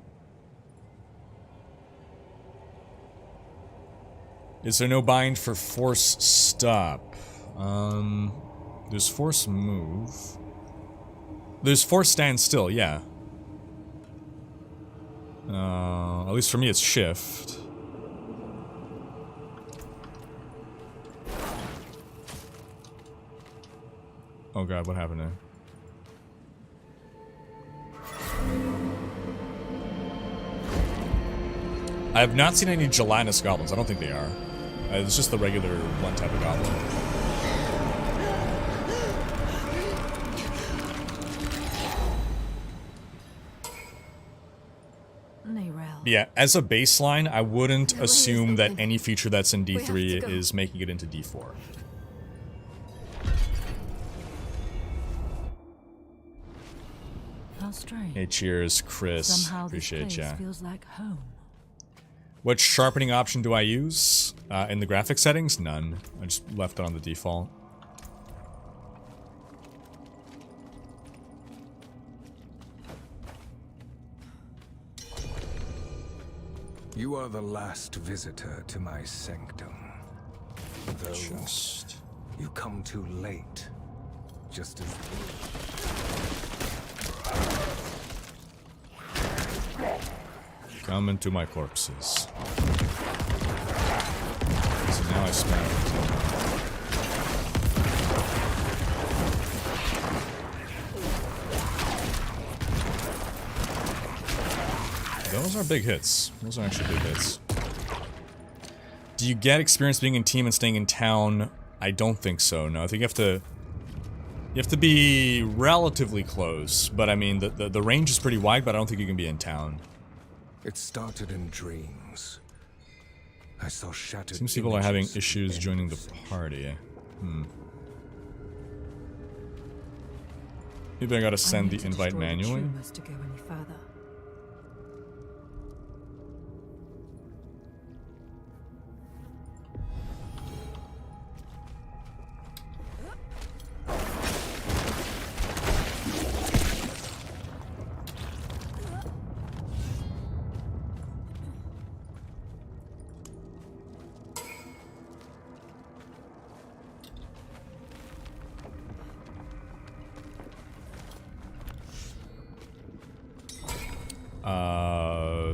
Is there no bind for force stop? There's force move. There's force stand still, yeah. At least for me it's shift. Oh god, what happened there? I have not seen any gelatinous goblins. I don't think they are. It's just the regular one type of goblin. Yeah, as a baseline, I wouldn't assume that any feature that's in D3 is making it into D4. How strange. Hey, cheers, Chris. Somehow appreciate this place ya. feels like home. What sharpening option do I use? In the graphic settings? None. I just left it on the default. You are the last visitor to my sanctum. Though you come too late. Just as... Come into my corpses. So now I smell it. Those are big hits. Those are actually big hits. Do you get experience being in team and staying in town? I don't think so. No, I think you have to be relatively close. But I mean, the range is pretty wide, but I don't think you can be in town. It started in dreams. I saw shattered. Seems people are having issues joining the party. Maybe I gotta send the invite manually. To go any further.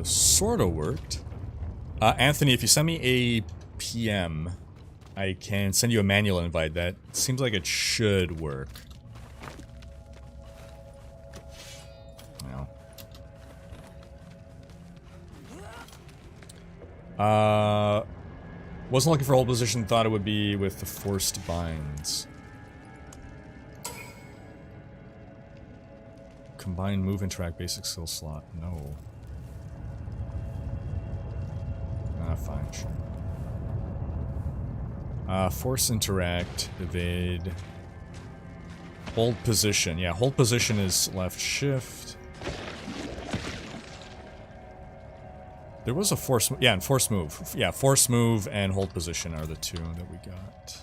Sorta worked. Anthony, if you send me a PM, I can send you a manual invite. That seems like it should work. Well. Wasn't looking for hold position, thought it would be with the forced binds. Combine move and track basic skill slot. No. Fine, sure. Force interact, evade. Hold position. Yeah, hold position is left shift. There was a force, yeah, and force move. Yeah, force move and hold position are the two that we got.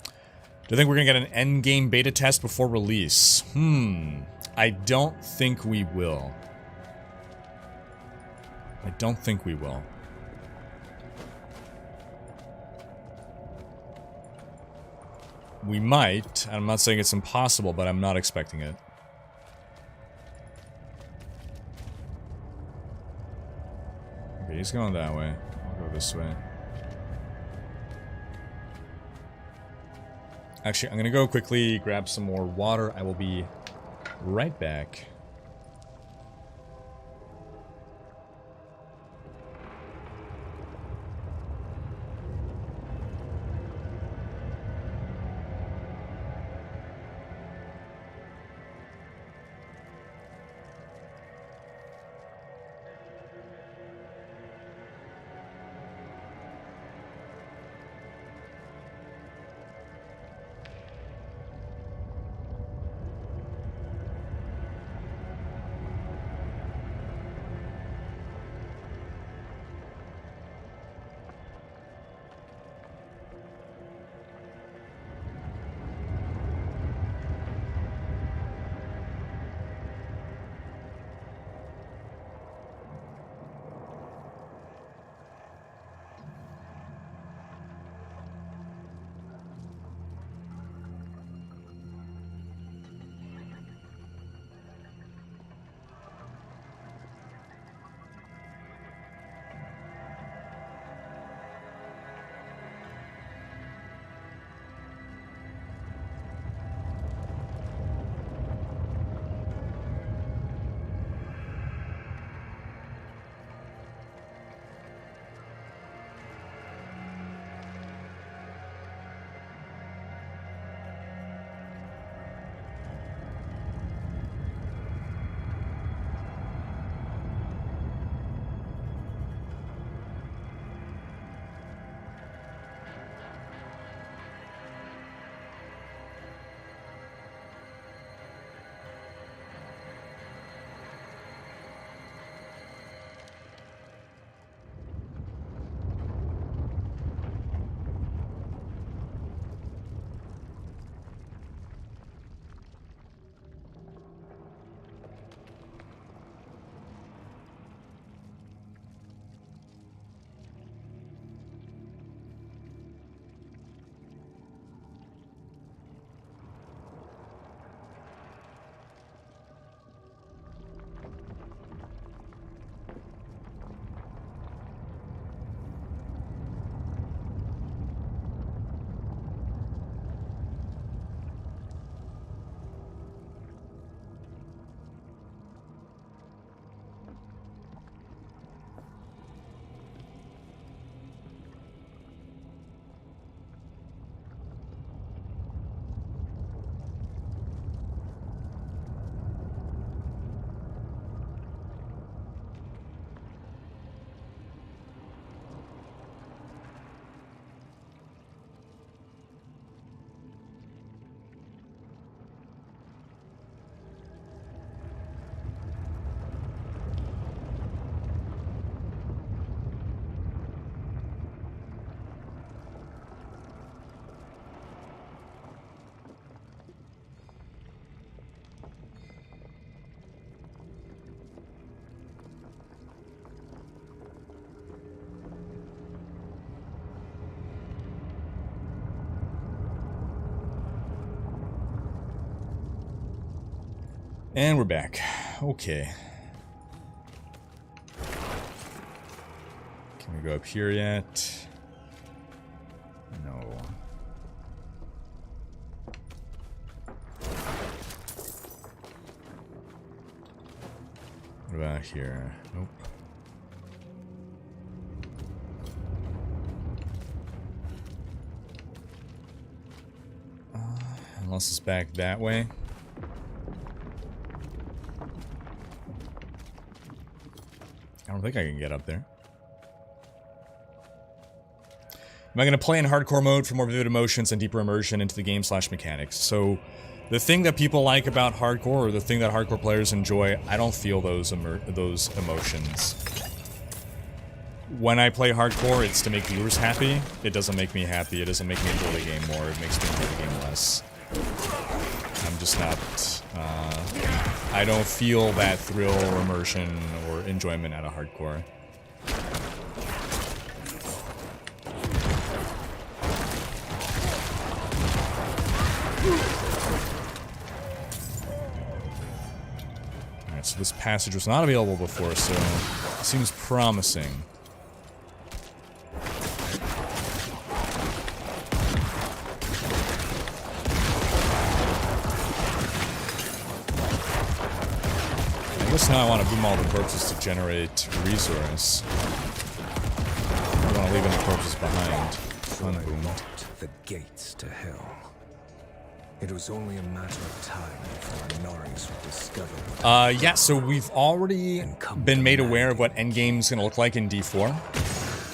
Do you think we're gonna get an endgame beta test before release? I don't think we will. I don't think we will. We might. I'm not saying it's impossible, but I'm not expecting it. Okay, he's going that way. I'll go this way. Actually, I'm gonna go quickly grab some more water. I will be right back. And we're back. Okay. Can we go up here yet? No. What about here? Nope. Unless it's back that way. I don't think I can get up there. Am I going to play in hardcore mode for more vivid emotions and deeper immersion into the game / mechanics? So, the thing that people like about hardcore, or the thing that hardcore players enjoy, I don't feel those emotions. When I play hardcore, it's to make viewers happy. It doesn't make me happy. It doesn't make me enjoy the game more. It makes me enjoy the game less. I'm just not... I don't feel that thrill or immersion or enjoyment out of hardcore. Alright, so this passage was not available before, so it seems promising. I guess now I want to boom all the corpses to generate resource. I don't want to leave any corpses behind. Unboomed. The gates to hell. It was only a matter of time before Norris would discover. Yeah, so we've already been made aware of what endgame's gonna look like in D4.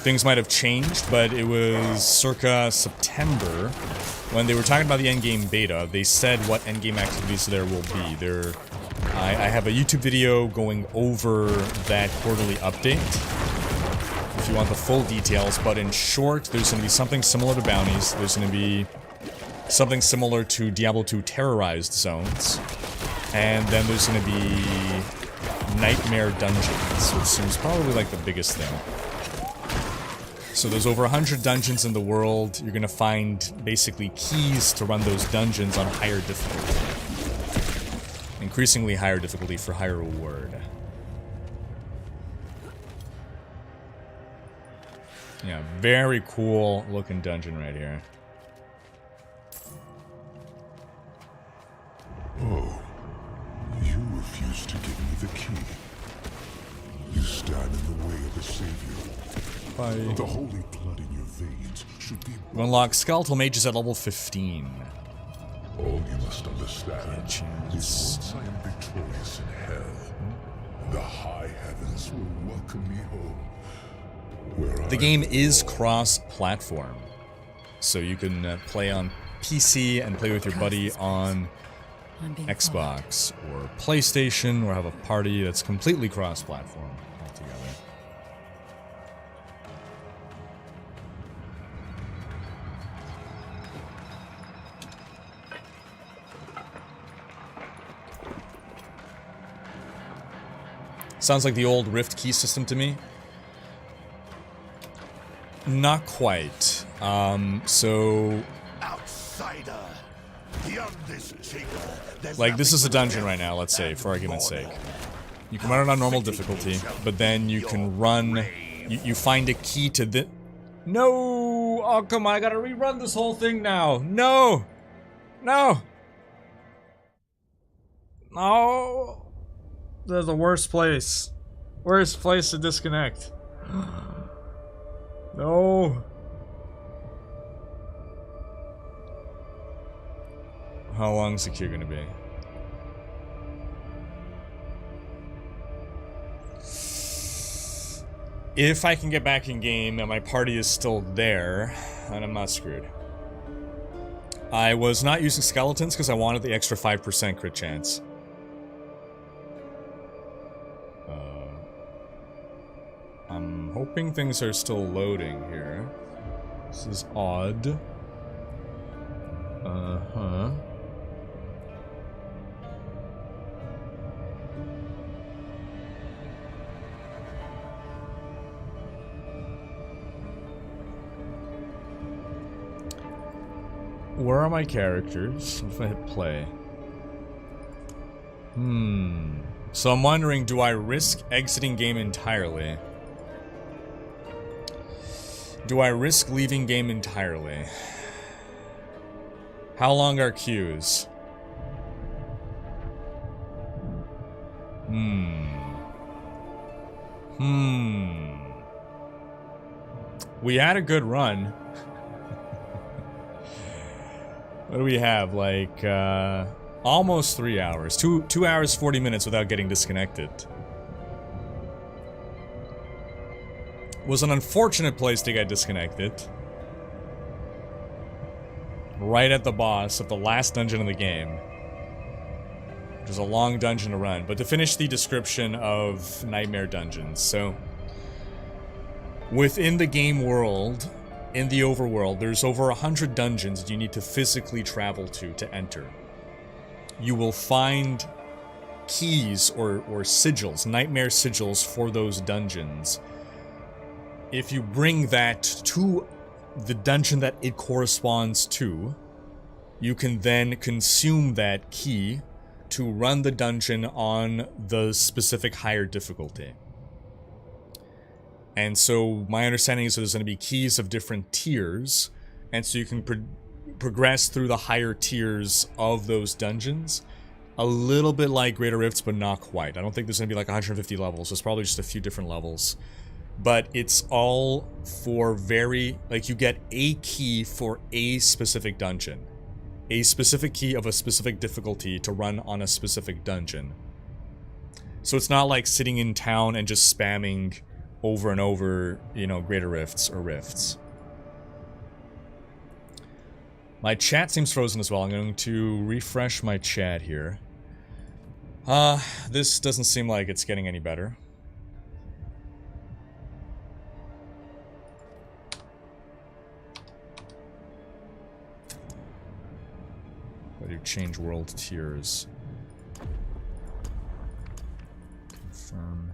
Things might have changed, but it was circa September when they were talking about the endgame beta. They said what endgame activities there will be. I have a YouTube video going over that quarterly update if you want the full details, but in short, there's going to be something similar to bounties. There's going to be something similar to Diablo 2 terrorized zones, and then there's going to be nightmare dungeons, which seems probably like the biggest thing. So there's over 100 dungeons in the world. You're going to find basically keys to run those dungeons on higher difficulty. Increasingly higher difficulty for higher reward. Yeah, very cool looking dungeon right here. Oh, you refuse to give me the key. You stand in the way of the Savior. Bye. The holy blood in your veins should be... You unlock skeletal mages at level 15. All you must understand is once I am victorious in hell, the high heavens will welcome me home. The game is cross-platform, so you can play on PC and play with your buddy on Xbox or PlayStation, or have a party that's completely cross-platform altogether. Sounds like the old Rift key system to me. Not quite. So... Outsider. Beyond this chamber, like, this is a dungeon right now, let's say, for argument's sake. You can run it on normal difficulty, but then you can run... You find a key to the... No! Oh, come on, I gotta rerun this whole thing now! No! No! No! This is the worst place. Worst place to disconnect. No. How long is the queue gonna be? If I can get back in game and my party is still there, then I'm not screwed. I was not using skeletons because I wanted the extra 5% crit chance. I'm hoping things are still loading here. This is odd. Uh-huh. Where are my characters? If I hit play. So I'm wondering, do I risk exiting game entirely? Do I risk leaving game entirely? How long are queues? We had a good run. What do we have? Like, almost 3 hours. 2 hours, 40 minutes without getting disconnected. Was an unfortunate place to get disconnected. Right at the boss of the last dungeon of the game. Which is a long dungeon to run. But to finish the description of Nightmare Dungeons, so... within the game world, in the overworld, there's over 100 dungeons that you need to physically travel to enter. You will find keys or sigils, nightmare sigils for those dungeons. If you bring that to the dungeon that it corresponds to, you can then consume that key to run the dungeon on the specific higher difficulty. And so my understanding is that there's going to be keys of different tiers, and so you can progress through the higher tiers of those dungeons. A little bit like Greater Rifts, but not quite. I don't think there's going to be like 150 levels. There's probably just a few different levels. But it's all for very... like, you get a key for a specific dungeon. A specific key of a specific difficulty to run on a specific dungeon. So it's not like sitting in town and just spamming over and over, you know, Greater Rifts or Rifts. My chat seems frozen as well. I'm going to refresh my chat here. This doesn't seem like it's getting any better. I do change world tiers. Confirm.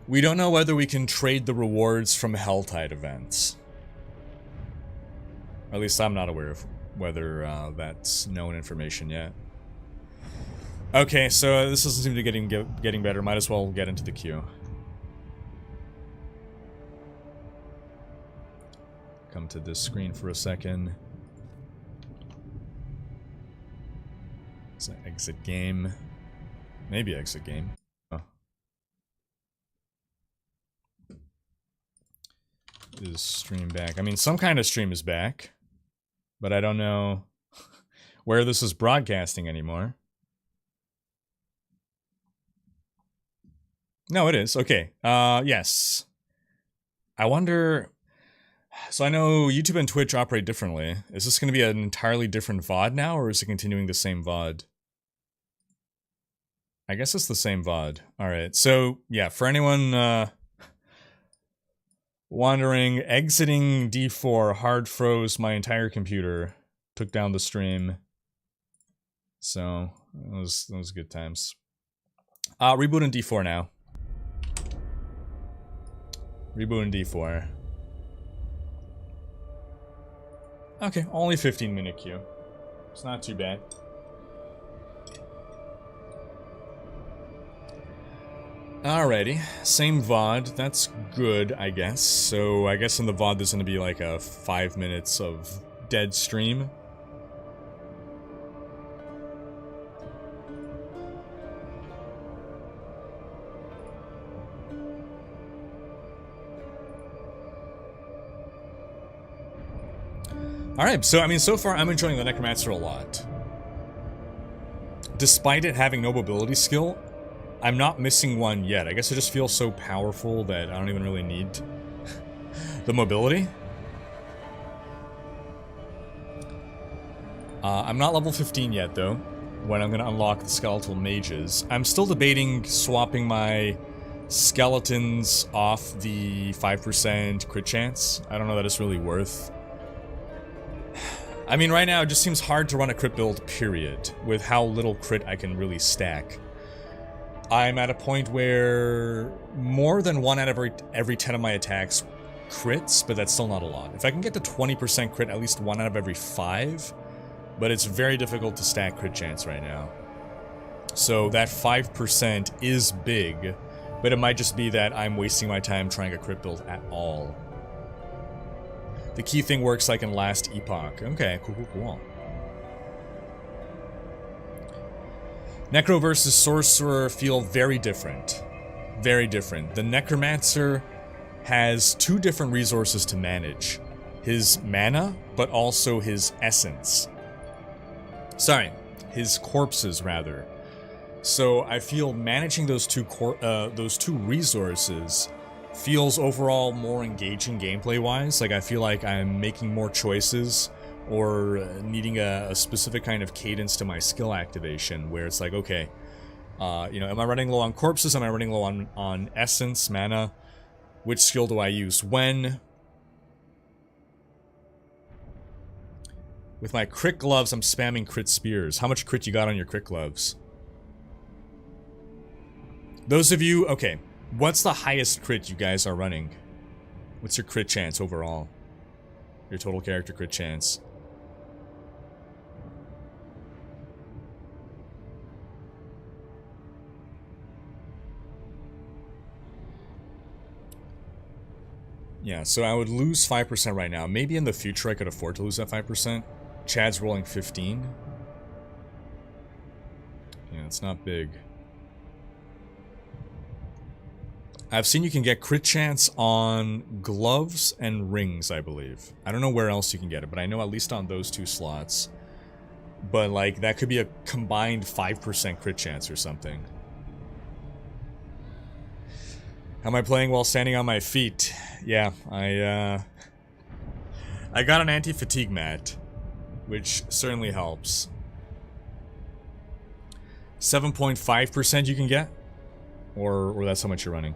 We don't know whether we can trade the rewards from Helltide events. Or at least I'm not aware of whether that's known information yet. Okay, so this doesn't seem to be getting better. Might as well get into the queue. Come to this screen for a second. Is that exit game? Maybe exit game. Oh. Is stream back? I mean, some kind of stream is back, but I don't know where this is broadcasting anymore. No, it is. Okay. Yes. I wonder... So I know YouTube and Twitch operate differently. Is this going to be an entirely different VOD now, or is it continuing the same VOD? I guess it's the same VOD. Alright, so, yeah, for anyone wondering, exiting D4 hard froze my entire computer. Took down the stream. So, those good times. Rebooting D4 now. Rebooting D4. Okay, only 15-minute queue. It's not too bad. Alrighty, same VOD. That's good, I guess. So I guess in the VOD there's gonna be like a 5 minutes of dead stream. Alright, so I mean, so far I'm enjoying the Necromancer a lot. Despite it having no mobility skill, I'm not missing one yet. I guess it just feels so powerful that I don't even really need the mobility. I'm not level 15 yet, though, when I'm going to unlock the skeletal mages. I'm still debating swapping my skeletons off the 5% crit chance. I don't know that it's really worth. I mean, right now, it just seems hard to run a crit build, period, with how little crit I can really stack. I'm at a point where more than 1 out of every 10 of my attacks crits, but that's still not a lot. If I can get to 20% crit, at least 1 out of every 5, but it's very difficult to stack crit chance right now. So that 5% is big, but it might just be that I'm wasting my time trying a crit build at all. The key thing works like in last epoch. Okay, cool. Necro versus Sorcerer feel very different. Very different. The Necromancer has 2 different resources to manage. His mana, but also his essence. Sorry, his corpses, rather. So I feel managing those two resources feels overall more engaging gameplay-wise. Like, I feel like I'm making more choices or needing a specific kind of cadence to my skill activation, where it's like, okay, you know, am I running low on corpses? Am I running low on essence, mana? Which skill do I use when? With my crit gloves, I'm spamming crit spears. How much crit you got on your crit gloves? Those of you, okay, what's the highest crit you guys are running? What's your crit chance overall? Your total character crit chance. Yeah, so I would lose 5% right now. Maybe in the future I could afford to lose that 5%. Chad's rolling 15. Yeah, it's not big. I've seen you can get crit chance on gloves and rings, I believe. I don't know where else you can get it, but I know at least on those 2 slots. But, like, that could be a combined 5% crit chance or something. Am I playing while standing on my feet? Yeah, I got an anti-fatigue mat, which certainly helps. 7.5% you can get? Or that's how much you're running?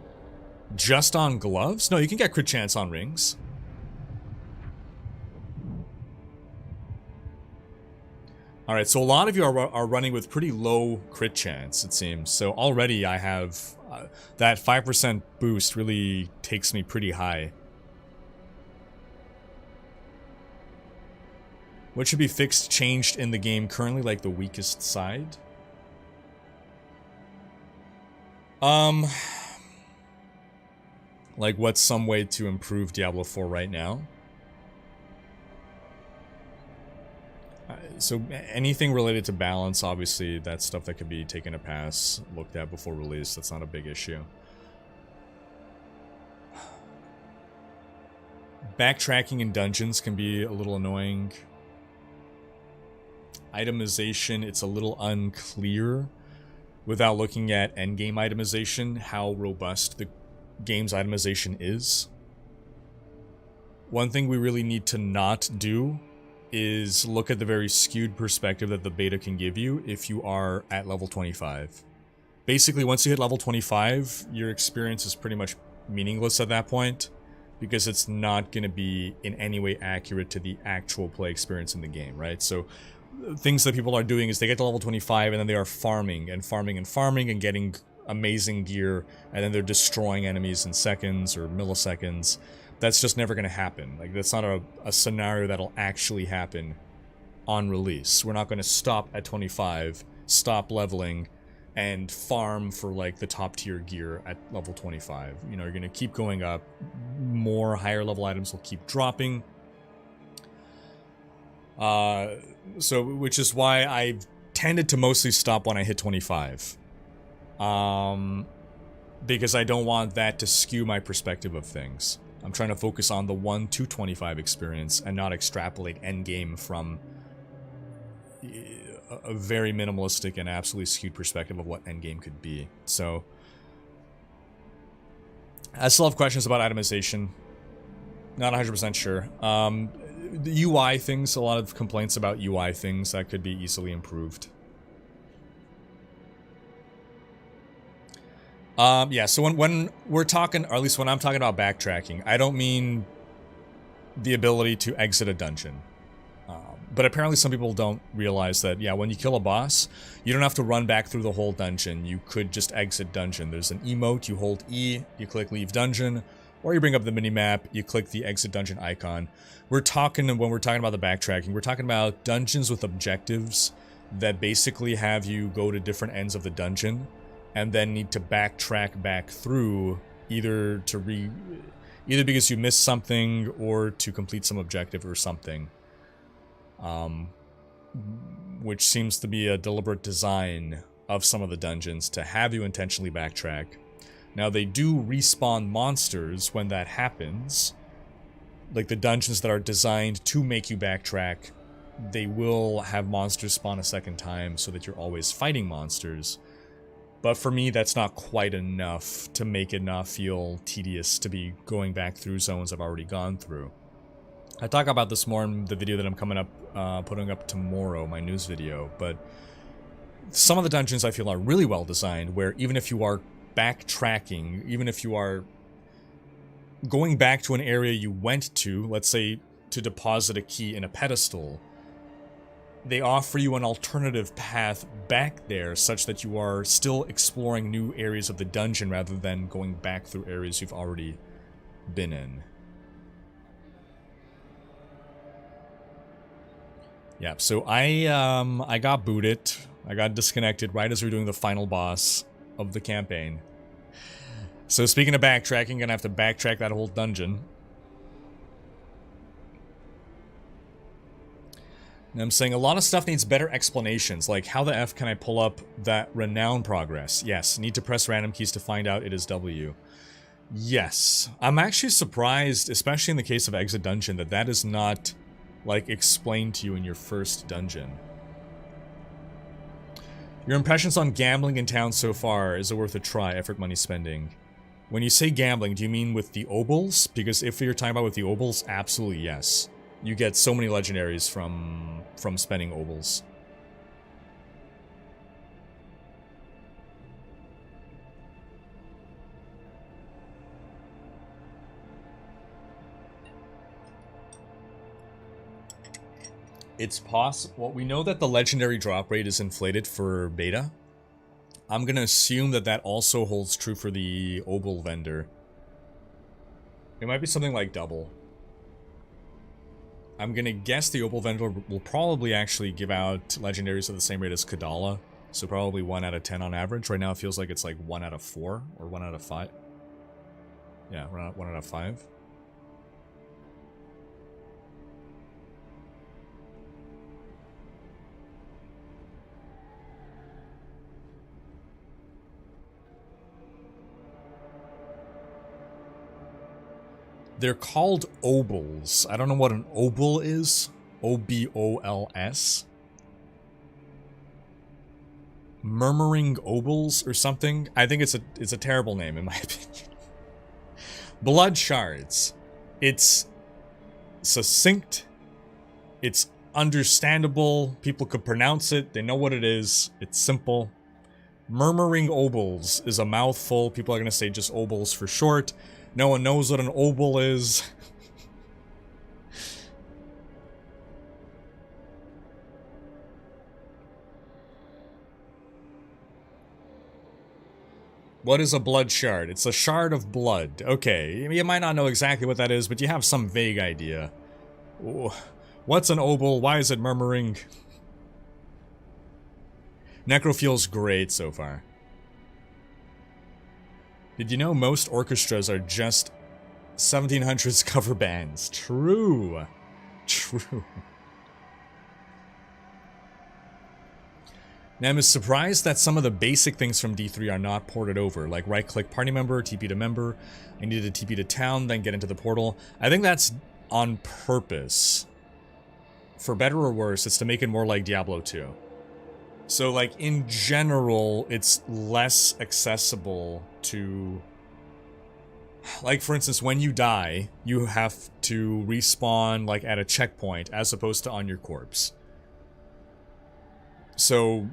Just on gloves? No, you can get crit chance on rings. Alright, so a lot of you are running with pretty low crit chance, it seems. So already I have... that 5% boost really takes me pretty high. What should be fixed, changed in the game currently, like the weakest side? Like, what's some way to improve Diablo 4 right now? So anything related to balance, obviously, that's stuff that could be taken a pass, looked at before release. That's not a big issue. Backtracking in dungeons can be a little annoying. Itemization, it's a little unclear without looking at endgame itemization, how robust the game's itemization is. One thing we really need to not do is look at the very skewed perspective that the beta can give you if you are at level 25. Basically, once you hit level 25, your experience is pretty much meaningless at that point, because it's not going to be in any way accurate to the actual play experience in the game, right? So things that people are doing is they get to level 25 and then they are farming and farming and farming and getting amazing gear, and then they're destroying enemies in seconds or milliseconds. That's just never going to happen. Like, that's not a scenario that'll actually happen on release. We're not going to stop at 25, stop leveling, and farm for, like, the top tier gear at level 25. You know, you're going to keep going up. More higher level items will keep dropping. So, which is why I've tended to mostly stop when I hit 25. Because I don't want that to skew my perspective of things. I'm trying to focus on the 1 to 25 experience and not extrapolate endgame from a very minimalistic and absolutely skewed perspective of what endgame could be. So, I still have questions about itemization. Not 100% sure. The UI things, a lot of complaints about UI things that could be easily improved. Yeah, so when we're talking, or at least when I'm talking about backtracking, I don't mean the ability to exit a dungeon. But apparently some people don't realize that, yeah, when you kill a boss, you don't have to run back through the whole dungeon. You could just exit dungeon. There's an emote, you hold E, you click leave dungeon, or you bring up the mini-map, you click the exit dungeon icon. When we're talking about the backtracking, we're talking about dungeons with objectives that basically have you go to different ends of the dungeon and then need to backtrack back through either because you missed something or to complete some objective or something. Which seems to be a deliberate design of some of the dungeons to have you intentionally backtrack. Now, they do respawn monsters when that happens. Like the dungeons that are designed to make you backtrack, they will have monsters spawn a second time so that you're always fighting monsters. But for me, that's not quite enough to make it not feel tedious to be going back through zones I've already gone through. I talk about this more in the video that I'm putting up tomorrow, my news video, but some of the dungeons I feel are really well designed, where even if you are backtracking, even if you are going back to an area you went to, let's say to deposit a key in a pedestal, they offer you an alternative path back there such that you are still exploring new areas of the dungeon rather than going back through areas you've already been in. Yeah, so I got booted. I got disconnected right as we were doing the final boss of the campaign. So speaking of backtracking, I'm gonna have to backtrack that whole dungeon. And I'm saying a lot of stuff needs better explanations, like how the F can I pull up that renown progress? Yes, need to press random keys to find out it is W. Yes, I'm actually surprised, especially in the case of Exit Dungeon, that that is not, like, explained to you in your first dungeon. Your impressions on gambling in town so far, is it worth a try, effort, money spending? When you say gambling, do you mean with the obols? Because if you're talking about with the obols, absolutely yes. You get so many legendaries from spending obols. It's possible. Well, we know that the legendary drop rate is inflated for beta. I'm gonna assume that that also holds true for the obol vendor. It might be something like double. I'm gonna guess the obol vendor will probably actually give out legendaries at the same rate as Kadala. So probably 1 out of 10 on average. Right now it feels like it's like 1 out of 4 or 1 out of 5. Yeah, 1 out of 5. They're called obols. I don't know what an obol is. O-B-O-L-S. Murmuring obols or something. I think it's a terrible name in my opinion. Blood shards. It's succinct. It's understandable. People could pronounce it. They know what it is. It's simple. Murmuring obols is a mouthful. People are going to say just obols for short. No one knows what an obol is. What is a blood shard? It's a shard of blood. Okay, you might not know exactly what that is, but you have some vague idea. What's an obol? Why is it murmuring? Necro feels great so far. Did you know most orchestras are just 1700s cover bands? True. True. Now, I'm surprised that some of the basic things from D3 are not ported over, like right-click party member, TP to member. I needed to TP to town, then get into the portal. I think that's on purpose. For better or worse, it's to make it more like Diablo 2. So, like, in general, it's less accessible to... Like, for instance, when you die, you have to respawn, like, at a checkpoint, as opposed to on your corpse. So,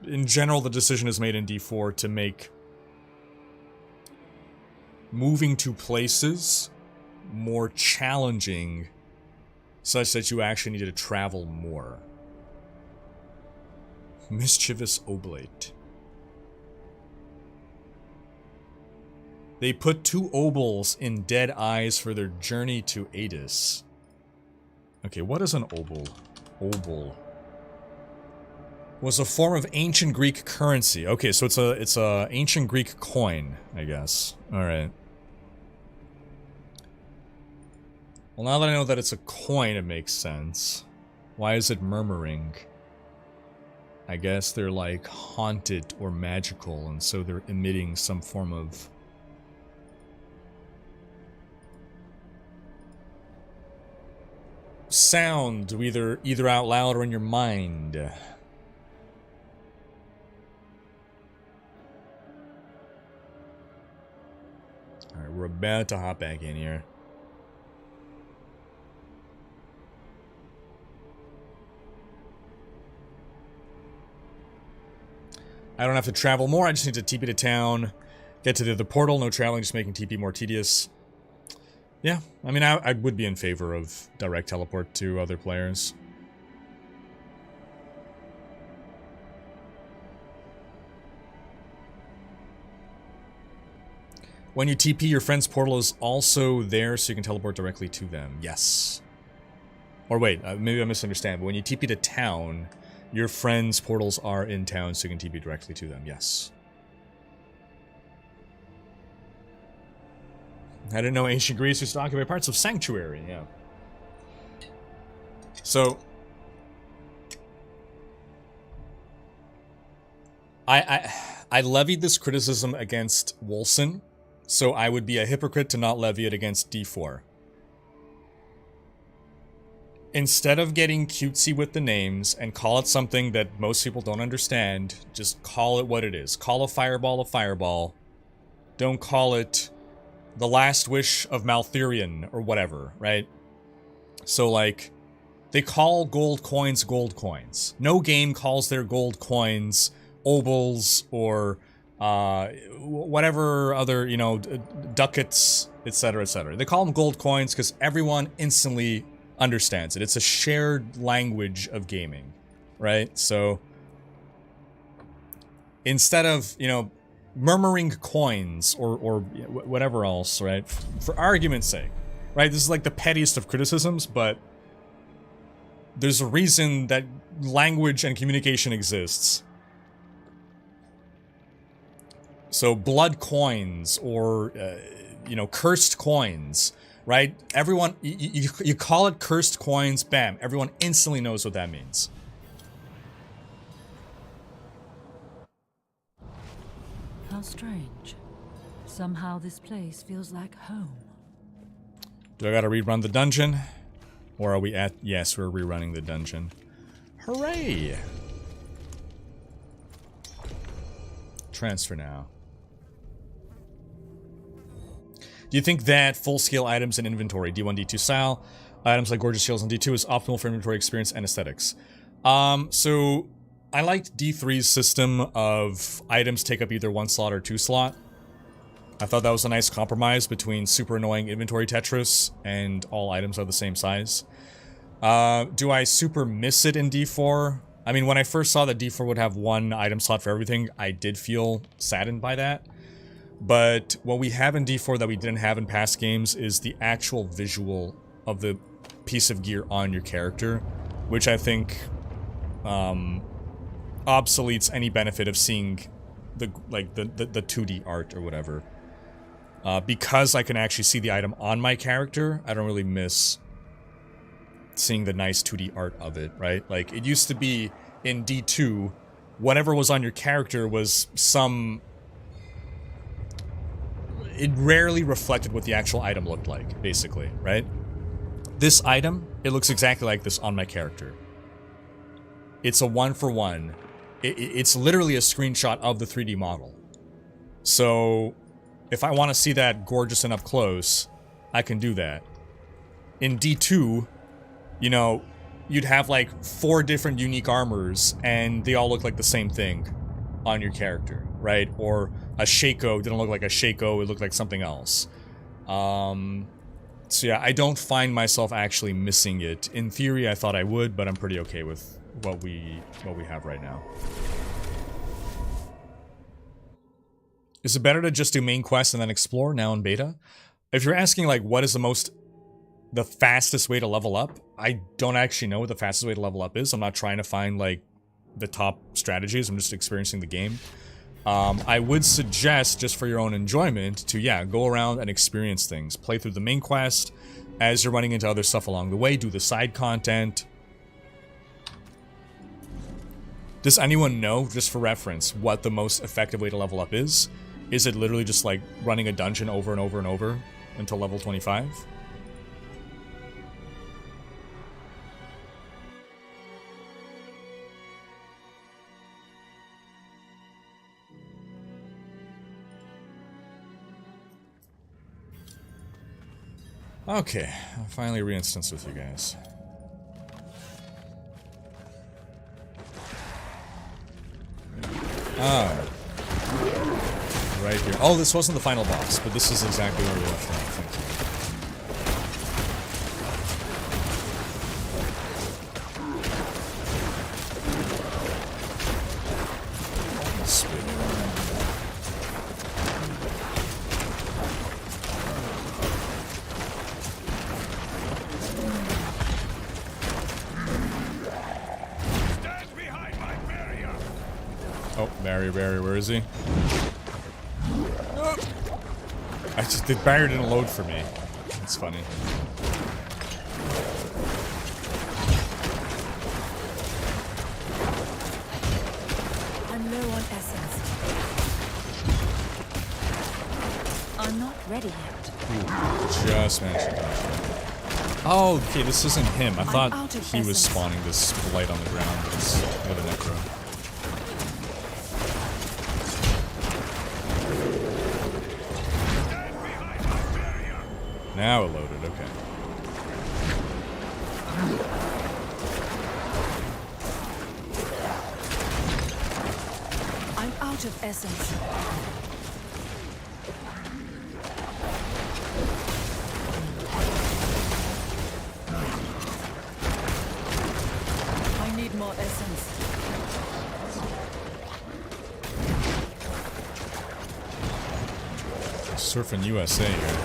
in general, the decision is made in D4 to make moving to places more challenging, such that you actually need to travel more. Mischievous Oblate. They put 2 obols in dead eyes for their journey to Adis. Okay, what is an obol? Obol. Was a form of ancient Greek currency. Okay, so it's a ancient Greek coin, I guess. Alright. Well, now that I know that it's a coin, it makes sense. Why is it murmuring? I guess they're like haunted or magical, and so they're emitting some form of sound, either out loud or in your mind. Alright, we're about to hop back in here. I don't have to travel more, I just need to TP to town, get to the portal, no traveling, just making TP more tedious. Yeah, I mean, I would be in favor of direct teleport to other players. When you TP, your friend's portal is also there, so you can teleport directly to them. Yes. Or wait, maybe I misunderstand, but when you TP to town, your friend's portals are in town, so you can TP directly to them. Yes. I didn't know ancient Greece used to occupy parts of Sanctuary, yeah. So, I levied this criticism against Wolson, so I would be a hypocrite to not levy it against D4. Instead of getting cutesy with the names and call it something that most people don't understand, just call it what it is. Call a fireball. Don't call it the last wish of Maltherion or whatever, right? So like, they call gold coins. No game calls their gold coins obols or whatever other, you know, ducats, etc., etc. They call them gold coins because everyone instantly understands it. It's a shared language of gaming, right? So instead of, you know, murmuring coins or whatever else, right? For argument's sake, right? This is like the pettiest of criticisms, but there's a reason that language and communication exists. So blood coins or, you know, cursed coins, right? Everyone, you call it cursed coins, bam. Everyone instantly knows what that means. How strange. Somehow this place feels like home. Do I gotta rerun the dungeon? Or are we at... Yes, we're rerunning the dungeon. Hooray! Transfer now. Do you think that full-scale items in inventory, D1, D2 style, items like gorgeous shields in D2 is optimal for inventory experience and aesthetics? So I liked D3's system of items take up either 1 slot or 2 slot. I thought that was a nice compromise between super annoying inventory Tetris and all items are the same size. Do I super miss it in D4? I mean, when I first saw that D4 would have 1 item slot for everything, I did feel saddened by that. But what we have in D4 that we didn't have in past games is the actual visual of the piece of gear on your character, which I think obsoletes any benefit of seeing the 2D art or whatever. Because I can actually see the item on my character, I don't really miss seeing the nice 2D art of it, right? Like, it used to be in D2, whatever was on your character was some... It rarely reflected what the actual item looked like, basically, right? This item, it looks exactly like this on my character. It's a 1-for-1. It's literally a screenshot of the 3D model. So, if I want to see that gorgeous and up close, I can do that. In D2, you know, you'd have like 4 different unique armors, and they all look like the same thing on your character, right? Or a Shaco didn't look like a Shaco, it looked like something else. So yeah, I don't find myself actually missing it. In theory, I thought I would, but I'm pretty okay with what we have right now. Is it better to just do main quest and then explore now in beta? If you're asking like what is the fastest way to level up, I don't actually know what the fastest way to level up is. I'm not trying to find like the top strategies. I'm just experiencing the game. I would suggest, just for your own enjoyment, to yeah, go around and experience things. Play through the main quest as you're running into other stuff along the way. Do the side content. Does anyone know, just for reference, what the most effective way to level up is? Is it literally just like running a dungeon over and over and over until level 25? Okay, I'll finally re-instance with you guys. Ah. Right here. Oh, this wasn't the final boss, but this is exactly where we left off. Thank you. Oh, barrier, where is he? The barrier didn't load for me. That's funny. I'm low on essence. I'm not ready yet. Ooh, just managed to dodge that. Oh, okay, this isn't him. I thought he was spawning this blight on the ground, but it's with a necro. Now it loaded, okay. I'm out of essence. I need more essence. Surfing USA here.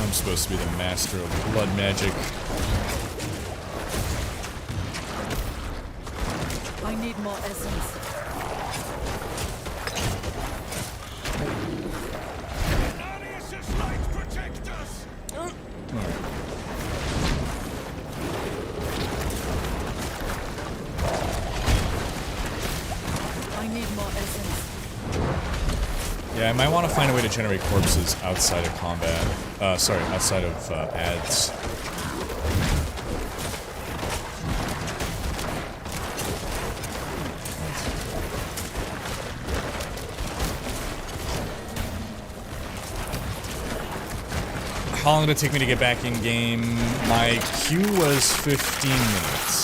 I'm supposed to be the master of blood magic. I need more essence. I need more essence. Yeah, I might want to find a way to generate corpses outside of combat. Sorry, outside of ads. How long did it take me to get back in game? My queue was 15 minutes.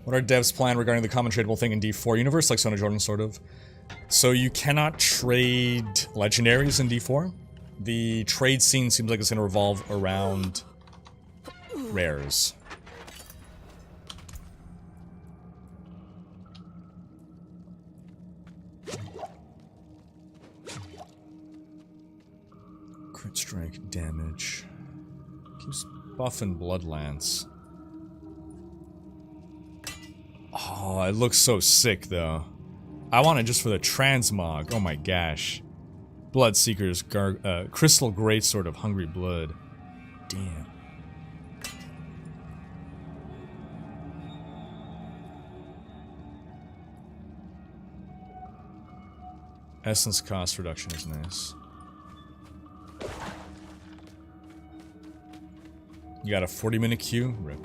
What are devs' plan regarding the common tradable thing in D4 universe, like Sona Jordan, sort of? So you cannot trade legendaries in D4. The trade scene seems like it's going to revolve around rares. Crit strike damage. Keeps buffing Bloodlance. Oh, it looks so sick, though. I want it just for the transmog. Oh my gosh. Bloodseeker's Crystal Greatsword of Hungry Blood. Damn. Essence cost reduction is nice. You got a 40-minute queue? Rip.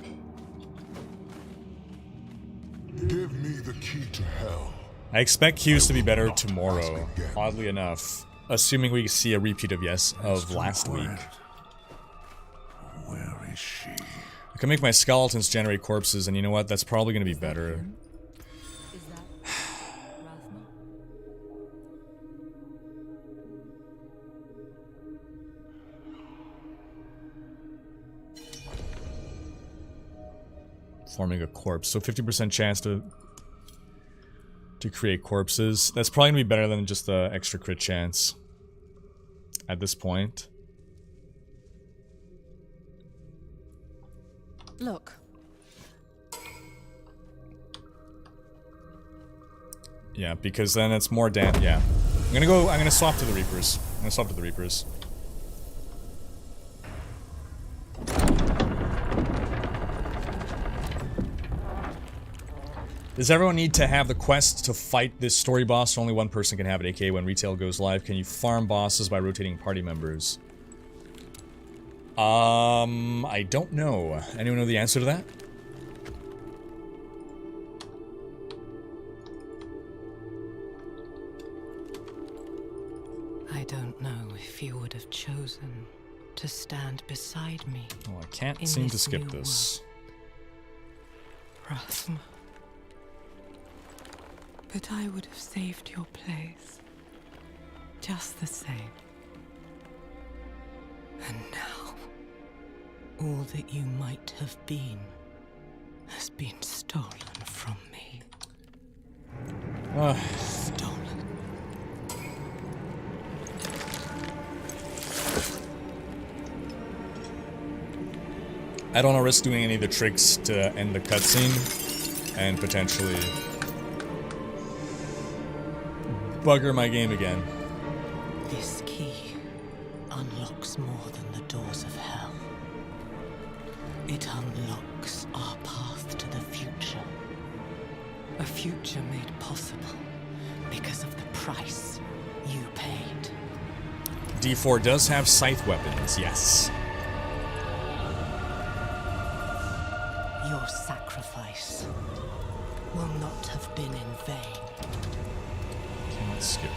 Give me the key to hell. I expect queues to be better tomorrow, oddly enough. Assuming we see a repeat of last week. Where is she? I can make my skeletons generate corpses, and you know what? That's probably going to be better. forming a corpse. So 50% chance to create corpses. That's probably gonna be better than just the extra crit chance at this point. Look. Yeah, because then it's more damage. Yeah. I'm gonna swap to the Reapers. Does everyone need to have the quest to fight this story boss? Only one person can have it, aka when retail goes live. Can you farm bosses by rotating party members? I don't know. Anyone know the answer to that? I don't know if you would have chosen to stand beside me. Well, I can't seem to skip this. Rasma. But I would have saved your place. Just the same. And now, all that you might have been has been stolen from me. Stolen. I don't want to risk doing any of the tricks to end the cutscene and potentially bugger my game again. This key unlocks more than the doors of hell. It unlocks our path to the future. A future made possible because of the price you paid. D4 does have scythe weapons, yes. Your sacrifice will not have been in vain. Cannot skip.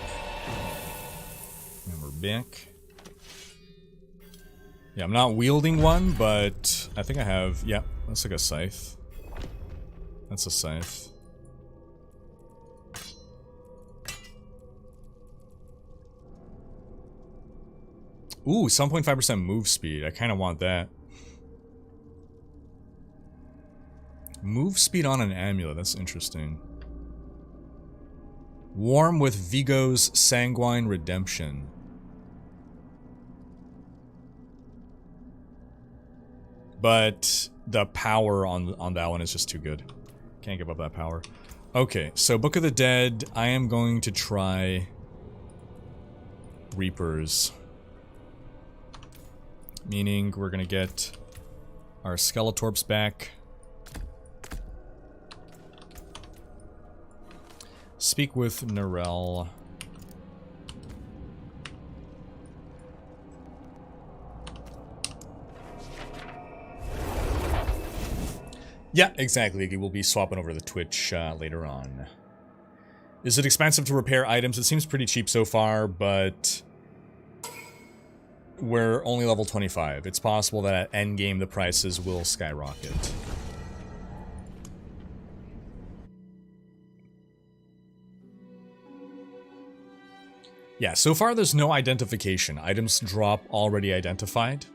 And we're back. Yeah, I'm not wielding one, but I think I have... Yeah, that's like a scythe. That's a scythe. Ooh, 7.5% move speed. I kind of want that. Move speed on an amulet. That's interesting. Warm with Vigo's Sanguine Redemption. But the power on that one is just too good. Can't give up that power. Okay, so Book of the Dead. I am going to try Reapers. Meaning we're gonna get our Skeletorps back. Speak with Narelle. Yeah, exactly. We'll be swapping over the Twitch later on. Is it expensive to repair items? It seems pretty cheap so far, but we're only level 25. It's possible that at endgame the prices will skyrocket. Yeah, so far there's no identification. Items drop already identified.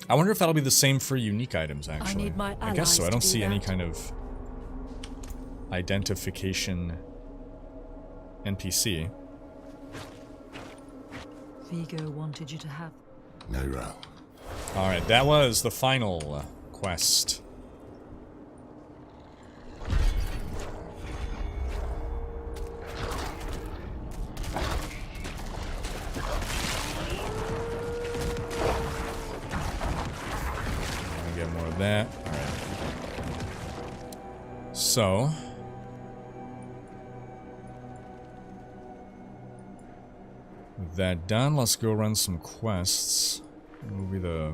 I wonder if that'll be the same for unique items, actually. I guess so. I don't see any kind of identification NPC. Vigo wanted you to have... No row. Alright, that was the final quest. Get more of that. Alright. So... with that done, let's go run some quests. What will be the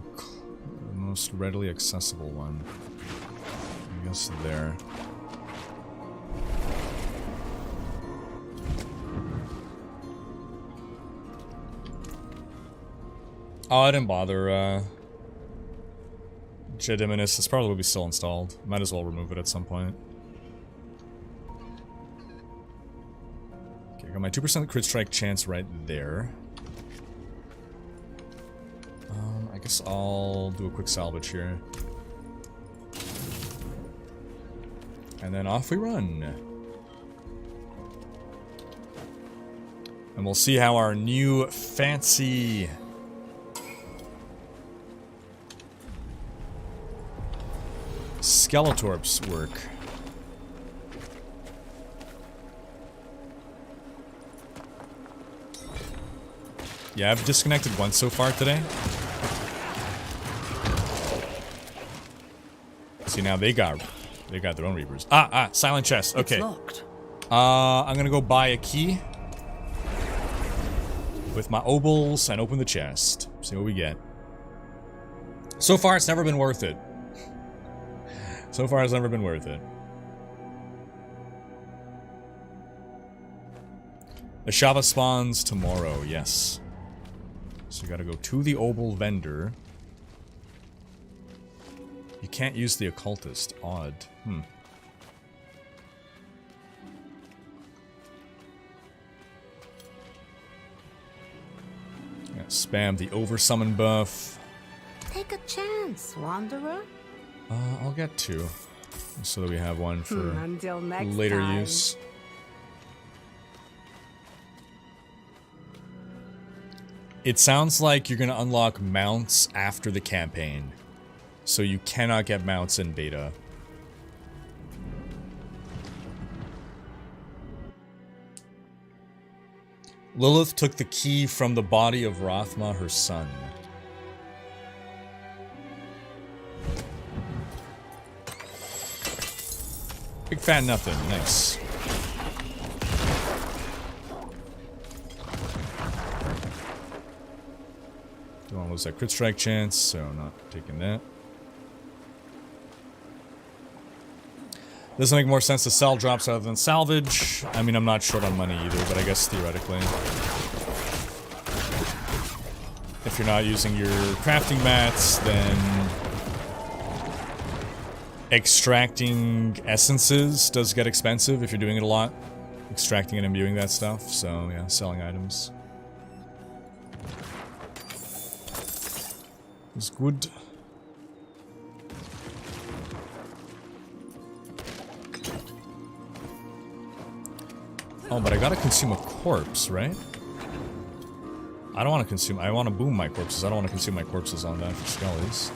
most readily accessible one? I guess there. Oh, I didn't bother, Judnich. It's probably will be still installed. Might as well remove it at some point. Okay, I got my 2% crit strike chance right there. I guess I'll do a quick salvage here. And then off we run. And we'll see how our new fancy Skeletorps work. Yeah, I've disconnected once so far today. See, now they got their own Reapers. Silent chest. Okay. It's locked. I'm gonna go buy a key with my obols and open the chest. See what we get. So far, it's never been worth it. So far, it's never been worth it. Ashava spawns tomorrow, yes. So you gotta go to the obol vendor. You can't use the occultist. Odd. Yeah, spam the oversummon buff. Take a chance, Wanderer. I'll get two. So that we have one for Until next later time. use. It sounds like you're gonna unlock mounts after the campaign. So you cannot get mounts in beta. Lilith took the key from the body of Rathma, her son. Big fat nothing, nice. Don't want to lose that crit strike chance, so not taking that. Doesn't make more sense to sell drops rather than salvage. I mean, I'm not short on money either, but I guess theoretically. If you're not using your crafting mats, then extracting essences does get expensive if you're doing it a lot. Extracting and imbuing that stuff, so yeah, selling items is good. Oh, but I gotta consume a corpse, right? I don't want to consume. I want to boom my corpses. I don't want to consume my corpses on that for skellies.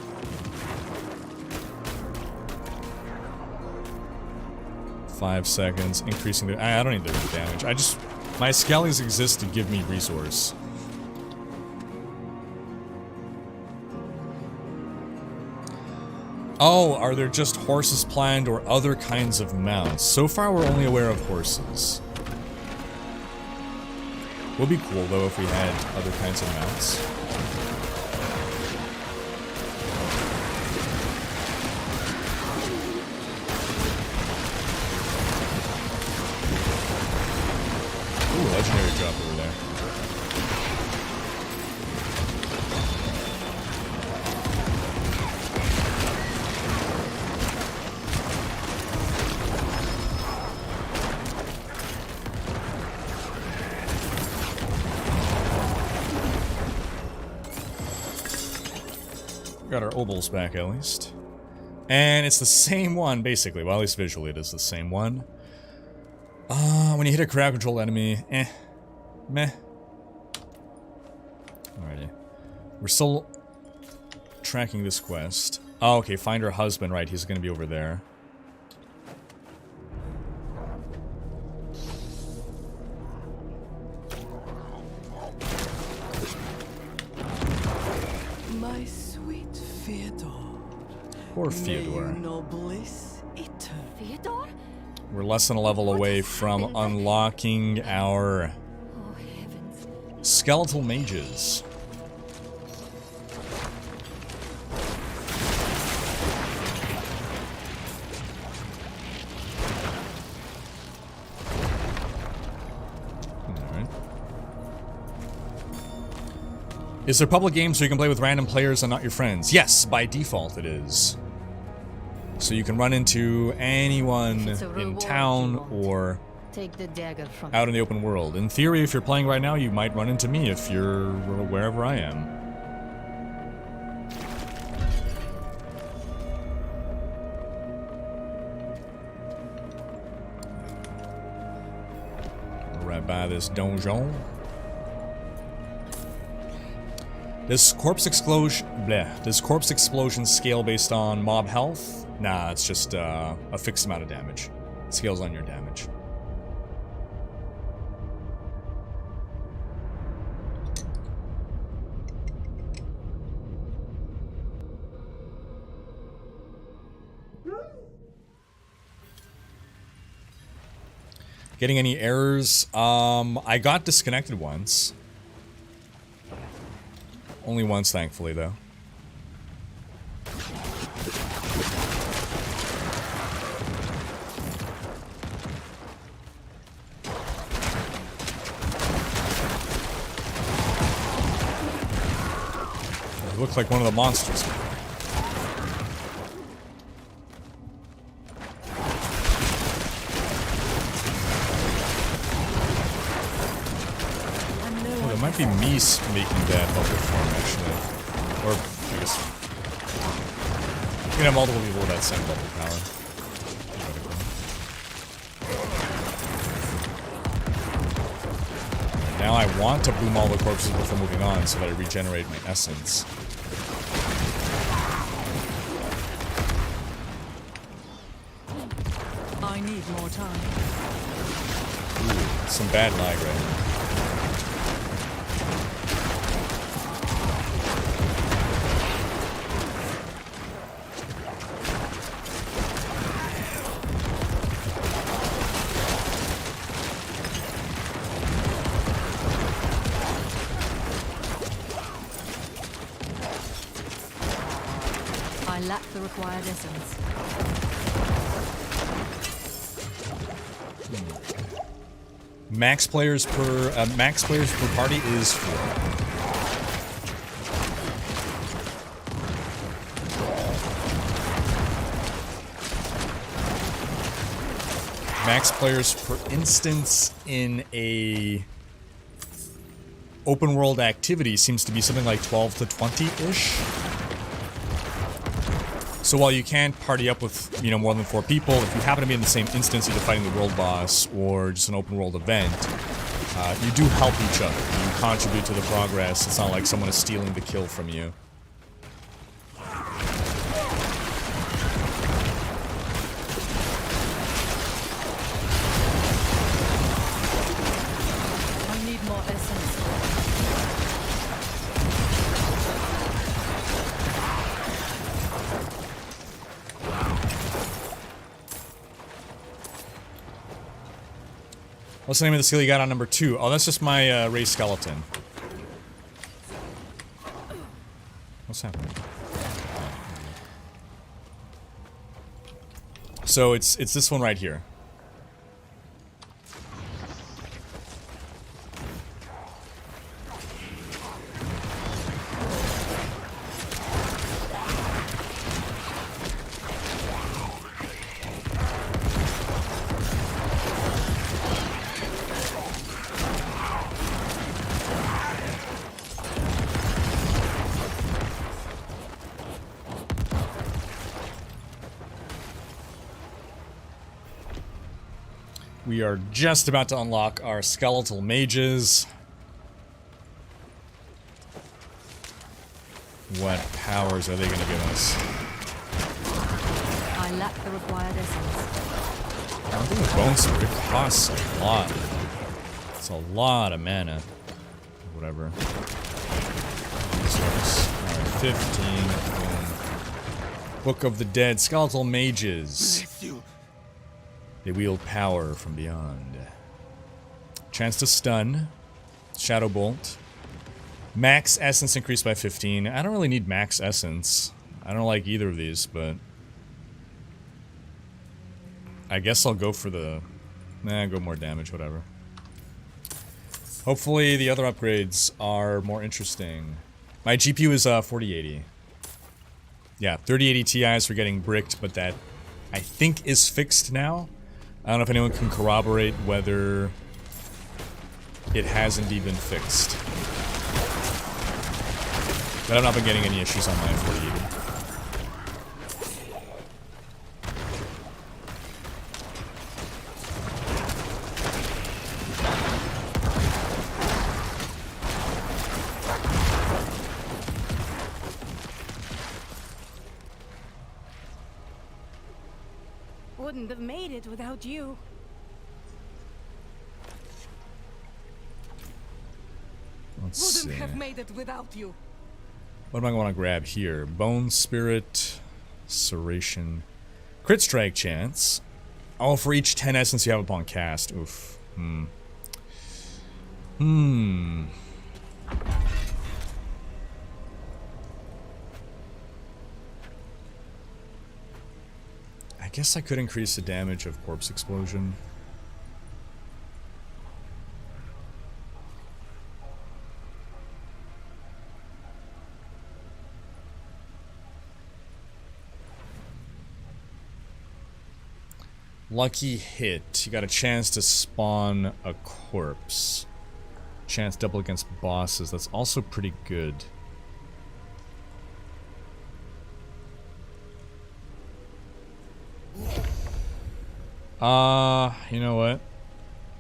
Five seconds, increasing the. I don't need the damage. I just. My skellies exist to give me resource. Oh, are there just horses planned or other kinds of mounts? So far, we're only aware of horses. Would be cool though if we had other kinds of mounts. Ooh, legendary drop over there. Got our obols back at least. And it's the same one, basically. Well, at least visually it is the same one. When you hit a crowd-controlled enemy, meh. Alrighty. We're still tracking this quest. Oh, okay, find her husband, right, he's gonna be over there. My sweet Fyodor. Poor Fyodor. No bliss Fyodor? We're less than a level away from unlocking our skeletal mages. Alright. Is there public games so you can play with random players and not your friends? Yes, by default it is. So you can run into anyone in town or Take the dagger from out in the open world. In theory, if you're playing right now, you might run into me if you're wherever I am. buy this donjon. Does corpse explosion scale based on mob health? Nah, it's just a fixed amount of damage. It scales on your damage. Getting any errors? I got disconnected once. Only once, thankfully, though. It looked like one of the monsters. It might be me making that bubble form, actually. Or, I guess... You can have multiple people with that same bubble power. Now I want to boom all the corpses before moving on so that I regenerate my essence. I need more time. Ooh, some bad lag right now. Lack the required essence. Max players per party is 4. Max players per instance in a open world activity seems to be something like 12 to 20-ish. So while you can't party up with, more than 4 people, if you happen to be in the same instance, either fighting the world boss or just an open world event, you do help each other. You contribute to the progress. It's not like someone is stealing the kill from you. I need more essence. What's the name of the skill you got on number 2? Oh, that's just my raised skeleton. What's happening? So it's this one right here. We are just about to unlock our skeletal mages. What powers are they going to give us? I lack the required essence. I think the bone sword, it costs a lot. It's a lot of mana. Whatever. Alright, 15. Boom. Book of the Dead. Skeletal mages. They wield power from beyond. Chance to stun. Shadow Bolt. Max essence increased by 15. I don't really need max essence. I don't like either of these, but I guess I'll go for the... Nah, go more damage, whatever. Hopefully the other upgrades are more interesting. My GPU is 4080. Yeah, 3080 Ti's for getting bricked, but that I think is fixed now. I don't know if anyone can corroborate whether it has indeed been fixed. But I've not been getting any issues on my 4080. wouldn't have made it without you. Let's Wouldn't see. have made it without you. What am I going to grab here? Bone Spirit, Serration, Crit Strike chance. Oh, for each 10 essence you have upon cast. Oof. I guess I could increase the damage of Corpse Explosion. Lucky hit. You got a chance to spawn a corpse. Chance double against bosses. That's also pretty good. You know what?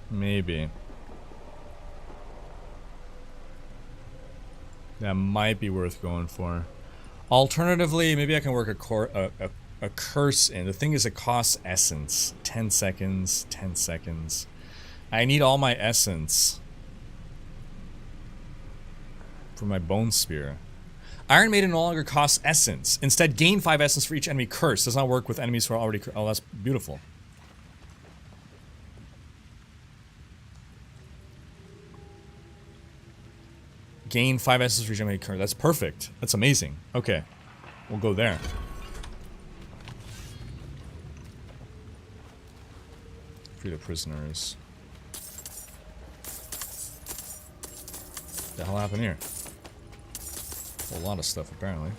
Maybe. That might be worth going for. Alternatively, maybe I can work a curse in. The thing is, it costs essence. 10 seconds, 10 seconds. I need all my essence for my Bone Spear. Iron Maiden no longer costs essence. Instead, gain 5 essence for each enemy curse. Does not work with enemies who are already oh, that's beautiful. Gain 5 essence for each enemy curse. That's perfect. That's amazing. Okay. We'll go there. Free the prisoners. What the hell happened here? A lot of stuff, apparently.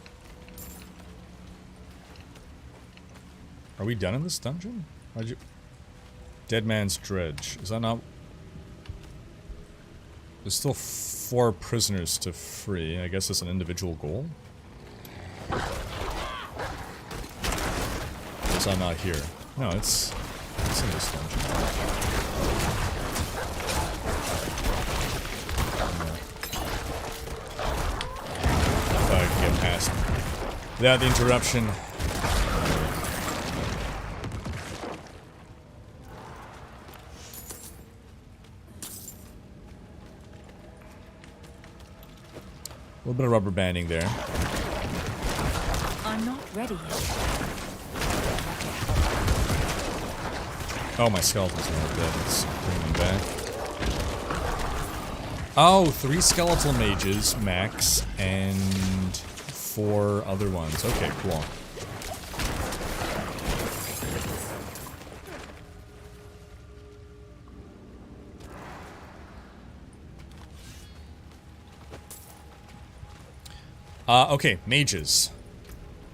Are we done in this dungeon? Why'd you... Dead Man's Dredge. Is that not... There's still 4 prisoners to free. I guess it's an individual goal? Is that not here? No, it's in this dungeon. I could get past without the interruption. A little bit of rubber banding there. I'm not ready yet. Oh, my skeleton's not dead. Let's bring them back. Oh, 3 skeletal mages, max, and 4 other ones. Okay, cool. Okay, mages.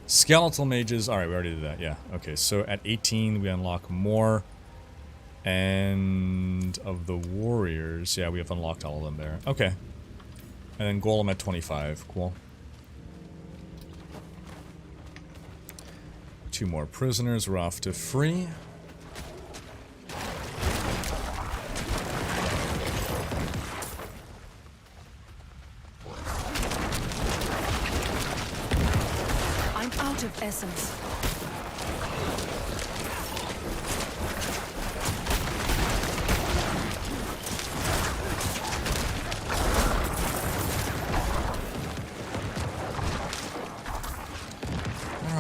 Skeletal mages. Alright, we already did that, yeah. Okay, so at 18 we unlock more. And of the warriors, yeah, we have unlocked all of them there. Okay. And then Golem at 25. Cool. 2 more prisoners. We're off to free. I'm out of essence.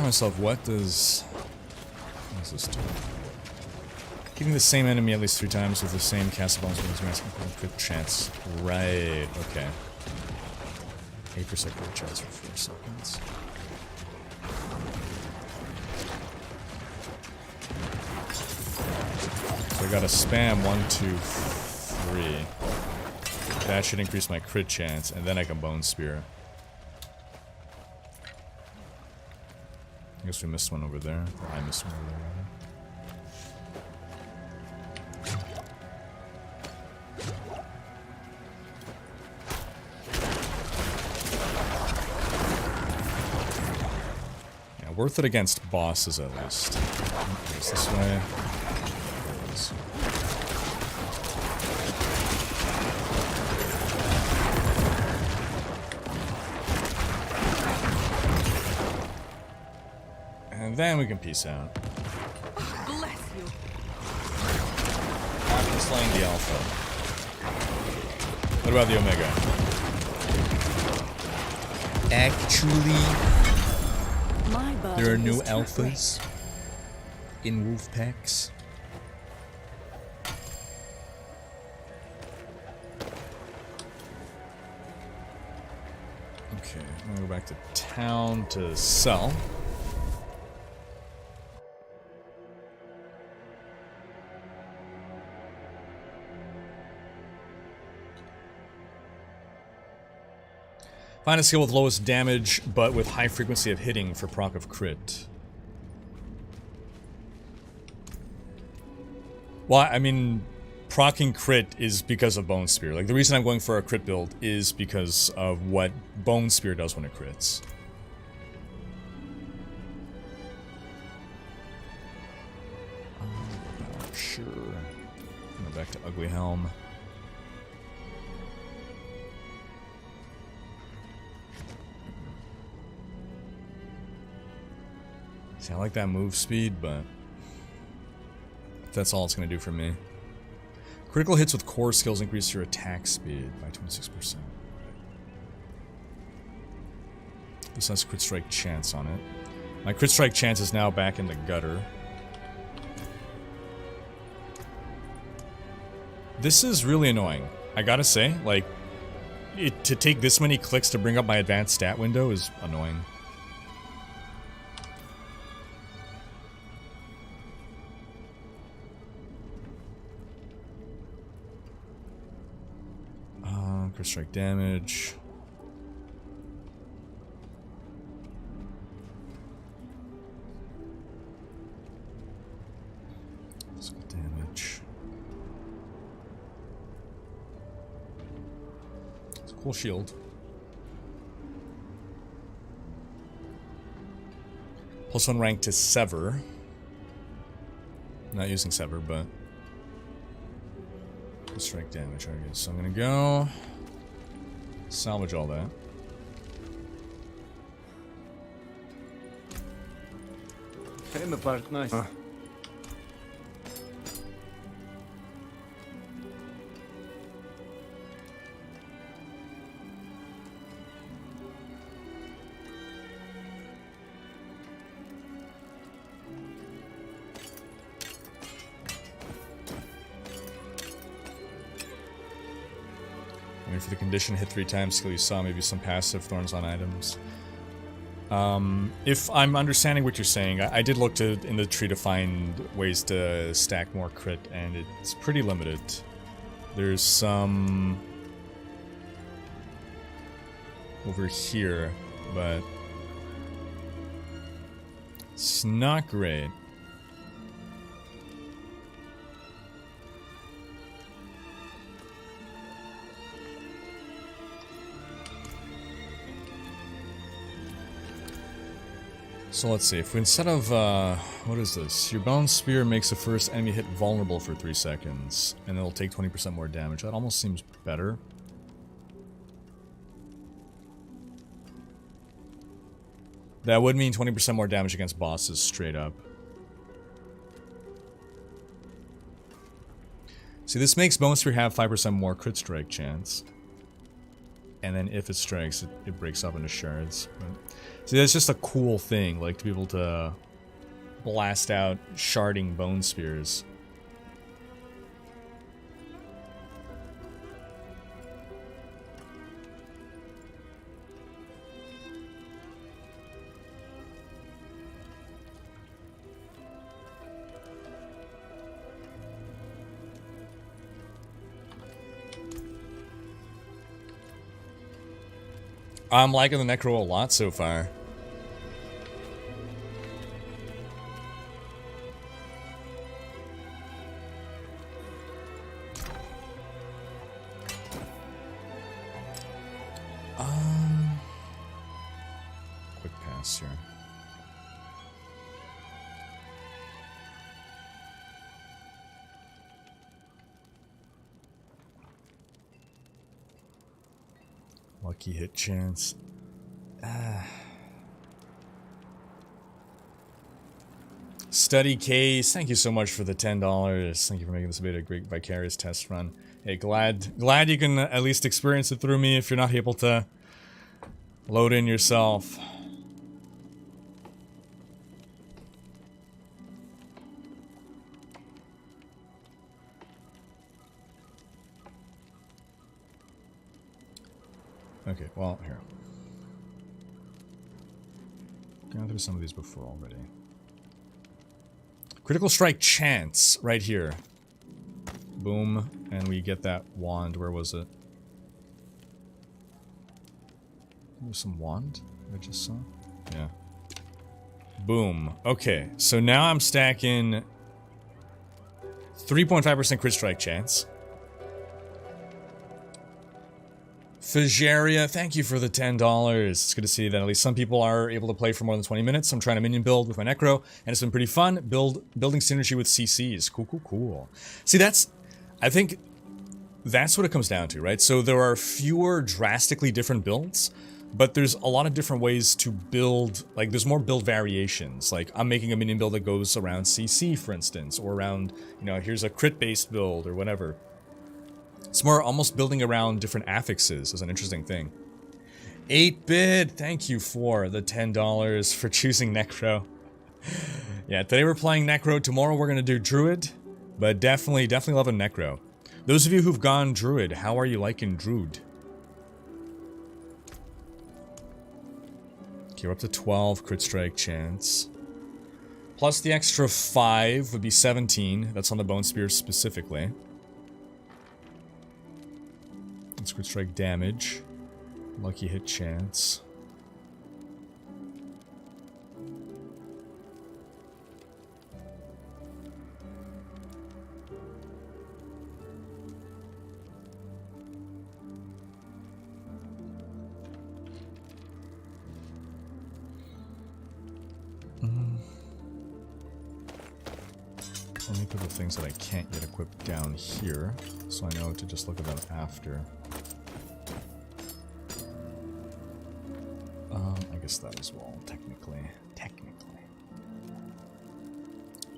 Myself, what does this do? Keeping the same enemy at least 3 times with the same cast bonus with his crit chance. Right, okay. 8% crit chance for 4 seconds. So I gotta spam 1, 2, 3. That should increase my crit chance, and then I can Bone Spear. I guess we missed one over there. Or I missed one over there. Yeah, worth it against bosses at least. It's this way. And then we can peace out. Bless slaying the alpha. What about the omega? Actually, there are no alphas in wolf packs. Okay, I'm gonna go back to town to sell. Find a skill with lowest damage, but with high frequency of hitting for proc of crit. Well, I mean, proccing crit is because of Bone Spear. Like, the reason I'm going for a crit build is because of what Bone Spear does when it crits. Sure. Go back to Ugly Helm. See, I like that move speed, but that's all it's going to do for me. Critical hits with core skills increase your attack speed by 26%. This has crit strike chance on it. My crit strike chance is now back in the gutter. This is really annoying. I gotta say, like, to take this many clicks to bring up my advanced stat window is annoying. Crit strike damage. Physical damage. It's a cool shield. +1 rank to Sever. Not using Sever, but strike damage. Very good. So I'm gonna go salvage all that. Came apart nice. For the condition, hit 3 times, skill you saw, maybe some passive thorns on items. If I'm understanding what you're saying, I did look in the tree to find ways to stack more crit, and it's pretty limited. There's some over here, but it's not great. So let's see, if we, instead of, what is this? Your Bone Spear makes the first enemy hit vulnerable for 3 seconds, and it'll take 20% more damage. That almost seems better. That would mean 20% more damage against bosses, straight up. See, this makes Bone Spear have 5% more crit strike chance. And then if it strikes, it breaks up into shards. But, see, that's just a cool thing, like, to be able to blast out sharding Bone Spears. I'm liking the Necro a lot so far. Quick pass here. Lucky hit chance. Study Case, thank you so much for the $10. Thank you for making this a bit of a great vicarious test run. Hey, glad you can at least experience it through me if you're not able to load in yourself. Okay, well, here. Gone through some of these before already. Critical strike chance, right here. Boom, and we get that wand. Where was it? There's some wand I just saw. Yeah. Boom. Okay, so now I'm stacking 3.5% crit strike chance. Fajaria, thank you for the $10. It's good to see that at least some people are able to play for more than 20 minutes. I'm trying to minion build with my necro, and it's been pretty fun. Building synergy with CCs. Cool, cool, cool. See, I think that's what it comes down to, right? So there are fewer drastically different builds, but there's a lot of different ways to build. Like, there's more build variations. Like, I'm making a minion build that goes around CC, for instance, or around, you know, here's a crit-based build, or whatever. It's more almost building around different affixes is an interesting thing. 8-bit, thank you for the $10 for choosing Necro. Yeah, today we're playing Necro, tomorrow we're gonna do Druid, but definitely love a Necro. Those of you who've gone Druid, how are you liking Druid? Okay, we're up to 12 crit strike chance. Plus the extra 5 would be 17, that's on the Bone Spear specifically. Let's crit strike damage. Lucky hit chance. Let me put the things that I can't yet equip down here, so I know to just look at them after. I guess that as well, technically.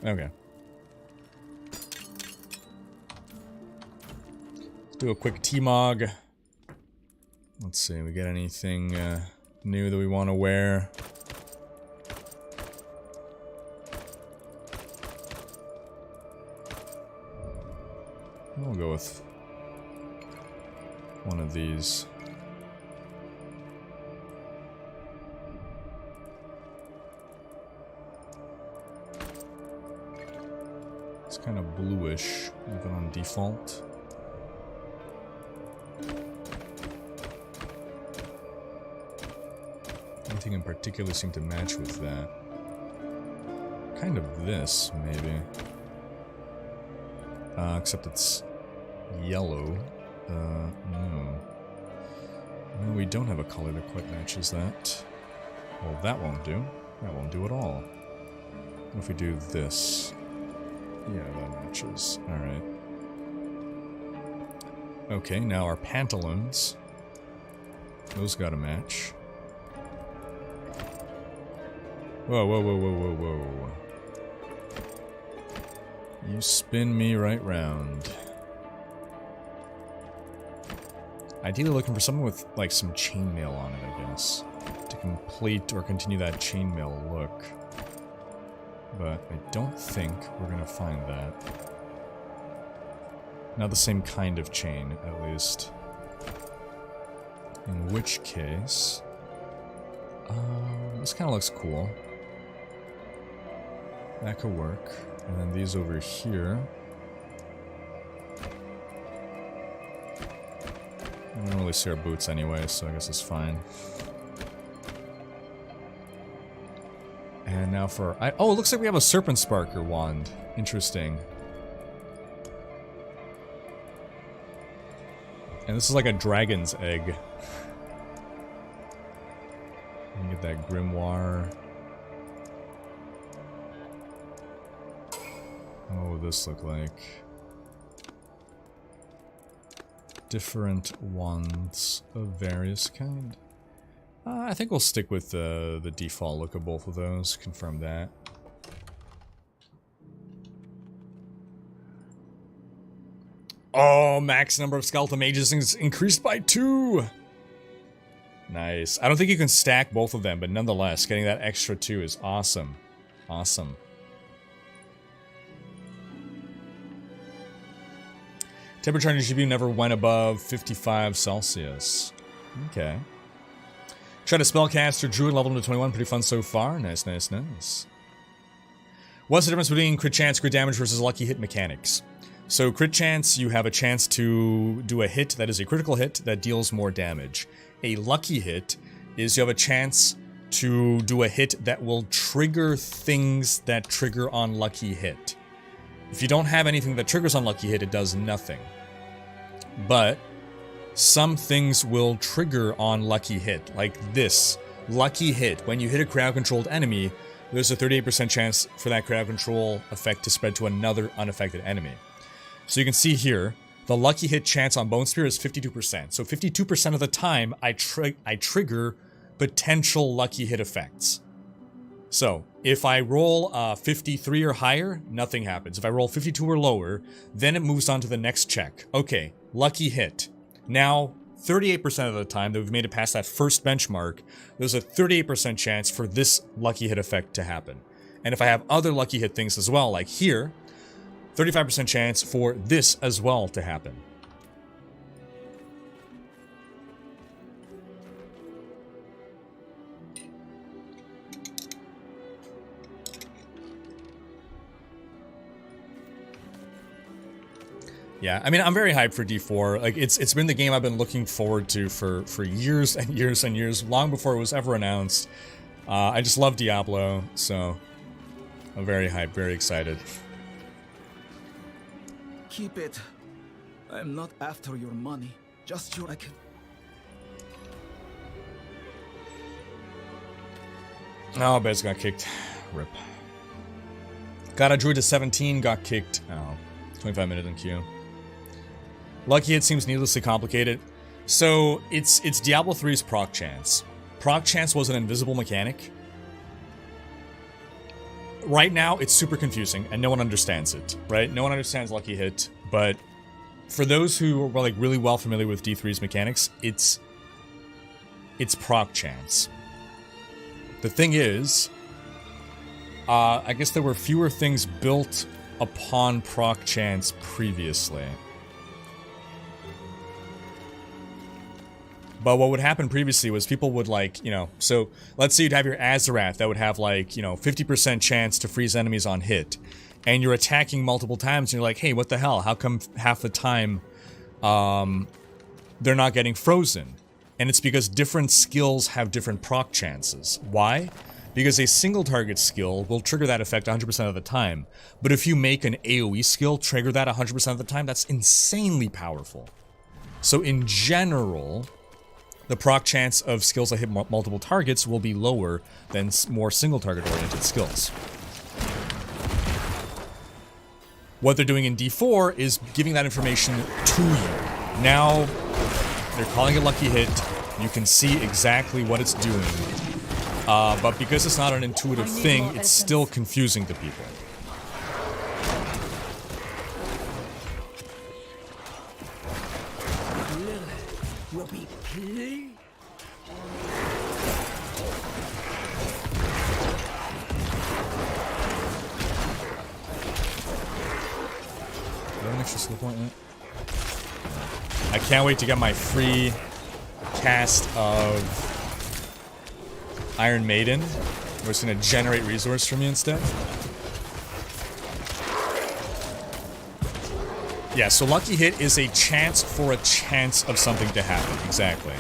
Okay. Let's do a quick T-Mog. Let's see, we get anything new that we want to wear? We'll go with one of these. It's kind of bluish, even on default. Anything in particular seemed to match with that. Kind of this, maybe. Except it's yellow. No. No, we don't have a color that quite matches that. Well, that won't do. That won't do at all. What if we do this? Yeah, that matches. Alright. Okay, now our pantaloons. Those gotta match. Whoa, whoa, whoa, whoa, whoa, whoa. You spin me right round. Ideally looking for something with, like, some chainmail on it, I guess. To complete or continue that chainmail look. But I don't think we're gonna find that. Not the same kind of chain, at least. In which case... this kinda looks cool. That could work. And then these over here. I don't really see our boots anyway, so I guess it's fine. And now for... oh, it looks like we have a Serpent Sparker wand. Interesting. And this is like a dragon's egg. You can get that grimoire. What would this look like? Different wands of various kind. I think we'll stick with the default look of both of those. Confirm that. Oh, max number of skeletal mages is increased by 2. Nice. I don't think you can stack both of them, but nonetheless, getting that extra 2 is awesome. Awesome. Temperature on your GPU never went above 55 Celsius. Okay. Try to spellcaster druid level to 21. Pretty fun so far. Nice, nice, nice. What's the difference between crit chance, crit damage versus lucky hit mechanics? So crit chance, you have a chance to do a hit that is a critical hit that deals more damage. A lucky hit is you have a chance to do a hit that will trigger things that trigger on lucky hit. If you don't have anything that triggers on lucky hit, it does nothing. But some things will trigger on lucky hit, like this. Lucky hit. When you hit a crowd-controlled enemy, there's a 38% chance for that crowd control effect to spread to another unaffected enemy. So you can see here, the lucky hit chance on Bone Spear is 52%. So 52% of the time, I trigger potential lucky hit effects. So, if I roll 53 or higher, nothing happens. If I roll 52 or lower, then it moves on to the next check. Okay, lucky hit. Now, 38% of the time that we've made it past that first benchmark, there's a 38% chance for this lucky hit effect to happen. And if I have other lucky hit things as well, like here, 35% chance for this as well to happen. Yeah, I mean, I'm very hyped for D4. Like, it's been the game I've been looking forward to for years and years and years, long before it was ever announced. I just love Diablo, so I'm very hyped, very excited. Keep it. I'm not after your money, just your... Oh, Bez got kicked. Rip. Got a druid to 17, got kicked. Oh, 25 minutes in queue. Lucky hit seems needlessly complicated. So, it's Diablo 3's proc chance. Proc chance was an invisible mechanic. Right now, it's super confusing, and no one understands it, right? No one understands lucky hit, but for those who are like really well familiar with D3's mechanics, it's proc chance. The thing is, I guess there were fewer things built upon proc chance previously. But what would happen previously was people would like, you know, so let's say you'd have your Azarath that would have like, you know, 50% chance to freeze enemies on hit. And you're attacking multiple times and you're like, hey, what the hell? How come half the time they're not getting frozen? And it's because different skills have different proc chances. Why? Because a single target skill will trigger that effect 100% of the time. But if you make an AoE skill trigger that 100% of the time, that's insanely powerful. So in general, the proc chance of skills that hit multiple targets will be lower than more single target oriented skills. What they're doing in D4 is giving that information to you. Now, they're calling it lucky hit. You can see exactly what it's doing. But because it's not an intuitive thing, it's still confusing to people. Will be pleased. An extra skill point yet? I can't wait to get my free cast of Iron Maiden, where it's going to generate resource for me instead. Yeah, so lucky hit is a chance for a chance of something to happen. Exactly.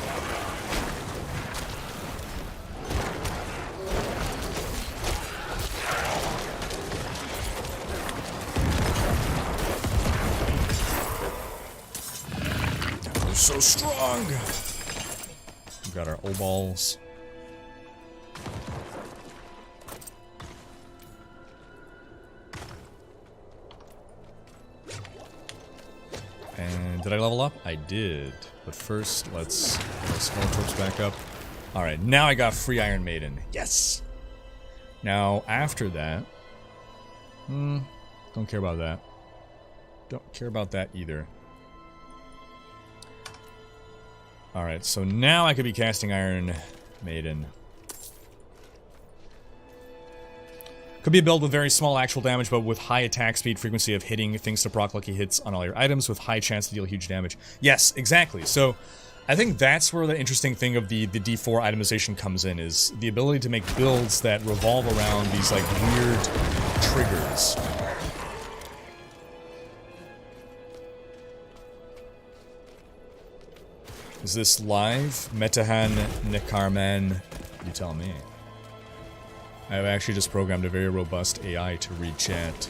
They're so strong. We got our O-balls. And did I level up? I did. But first, let's Skull Torps back up. Alright, now I got free Iron Maiden. Yes! Now, after that... don't care about that. Don't care about that either. Alright, so now I could be casting Iron Maiden. Could be a build with very small actual damage, but with high attack speed, frequency of hitting things to proc lucky hits on all your items, with high chance to deal huge damage. Yes, exactly. So, I think that's where the interesting thing of the D4 itemization comes in, is the ability to make builds that revolve around these, like, weird triggers. Is this live? Metahan Nekarman? You tell me. I've actually just programmed a very robust AI to read chat.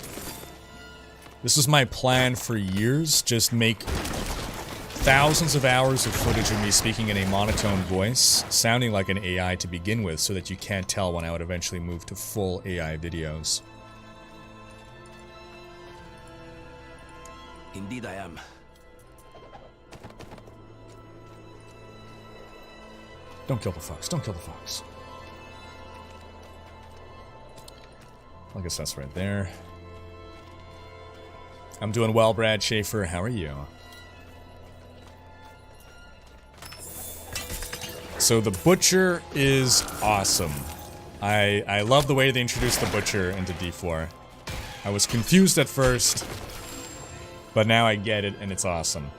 This was my plan for years, just make thousands of hours of footage of me speaking in a monotone voice, sounding like an AI to begin with, so that you can't tell when I would eventually move to full AI videos. Indeed I am. Don't kill the fox, don't kill the fox. I guess that's right there. I'm doing well, Brad Schaefer. How are you? So the Butcher is awesome. I love the way they introduced the Butcher into D4. I was confused at first, but now I get it, and it's awesome.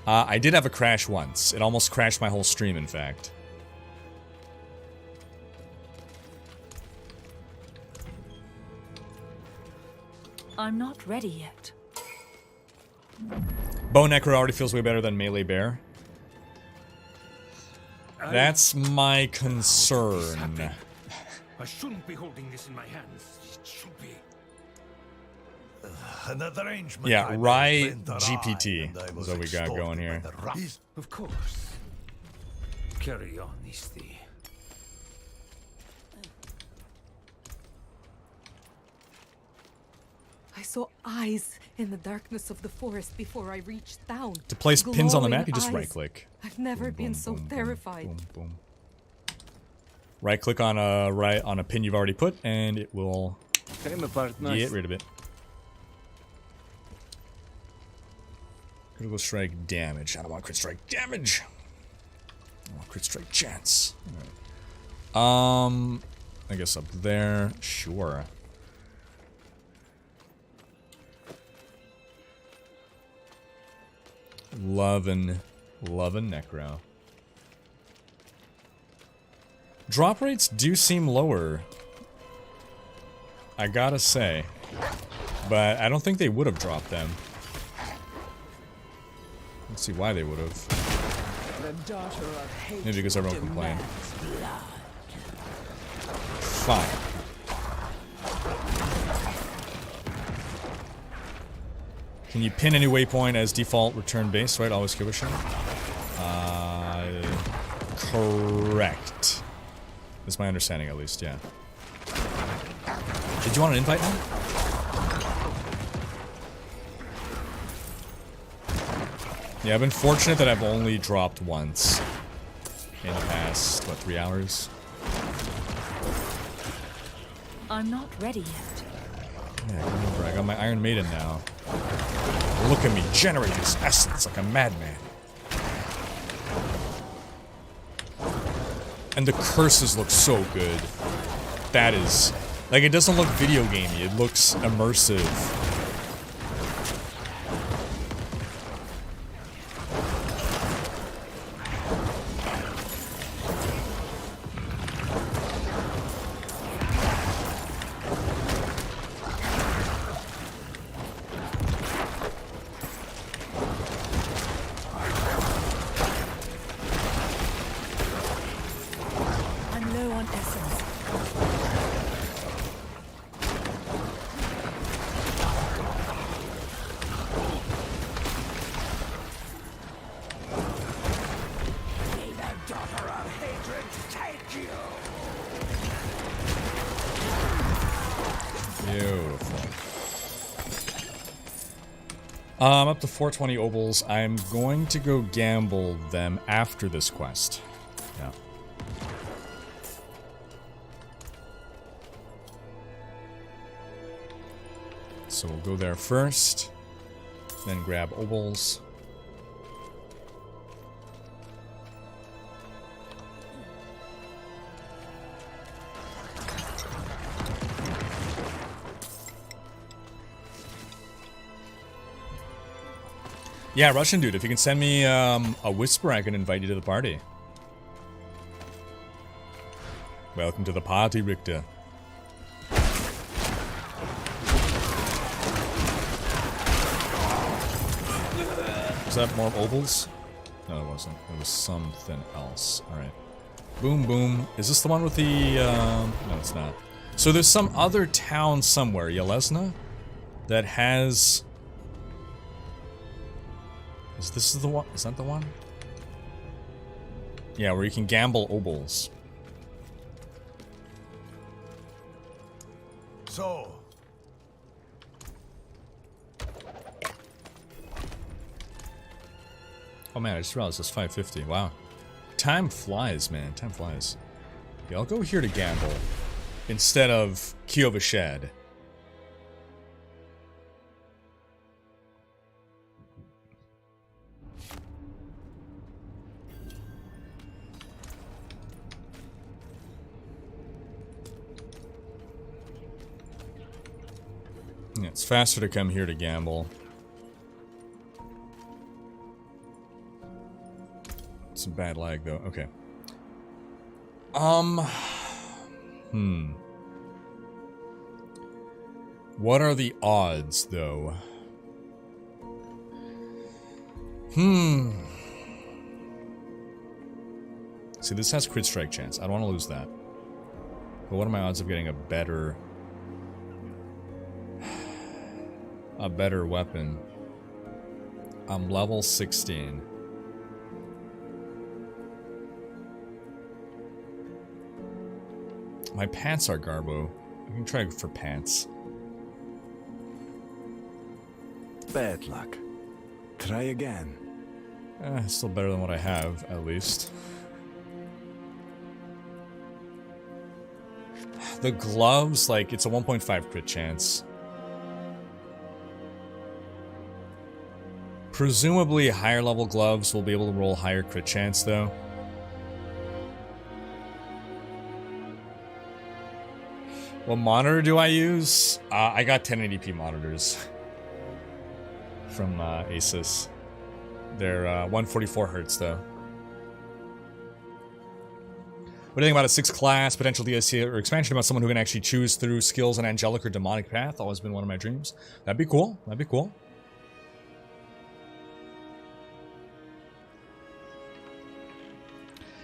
I did have a crash once. It almost crashed my whole stream, in fact. I'm not ready yet. Bow Necro already feels way better than Melee Bear. That's my concern. I shouldn't be holding this in my hands. It should be. Another arrangement. Yeah, Rye GPT is what we got going here. Of course. Carry on, Isti. I saw eyes in the darkness of the forest before I reached town. To place pins on the map, you just Glowing right-click. I've never been so terrified. Boom, boom. Right-click on a pin you've already put, and it will get rid of it. Critical strike damage. I don't want crit strike damage. I want crit strike chance. Right. I guess up there. Sure. Lovin' Necro. Drop rates do seem lower, I gotta say, but I don't think they would have dropped them. Let's see why they would have. Maybe because everyone complained. Fine. Can you pin any waypoint as default return base, right? Always give a shot? Correct. That's my understanding, at least, yeah. Did you want an invite now? Yeah, I've been fortunate that I've only dropped once in the past, what, 3 hours? I'm not ready yet. Yeah, remember, I got my Iron Maiden now. Look at me generate this essence like a madman. And the curses look so good. That is... like, it doesn't look video gamey, it looks immersive. I'm up to 420 obols. I'm going to go gamble them after this quest. Yeah. So we'll go there first. Then grab obols. Yeah, Russian dude, if you can send me a whisper, I can invite you to the party. Welcome to the party, Richter. Was that more obols? No, it wasn't. It was something else. Alright. Boom, boom. Is this the one with the... No, it's not. So there's some other town somewhere, Yelesna, that has... Is this the one? Is that the one? Yeah, where you can gamble obols. So... Oh man, I just realized it's 5:50. Wow. Time flies, man. Time flies. Yeah, I'll go here to gamble. Instead of Kiovashad. Yeah, it's faster to come here to gamble. Some bad lag though. Okay. What are the odds though? See, this has crit strike chance. I don't want to lose that. But what are my odds of getting a better weapon? I'm level 16. My pants are garbo. I can try for pants. Bad luck. Try again. Still better than what I have, at least. The gloves, like, it's a 1.5 crit chance. Presumably, higher level gloves will be able to roll higher crit chance, though. What monitor do I use? I got 1080p monitors from Asus. They're 144 Hz though. What do you think about a 6th class potential DLC or expansion about someone who can actually choose through skills an angelic or demonic path? Always been one of my dreams. That'd be cool. That'd be cool.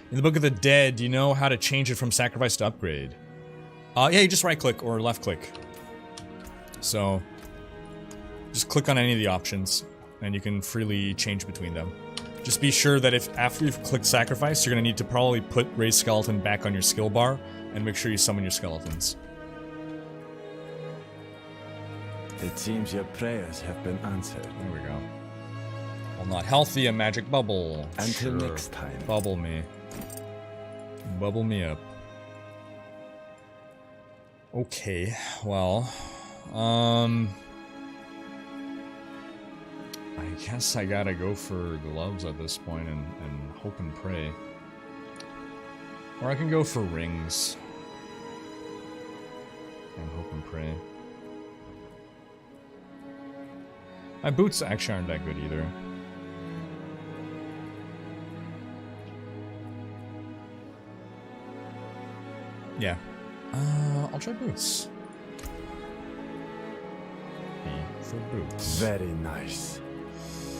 In the Book of the Dead, do you know how to change it from sacrifice to upgrade? Yeah, you just right click or left click. So, just click on any of the options and you can freely change between them. Just be sure that if after you've clicked sacrifice, you're gonna need to probably put raise skeleton back on your skill bar and make sure you summon your skeletons. It seems your prayers have been answered. There we go. Well, not healthy, a magic bubble. Until next time. Bubble me. Bubble me up. Okay, well, I guess I gotta go for gloves at this point and hope and pray. Or I can go for rings. And hope and pray. My boots actually aren't that good either. Yeah. I'll try boots. B for boots. Very nice.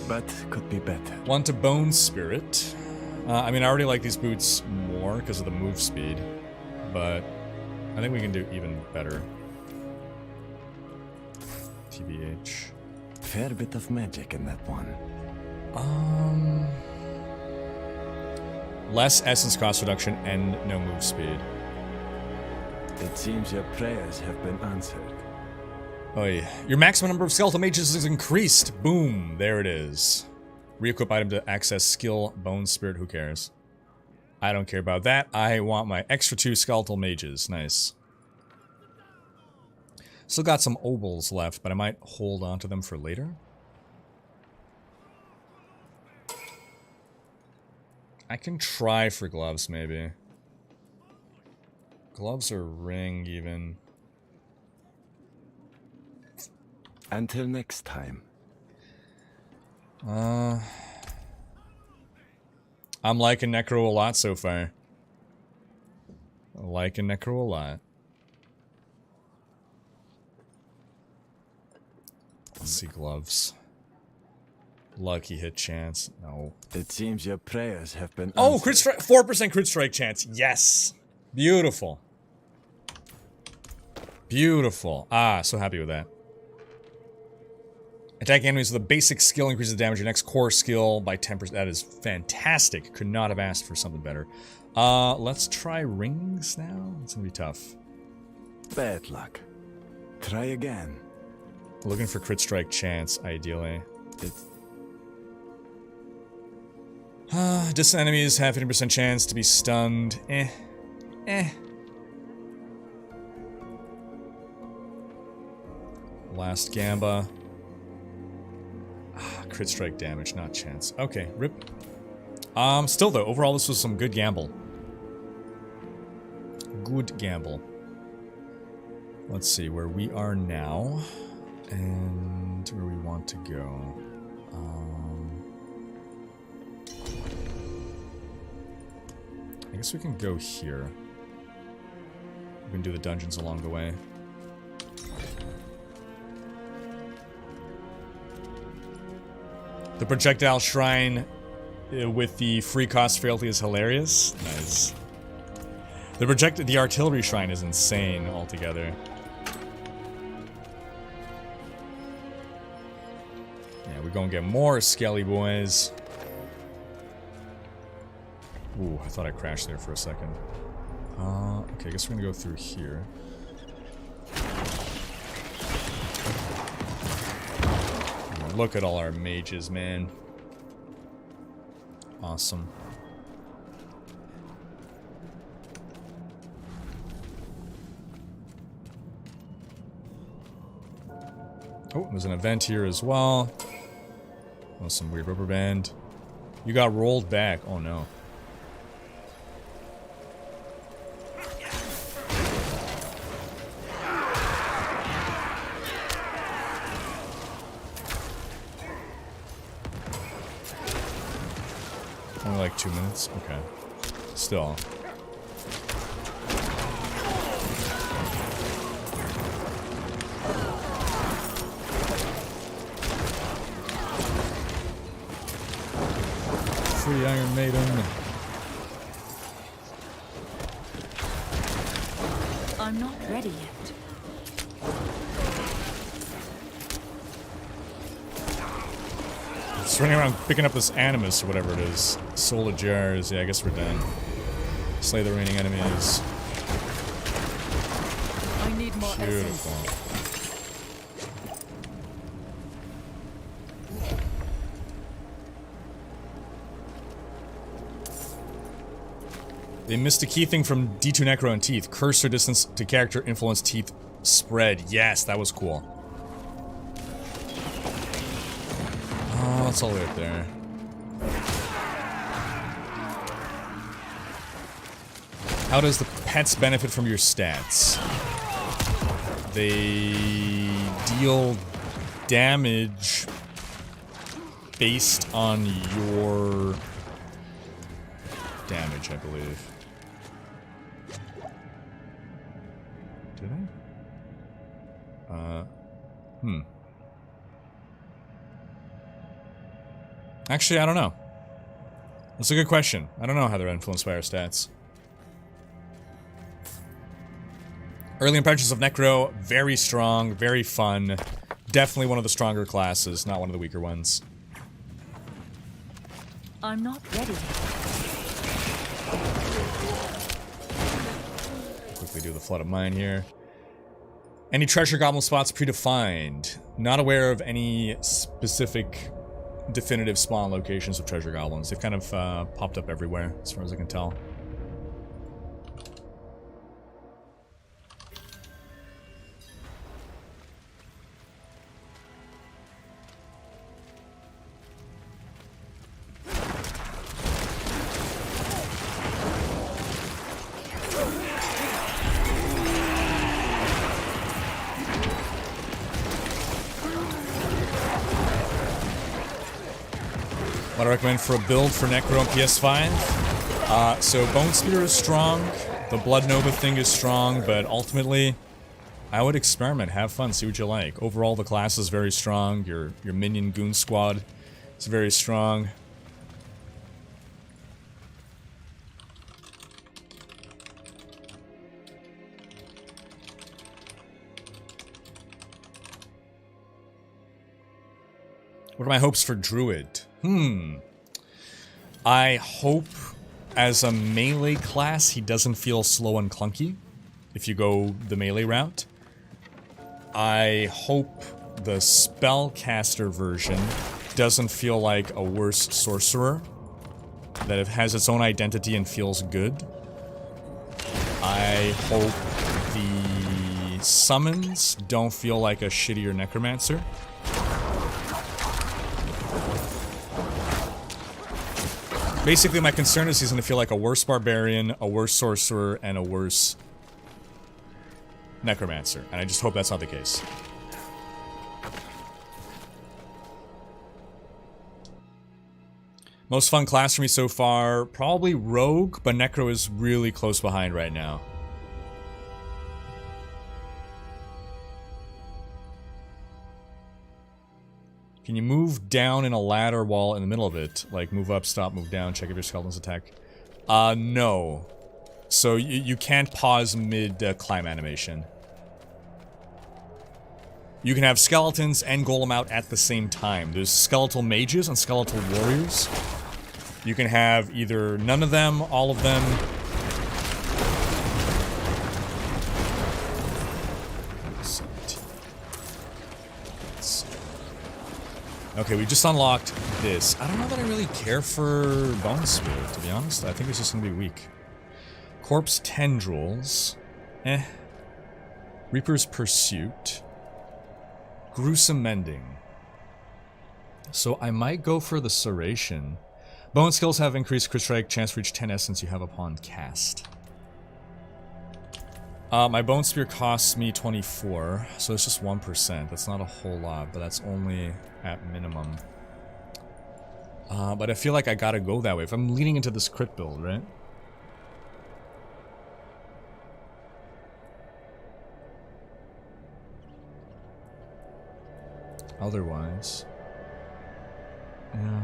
But could be better. Want a bone spirit. I mean, I already like these boots more because of the move speed. But I think we can do even better. TBH. Fair bit of magic in that one. Less essence cost reduction and no move speed. It seems your prayers have been answered. Oh yeah. Your maximum number of skeletal mages is increased. Boom. There it is. Re-equip item to access skill, bone spirit. Who cares? I don't care about that. I want my extra 2 skeletal mages. Nice. Still got some obols left, but I might hold on to them for later. I can try for gloves, maybe. Gloves or ring, even. Until next time. I'm liking Necro a lot so far. Liking Necro a lot. Let's see, gloves. Lucky hit chance. No. It seems your prayers have been Oh, answered. crit strike. 4% crit strike chance. Yes. Beautiful. Beautiful. Ah, so happy with that. Attack enemies with a basic skill increases damage. Your next core skill by 10%. That is fantastic. Could not have asked for something better. Let's try rings now. It's gonna be tough. Bad luck. Try again. Looking for crit strike chance, ideally. Distant enemies have 50% chance to be stunned. Last Gamba. Crit strike damage, not chance. Okay, rip. Still though, overall this was some good gamble. Good gamble. Let's see where we are now. And where we want to go. I guess we can go here. We can do the dungeons along the way. The projectile shrine with the free cost fealty is hilarious. Nice. The artillery shrine is insane altogether. Yeah, we're gonna get more skelly boys. Ooh, I thought I crashed there for a second. Okay, I guess we're gonna go through here. Look at all our mages, man. Awesome. Oh, there's an event here as well. Oh, some weird rubber band. You got rolled back. Oh no. Only like 2 minutes? Okay. Still. Free Iron Maiden. I'm not ready yet. Just running around picking up this animus or whatever it is. Soul of Jars. Yeah, I guess we're done. Slay the remaining enemies. I need more Beautiful. essence. They missed a key thing from D2 Necro and Teeth. Cursor distance to character influence teeth spread. Yes, that was cool. Oh, that's all the way up there. How does the pets benefit from your stats? They deal damage based on your damage, I believe. Did I? Actually, I don't know. That's a good question. I don't know how they're influenced by our stats. Early impressions of Necro, very strong, very fun. Definitely one of the stronger classes, not one of the weaker ones. I'm not ready. Quickly do the Flood of Mine here. Any treasure goblin spots predefined? Not aware of any specific definitive spawn locations of treasure goblins. They've kind of popped up everywhere, as far as I can tell. What I recommend for a build for Necro on PS5? So Bone Spear is strong, the Blood Nova thing is strong, but ultimately, I would experiment, have fun, see what you like. Overall, the class is very strong, your Minion Goon Squad is very strong. What are my hopes for Druid? I hope as a melee class he doesn't feel slow and clunky if you go the melee route. I hope the spellcaster version doesn't feel like a worse sorcerer, that it has its own identity and feels good. I hope the summons don't feel like a shittier Necromancer. Basically, my concern is he's going to feel like a worse barbarian, a worse sorcerer, and a worse Necromancer. And I just hope that's not the case. Most fun class for me so far, probably Rogue, but Necro is really close behind right now. Can you move down in a ladder while in the middle of it? Like move up, stop, move down, check if your skeletons attack? No. So you can't pause mid-climb animation. You can have skeletons and golem out at the same time. There's skeletal mages and skeletal warriors. You can have either none of them, all of them. Okay, we just unlocked this. I don't know that I really care for Bone Spear, to be honest. I think it's just gonna be weak. Corpse Tendrils. Reaper's Pursuit. Gruesome Mending. So I might go for the Serration. Bone skills have increased crit strike, chance for each 10 essence you have upon cast. My Bone Spear costs me 24, so it's just 1%. That's not a whole lot, but that's only at minimum. But I feel like I gotta go that way if I'm leaning into this crit build, right? Otherwise, yeah.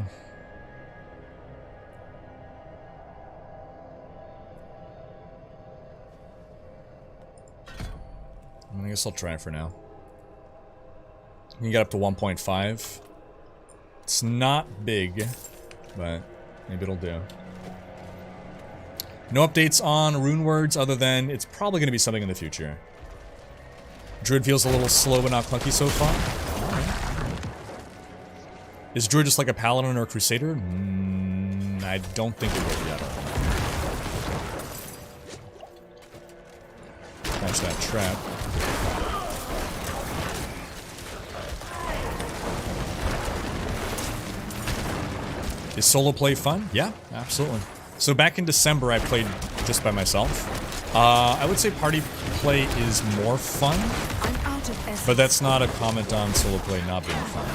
I guess I'll try it for now. You can get up to 1.5. It's not big, but maybe it'll do. No updates on rune words other than it's probably going to be something in the future. Druid feels a little slow but not clunky so far. Right. Is Druid just like a paladin or a crusader? I don't think it will yet. Catch that trap. Is solo play fun? Yeah, absolutely. So back in December, I played just by myself. I would say party play is more fun, but that's not a comment on solo play not being fun.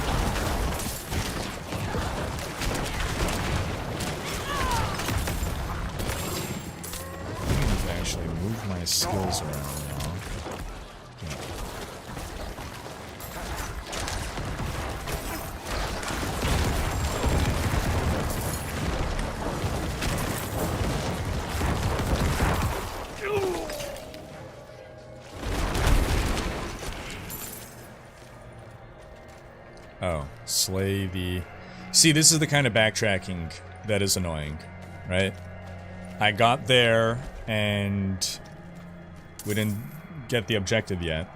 I need to actually move my skills around now. Yeah. Oh, slay the... See, this is the kind of backtracking that is annoying, right? I got there, and we didn't get the objective yet.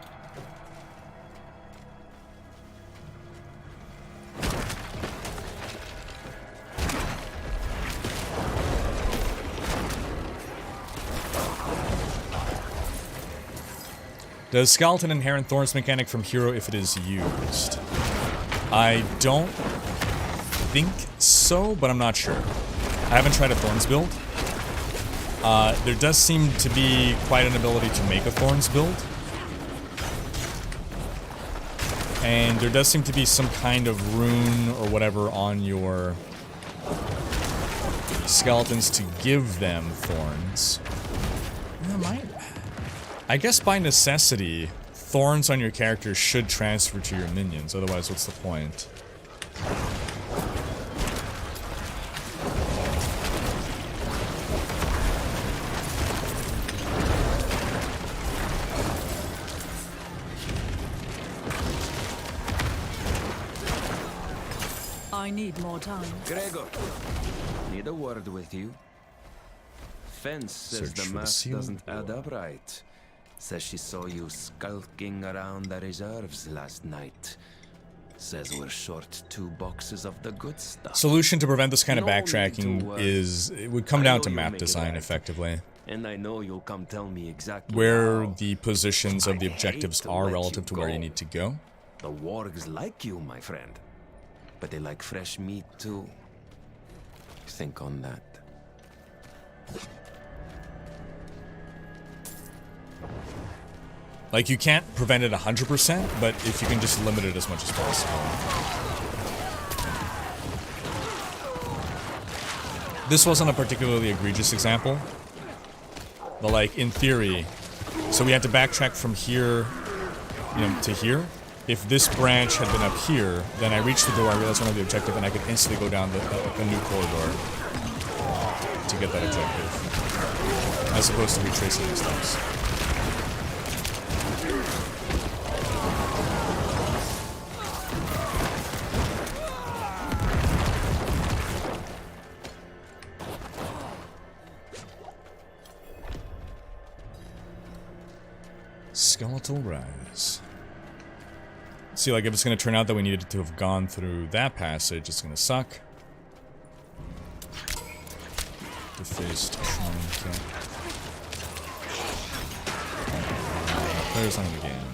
Does Skeleton inherit Thorns mechanic from hero if it is used? I don't think so, but I'm not sure. I haven't tried a Thorns build. There does seem to be quite an ability to make a Thorns build. And there does seem to be some kind of rune or whatever on your skeletons to give them thorns. I guess by necessity, thorns on your character should transfer to your minions, otherwise what's the point? I need more time. Gregor, need a word with you. Fence says the math doesn't add up right. Says she saw you skulking around the reserves last night. Says we're short 2 boxes of the good stuff. Solution to prevent this kind of backtracking is, it would come down to map design effectively. And I know you'll come tell me exactly where how. the positions of the objectives are relative to where you need to go. The wargs like you, my friend. But they like fresh meat too. Think on that. Like, you can't prevent it 100%, but if you can just limit it as much as possible. This wasn't a particularly egregious example, but like, in theory, so we had to backtrack from here, you know, to here. If this branch had been up here, then I reached the door, I realized one of the objective, and I could instantly go down a new corridor to get that objective, as opposed to retracing the steps. Skeletal Rise. See, like, if it's going to turn out that we needed to have gone through that passage, it's going to suck. Defaced Shrine Camp. Players on the game.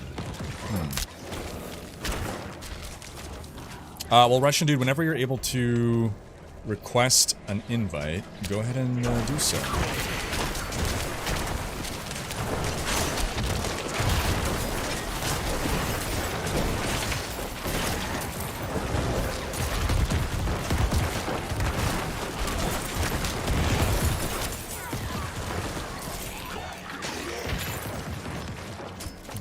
Well, Russian Dude, whenever you're able to request an invite, go ahead and do so.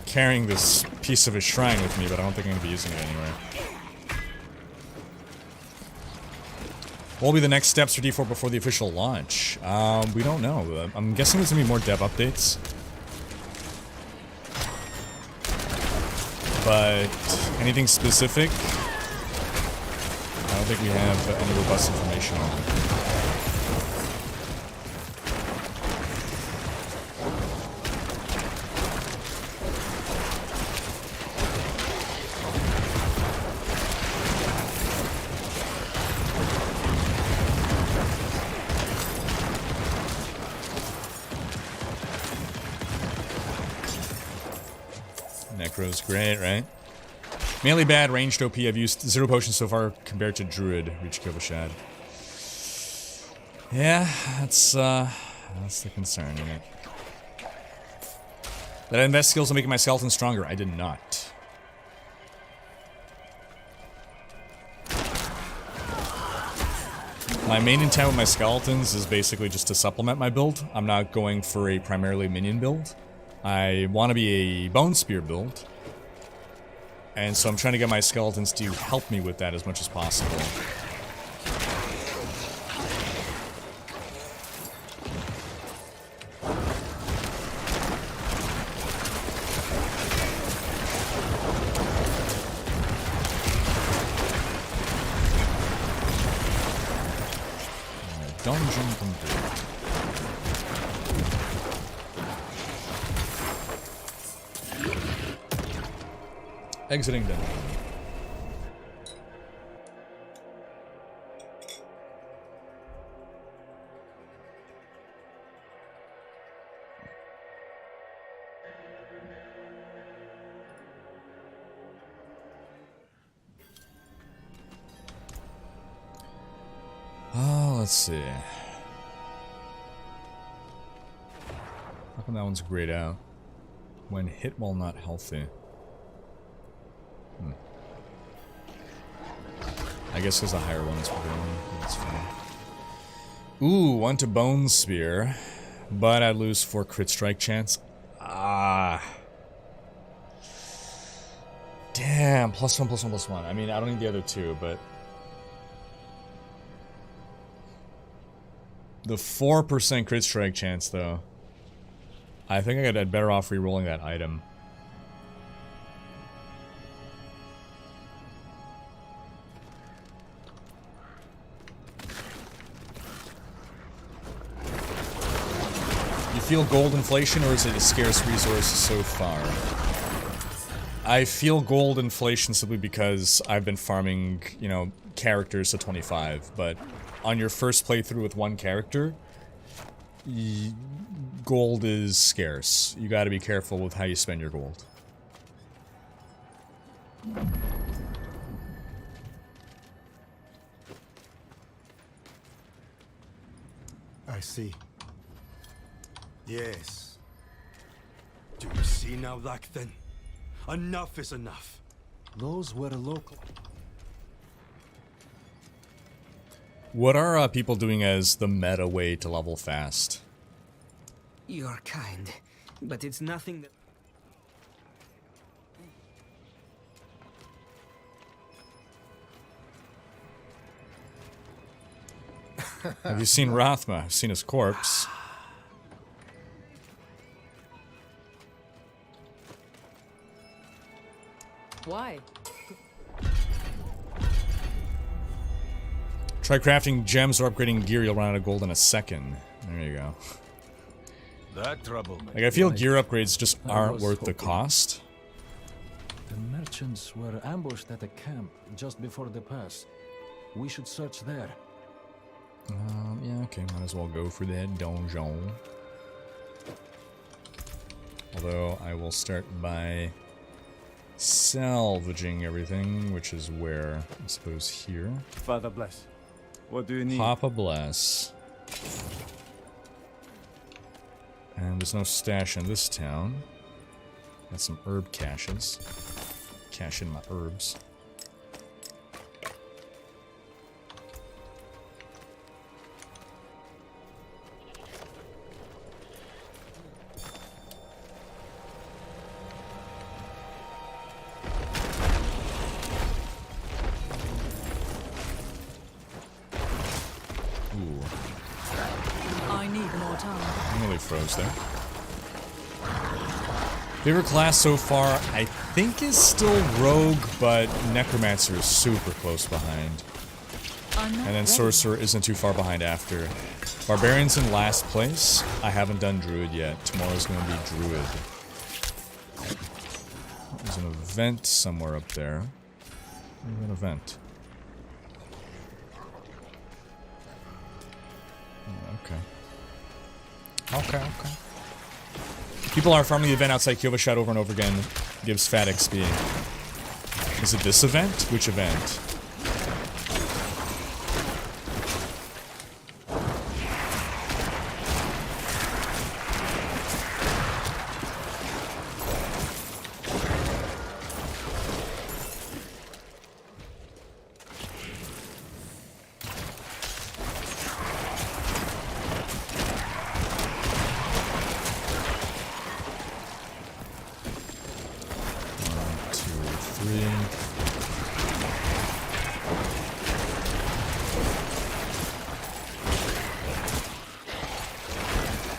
Carrying this piece of a shrine with me, but I don't think I'm going to be using it anywhere. What will be the next steps for D4 before the official launch? We don't know. I'm guessing there's going to be more dev updates. But anything specific? I don't think we have any robust information on it. Necro's great, right? Mainly bad, ranged OP. I've used 0 potions so far compared to Druid. Reach Kovashad. Yeah, that's the concern, isn't it? Did I invest skills in making my skeleton stronger? I did not. My main intent with my skeletons is basically just to supplement my build. I'm not going for a primarily minion build. I want to be a bone spear build, and so I'm trying to get my skeletons to help me with that as much as possible. Dungeon complete. Exiting dungeon. Oh, let's see. How come that one's grayed out? When hit while not healthy. I guess there's a higher one is probably one. That's fine. Ooh, 1 to Bone Spear. But I lose 4 crit strike chance. Ah. Damn, +1, +1, +1. I mean, I don't need the other 2, but... The 4% crit strike chance, though. I think I'd better off re-rolling that item. You feel gold inflation, or is it a scarce resource so far? I feel gold inflation simply because I've been farming, you know, characters to 25, but on your first playthrough with 1 character, gold is scarce. You gotta be careful with how you spend your gold. I see. Yes. Do you see now, Lautner? Enough is enough. Those were local. What are people doing as the meta way to level fast? You're kind, but it's nothing that... Have you seen Rathma? I've seen his corpse. Why? Try crafting gems or upgrading gear, you'll run out of gold in a second. There you go. That trouble. Like, I feel gear upgrades just aren't worth the cost. The merchants were ambushed at a camp just before the pass. We should search there. Yeah, okay, might as well go for that donjon. Although, I will start by salvaging everything, which is where, I suppose, here. Father bless. What do you need? Papa bless. And there's no stash in this town. Got some herb caches. Cash in my herbs. Froze there. Favorite class so far, I think, is still Rogue, but Necromancer is super close behind. And then Sorcerer isn't too far behind after. Barbarian's in last place. I haven't done Druid yet. Tomorrow's going to be Druid. There's an event somewhere up there. An event. Okay. Okay. People are farming the event outside Kyovashad over and over again. Gives fat XP. Is it this event? Which event?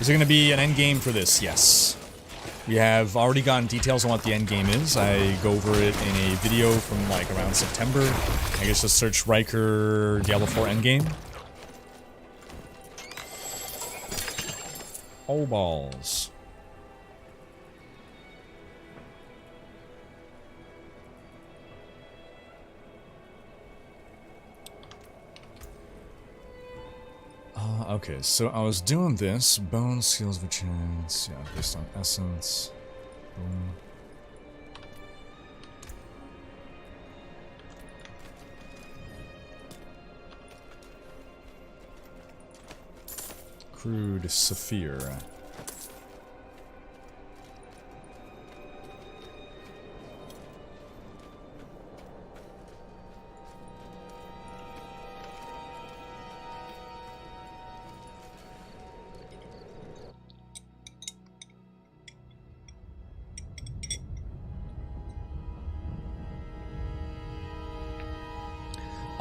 Is there going to be an end game for this? Yes. We have already gotten details on what the end game is. I go over it in a video from like around September. I guess just search Riker Diablo 4 endgame. Oh balls. Okay, so I was doing this. Bone, skills of a chance. Yeah, based on essence. Boom. Crude Saphir.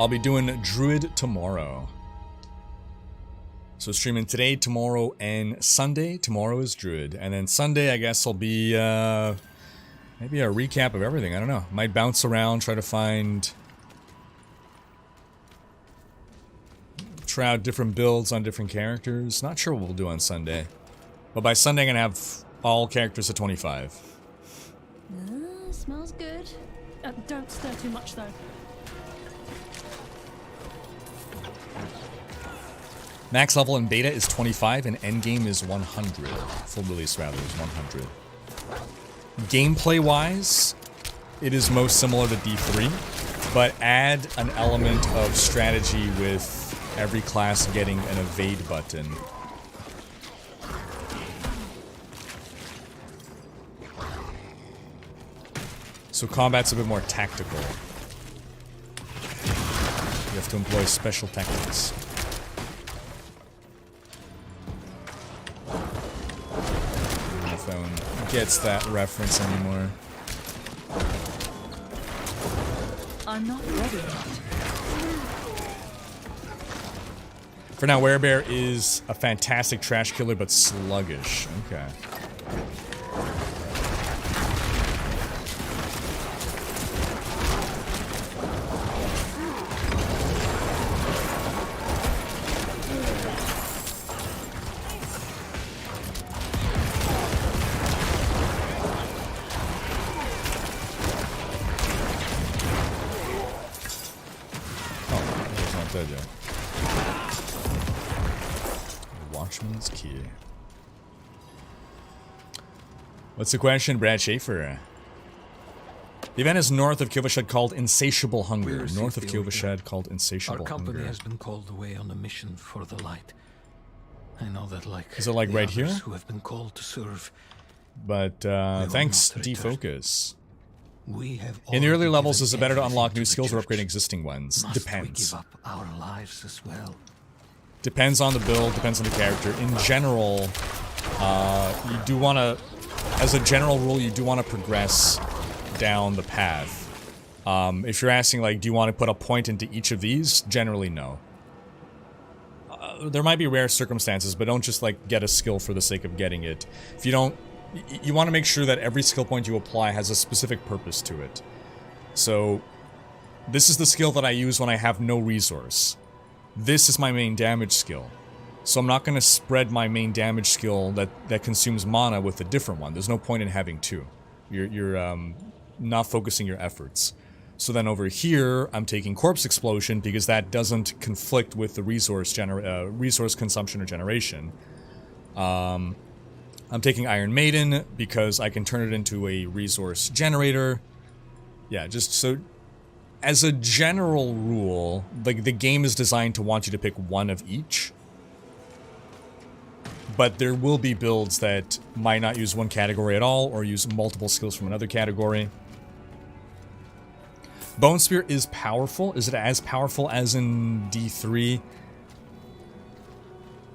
I'll be doing druid tomorrow. So streaming today, tomorrow, and Sunday. Tomorrow is druid, and then Sunday I guess will be maybe a recap of everything. I don't know. Might bounce around, try to try out different builds on different characters. Not sure what we'll do on Sunday, but by Sunday I'm gonna have all characters at 25. Smells good. Don't stir too much though. Max level in beta is 25 and endgame is 100. Full release rather is 100. Gameplay wise, it is most similar to D3, but add an element of strategy with every class getting an evade button. So combat's a bit more tactical. You have to employ special tactics. If no one gets that reference anymore. I'm not ready yet. For now, Werebear is a fantastic trash killer, but sluggish. Okay. Watchman's key. What's the question, Brad Schaefer? The event is north of Kivoshed called Insatiable Hunger. North of Kivoshed called Insatiable Hunger. Our company has been called away on a mission for the light. I know that, like, is it like right here? Who have been called to serve. But thanks, Defocus. We have in the early levels, is it better to unlock new skills or upgrade existing ones? Depends. We give up our lives as well? Depends on the build, depends on the character. In general, you do want to, as a general rule, you do want to progress down the path. If you're asking, like, do you want to put a point into each of these? Generally, no. There might be rare circumstances, but don't just, like, get a skill for the sake of getting it. If you don't, you want to make sure that every skill point you apply has a specific purpose to it. So, this is the skill that I use when I have no resource. This is my main damage skill. So I'm not going to spread my main damage skill that consumes mana with a different one. There's no point in having two. You're not focusing your efforts. So then over here, I'm taking Corpse Explosion because that doesn't conflict with the resource consumption or generation. I'm taking Iron Maiden because I can turn it into a resource generator. Yeah, just so... As a general rule, like, the game is designed to want you to pick one of each. But there will be builds that might not use one category at all, or use multiple skills from another category. Bone Spear is powerful. Is it as powerful as in D3?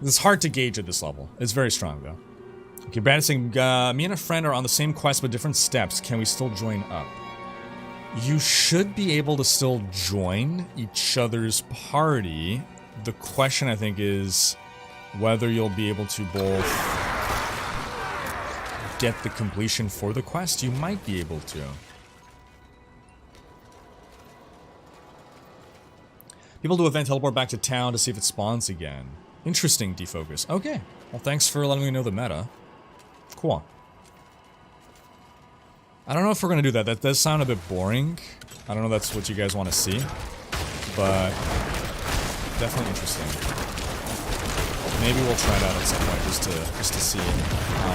It's hard to gauge at this level. It's very strong, though. Okay, Brad is saying, me and a friend are on the same quest but different steps. Can we still join up? You should be able to still join each other's party. The question, I think, is whether you'll be able to both get the completion for the quest. You might be able to. People do event teleport back to town to see if it spawns again. Interesting, Defocus. Okay. Well, thanks for letting me know the meta. Cool. I don't know if we're going to do that. That does sound a bit boring. I don't know if that's what you guys want to see. But definitely interesting. Maybe we'll try it out at some point just to see how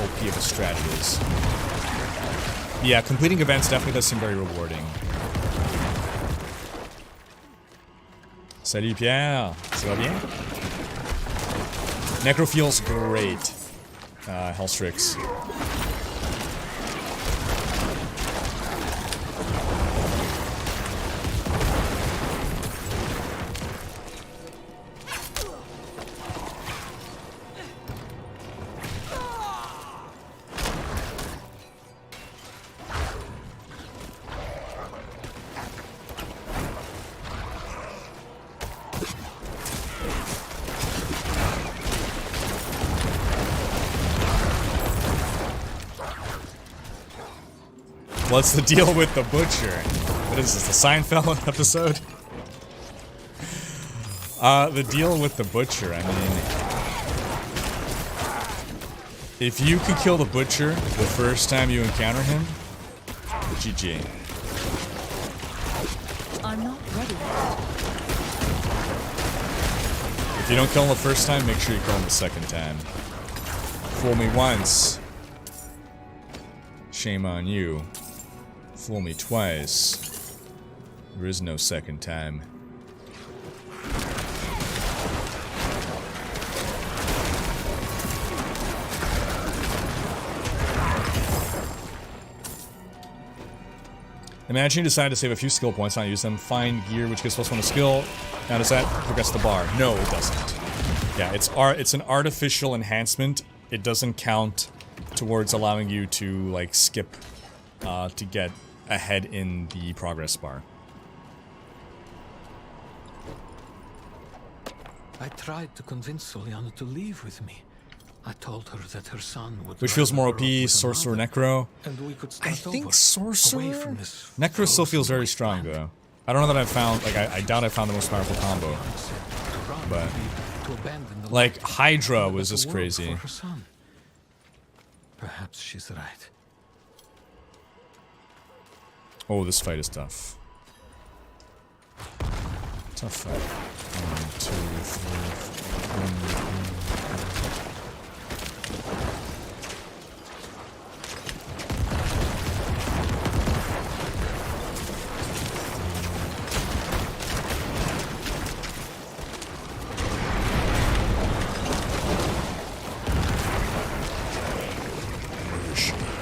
OP of a strat it is. Yeah, completing events definitely does seem very rewarding. Salut Pierre, ça va bien? Necro feels great. Hellstrix. What's the deal with the butcher? What is this, the Seinfeld episode? The deal with the butcher, I mean... If you can kill the butcher the first time you encounter him, GG. I'm not ready. If you don't kill him the first time, make sure you kill him the second time. Fool me once. Shame on you. Fool me twice. There is no second time. Imagine you decide to save a few skill points, not use them. Find gear which gives +1 to skill. Now does that progress the bar? No, it doesn't. Yeah, it's an artificial enhancement. It doesn't count towards allowing you to like skip to get ahead in the progress bar. I tried to convince Soliana to leave with me. I told her that her son would. Which feels more OP, rather with Sorcerer, another, Necro? and we could I start think over, Sorcerer? away from this Necro still feels very strong though. I don't know that I've found, like I doubt I found the most powerful combo. But, like, Hydra was just crazy. Perhaps she's right. Oh, this fight is tough. Tough fight. 1, 2, 3, 4, 1, 2.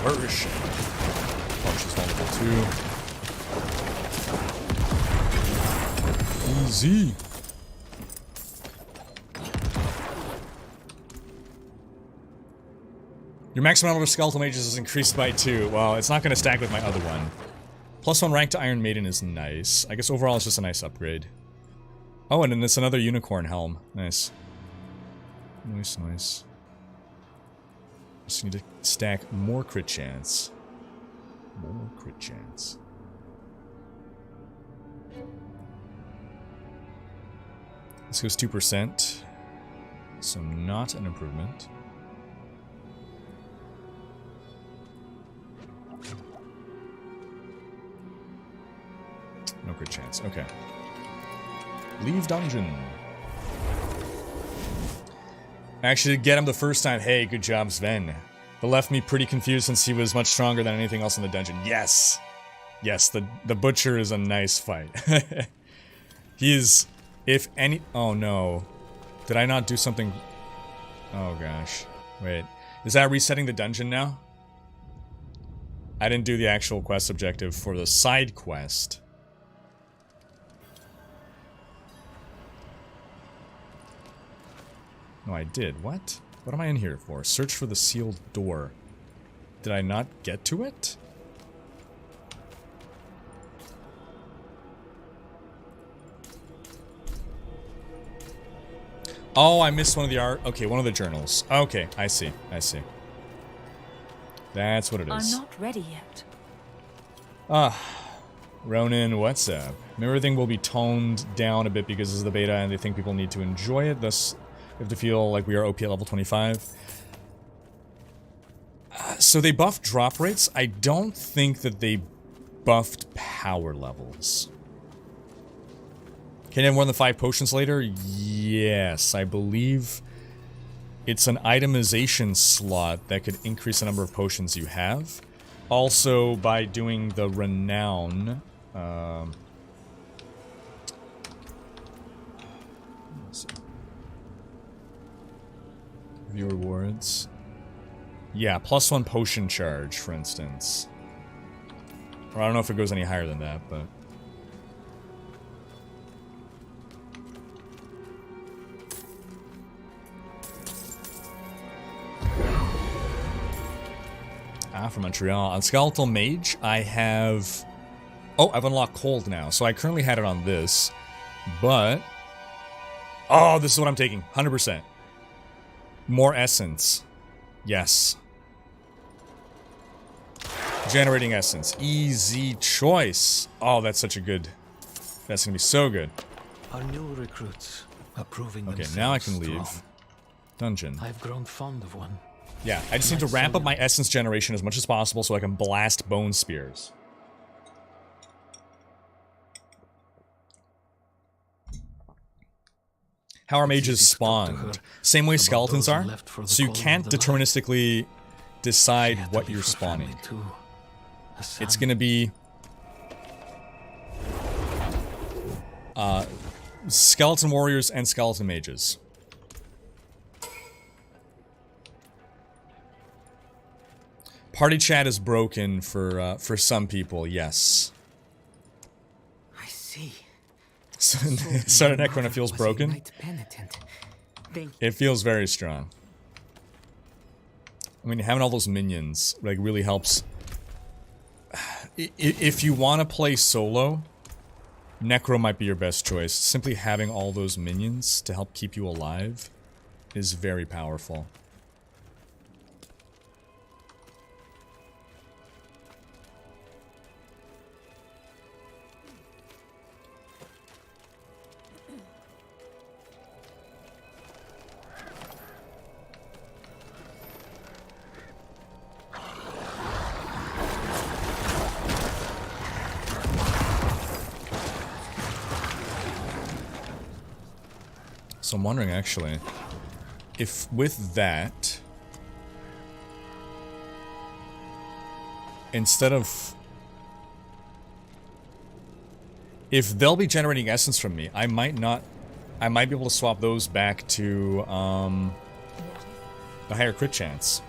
Where is she? Oh, she's vulnerable too. Easy. Your maximum number of skeletal mages is increased by 2. Well, it's not going to stack with my other one. +1 rank to Iron Maiden is nice. I guess overall it's just a nice upgrade. Oh, and then it's another unicorn helm. Nice. Nice, nice. Just need to stack more crit chance. More crit chance. This goes 2%. So not an improvement. No crit chance. Okay. Leave dungeon. Actually, get him the first time. Hey, good job, Sven. But left me pretty confused since he was much stronger than anything else in the dungeon. Yes! Yes, the butcher is a nice fight. He is, if any... Oh no. Did I not do something... Oh gosh. Wait. Is that resetting the dungeon now? I didn't do the actual quest objective for the side quest. No, I did. What? What am I in here for? Search for the sealed door. Did I not get to it? Oh, I missed one of the art. Okay, one of the journals. Okay, I see. I see. That's what it is. I'm not ready yet. Ah. Ronan, what's up? Everything will be toned down a bit because this is the beta and they think people need to enjoy it, thus we have to feel like we are OP at level 25. So they buffed drop rates. I don't think that they buffed power levels. Can you have more than 5 potions later? Yes, I believe it's an itemization slot that could increase the number of potions you have. Also, by doing the renown... View rewards. Yeah, +1 potion charge, for instance. Or I don't know if it goes any higher than that, but... Ah, from Montreal. On Skeletal Mage, I have... Oh, I've unlocked Cold now. So I currently had it on this, but... Oh, this is what I'm taking. 100%. More Essence. Yes. Did you generating essence. Easy choice. Oh, that's such a good... That's going to be so good. Our new recruits are proving Okay, now I can leave. strong. Dungeon. I've grown fond of one. Yeah, I just need to ramp up my essence generation as much as possible so I can blast bone spears. How are mages spawned? Same way skeletons are. So you can't deterministically decide what you're spawning. It's gonna be skeleton warriors and skeleton mages. Party chat is broken for some people, yes. I see. So Necro, when it feels broken, it feels very strong. I mean, having all those minions like really helps. If you want to play solo, Necro might be your best choice. Simply having all those minions to help keep you alive is very powerful. So I'm wondering, actually, if with that, instead of... If they'll be generating essence from me, I might be able to swap those back to, the higher crit chance.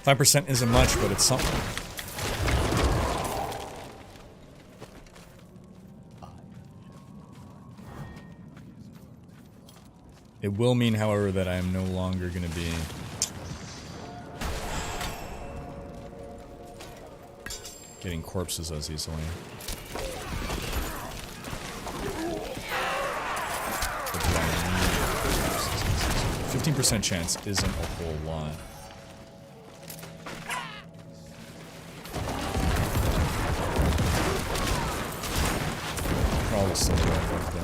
5% isn't much, but it's something. It will mean, however, that I am no longer going to be... getting corpses as easily. But do I need 15% chance isn't a whole lot. Probably still right there.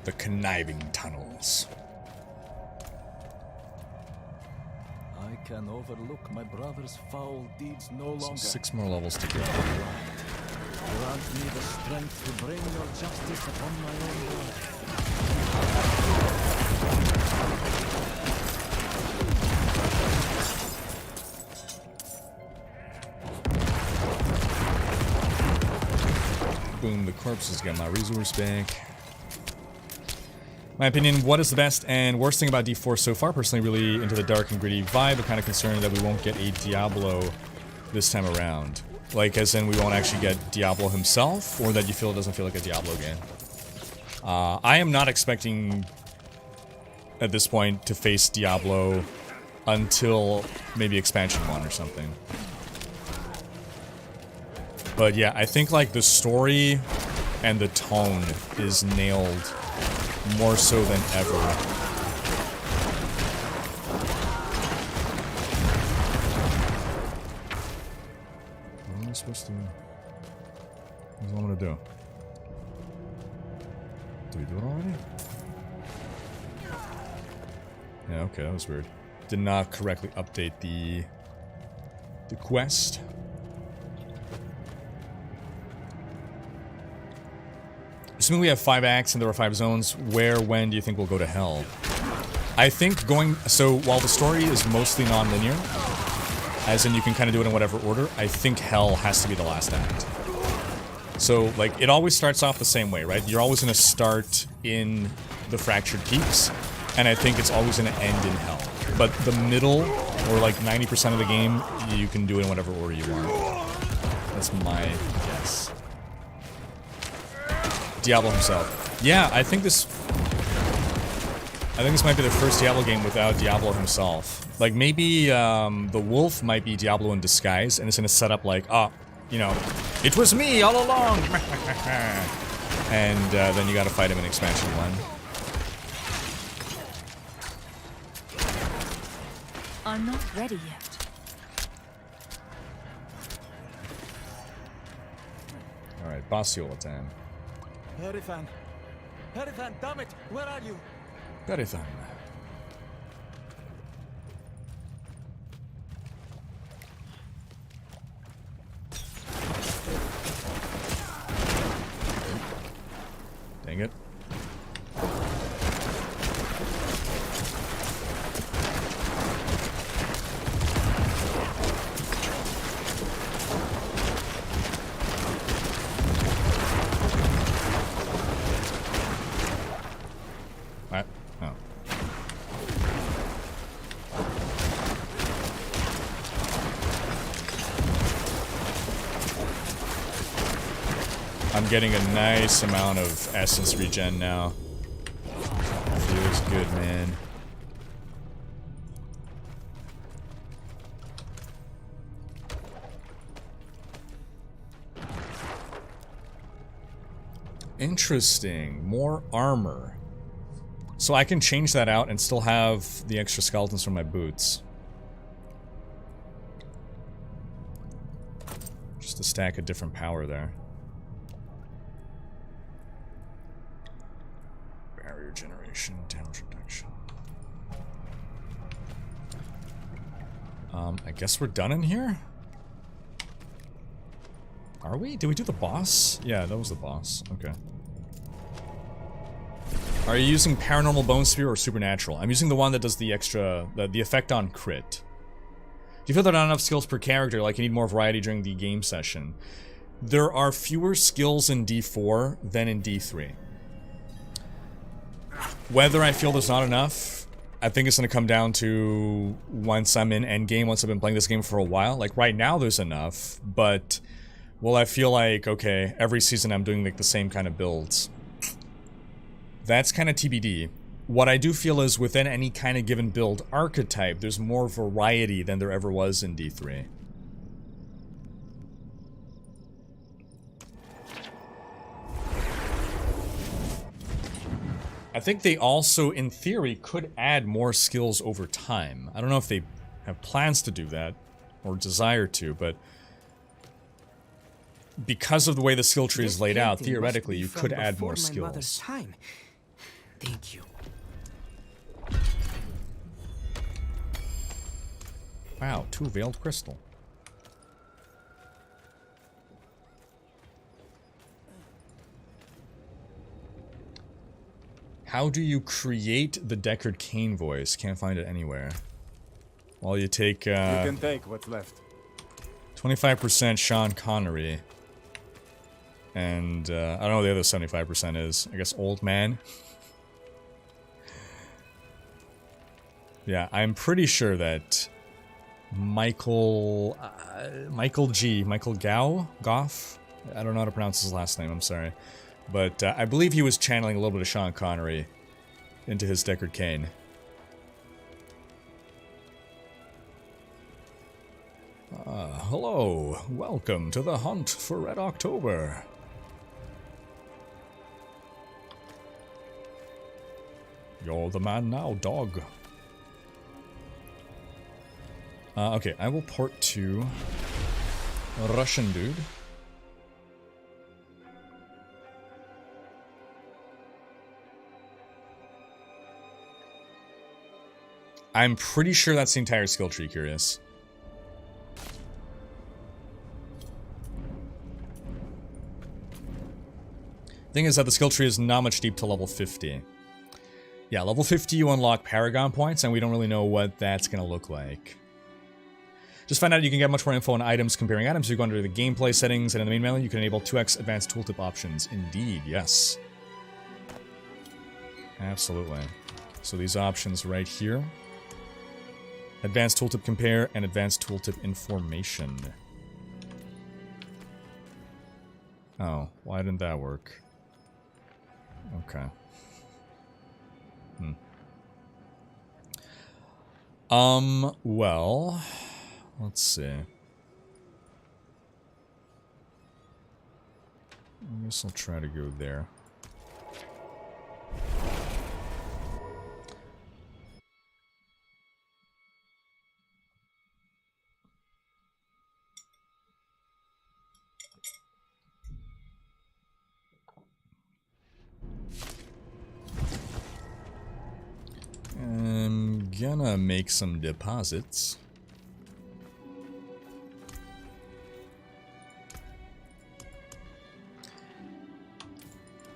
The conniving tunnels. I can overlook my brother's foul deeds no longer. 6 more levels to go. Grant me the strength to bring your justice upon my own world. Boom, the corpses got my resource back. My opinion, what is the best and worst thing about D4 so far? Personally, really into the dark and gritty vibe, but kind of concerned that we won't get a Diablo this time around. Like, as in we won't actually get Diablo himself, or that you feel it doesn't feel like a Diablo game. I am not expecting, at this point, to face Diablo until maybe Expansion 1 or something. But yeah, I think, like, the story and the tone is nailed more so than ever. What am I supposed to... What do I want to do? Did we do it already? Yeah, okay, that was weird. Did not correctly update the quest. Assuming we have 5 acts and there are 5 zones, where, when do you think we'll go to hell? I think going... So, while the story is mostly non-linear, as in you can kind of do it in whatever order, I think hell has to be the last act. So, like, it always starts off the same way, right? You're always going to start in the Fractured Peaks, and I think it's always going to end in Hell. But the middle, or like 90% of the game, you can do it in whatever order you want. That's my guess. Diablo himself. Yeah, I think this might be the first Diablo game without Diablo himself. Like, maybe the wolf might be Diablo in disguise, and it's gonna set up like, you know, it was me all along! And then you gotta fight him in Expansion 1. I'm not ready yet. Alright, Bossiola time. Herifan! Herifan, damn it! Where are you? Herifan. Dang it. What? Oh. I'm getting a nice amount of essence regen now. Feels good, man. Interesting. More armor. So I can change that out and still have the extra skeletons from my boots. Just a stack of different power there. Barrier generation, damage reduction. I guess we're done in here? Are we? Did we do the boss? Yeah, that was the boss. Okay. Are you using Paranormal Bone Spear or Supernatural? I'm using the one that does the extra, the effect on crit. Do you feel there are not enough skills per character, like you need more variety during the game session? There are fewer skills in D4 than in D3. Whether I feel there's not enough, I think it's going to come down to once I'm in endgame, once I've been playing this game for a while. Like, right now there's enough, but will I feel like, okay, every season I'm doing like the same kind of builds? That's kind of TBD. What I do feel is within any kind of given build archetype, there's more variety than there ever was in D3. I think they also, in theory, could add more skills over time. I don't know if they have plans to do that, or desire to, but because of the way the skill tree is laid out, theoretically, you could add more skills. Thank you. Wow, 2 Veiled Crystal. How do you create the Deckard Cain voice? Can't find it anywhere. Well, you take, you can take what's left. 25% Sean Connery. And, I don't know what the other 75% is. I guess Old Man. Yeah, I'm pretty sure that Michael Goff? I don't know how to pronounce his last name, I'm sorry. But I believe he was channeling a little bit of Sean Connery into his Deckard Cain. Hello, welcome to the hunt for Red October. You're the man now, dog. Okay, I will port to Russian dude. I'm pretty sure that's the entire skill tree, Curious. Thing is that the skill tree is not much deep to level 50. Yeah, level 50 you unlock Paragon points, and we don't really know what that's gonna look like. Just find out you can get much more info on items, comparing items. You go under the gameplay settings, and in the main menu, you can enable 2x advanced tooltip options. Indeed, yes. Absolutely. So these options right here. Advanced tooltip compare and advanced tooltip information. Oh, why didn't that work? Okay. Well, let's see. I guess I'll try to go there. I'm gonna make some deposits.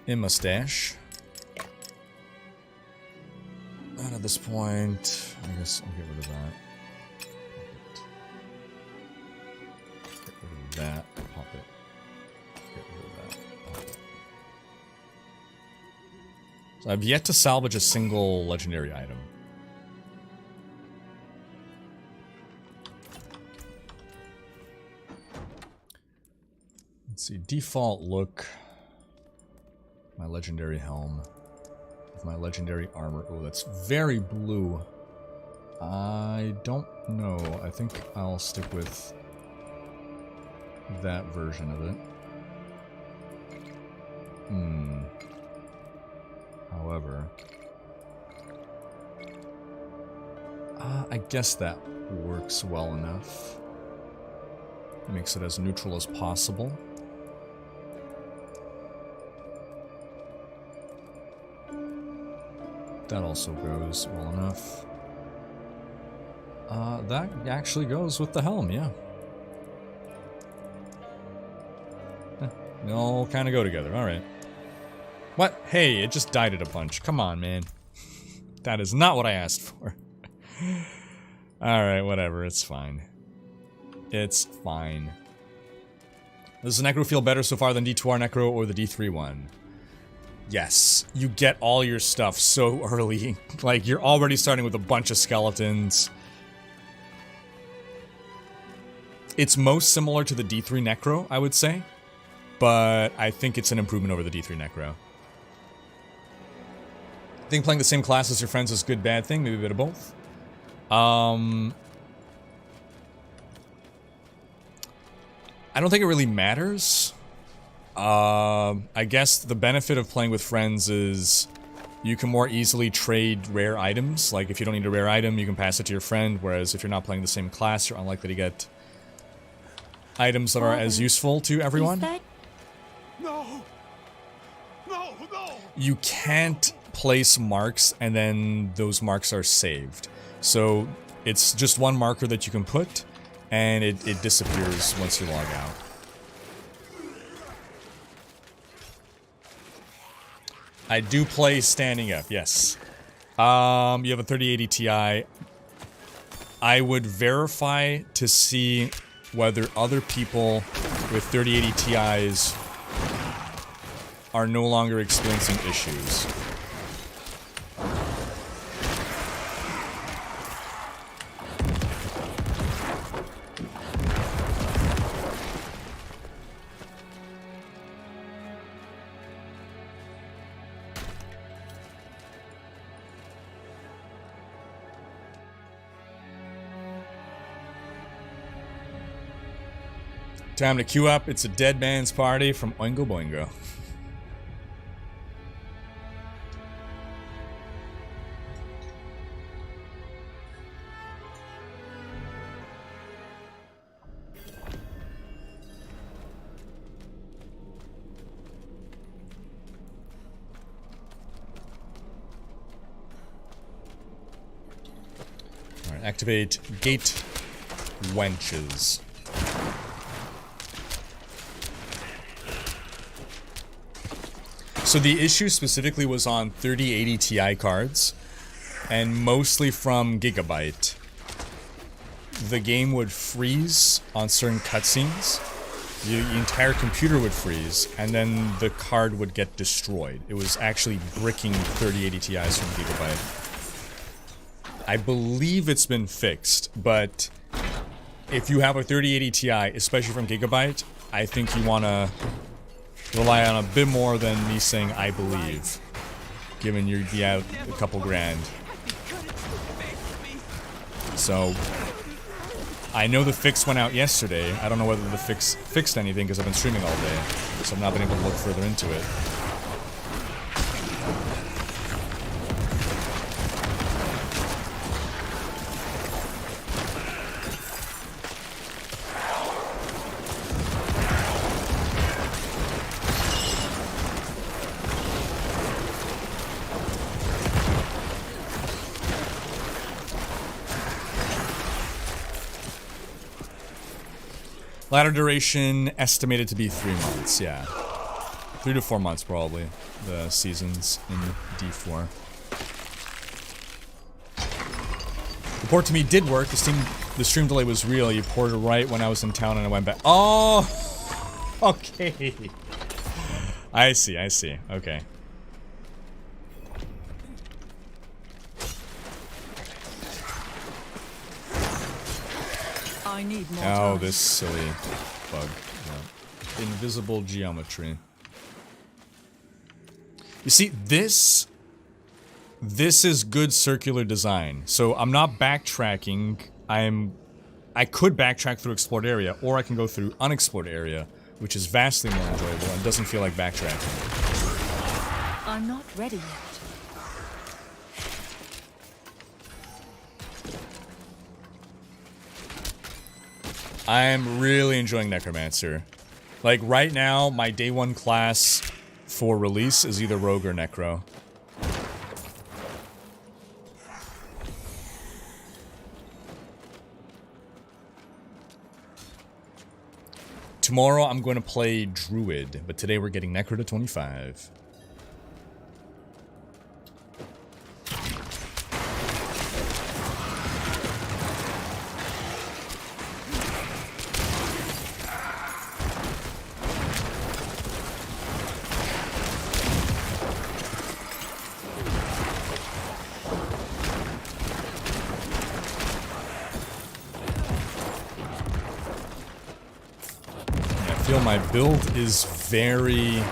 In my stash. And at this point, I guess I'll get rid of that. Get rid of that. Pop it. Get rid of that. Pop it. So I've yet to salvage a single legendary item. Let's see, default look. My legendary helm. With my legendary armor. Oh, that's very blue. I don't know. I think I'll stick with that version of it. However, I guess that works well enough. Makes it as neutral as possible. That also goes well enough. That actually goes with the helm, yeah. They all kind of go together, alright. What? Hey, it just died at a punch. Come on, man. That is not what I asked for. Alright, whatever, it's fine. It's fine. Does the Necro feel better so far than D2R Necro or the D3 one? Yes, you get all your stuff so early. Like, you're already starting with a bunch of skeletons. It's most similar to the D3 Necro, I would say. But I think it's an improvement over the D3 Necro. I think playing the same class as your friends is a good, bad thing. Maybe a bit of both. I don't think it really matters. I guess the benefit of playing with friends is you can more easily trade rare items. Like, if you don't need a rare item, you can pass it to your friend, whereas if you're not playing the same class, you're unlikely to get items that are as useful to everyone. No! No, no! You can't place marks and then those marks are saved. So it's just one marker that you can put, and it disappears once you log out. I do play standing up, yes. You have a 3080 Ti. I would verify to see whether other people with 3080 Ti's are no longer experiencing issues. Time to queue up. It's a dead man's party from Oingo Boingo. Alright, activate gate wenches. So the issue specifically was on 3080 Ti cards, and mostly from Gigabyte. the game would freeze on certain cutscenes. The entire computer would freeze, and then the card would get destroyed. It was actually bricking 3080 Ti's from Gigabyte. I believe it's been fixed, but if you have a 3080 Ti, especially from Gigabyte, I think you want to rely on a bit more than me saying I believe, given you'd be out a couple grand. So, I know the fix went out yesterday. I don't know whether the fix fixed anything because I've been streaming all day, so I've not been able to look further into it. Ladder duration estimated to be 3 months, yeah. 3 to 4 months probably, the seasons in D4. The port to me did work, the stream delay was real, you ported right when I was in town and I went back. Oh! Okay. I see, okay. I need more Oh, time. this silly bug. No. Invisible geometry. You see, this is good circular design. So I'm not backtracking. I could backtrack through explored area, or I can go through unexplored area, which is vastly more enjoyable and doesn't feel like backtracking. I'm not ready yet. I'm really enjoying Necromancer. Like, right now, my day 1 class for release is either Rogue or Necro. Tomorrow, I'm going to play Druid, but today we're getting Necro to 25. My build is very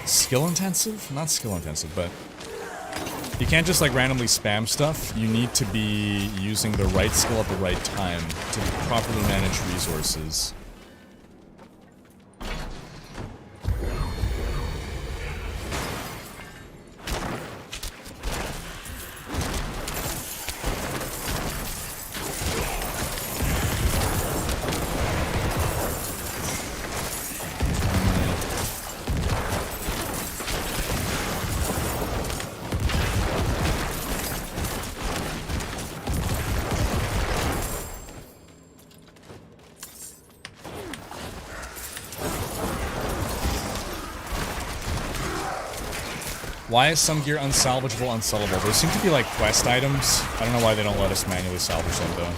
skill intensive? Not skill intensive, but you can't just like randomly spam stuff. You need to be using the right skill at the right time to properly manage resources. Why is some gear unsalvageable, unsellable? Those seem to be like quest items. I don't know why they don't let us manually salvage them though.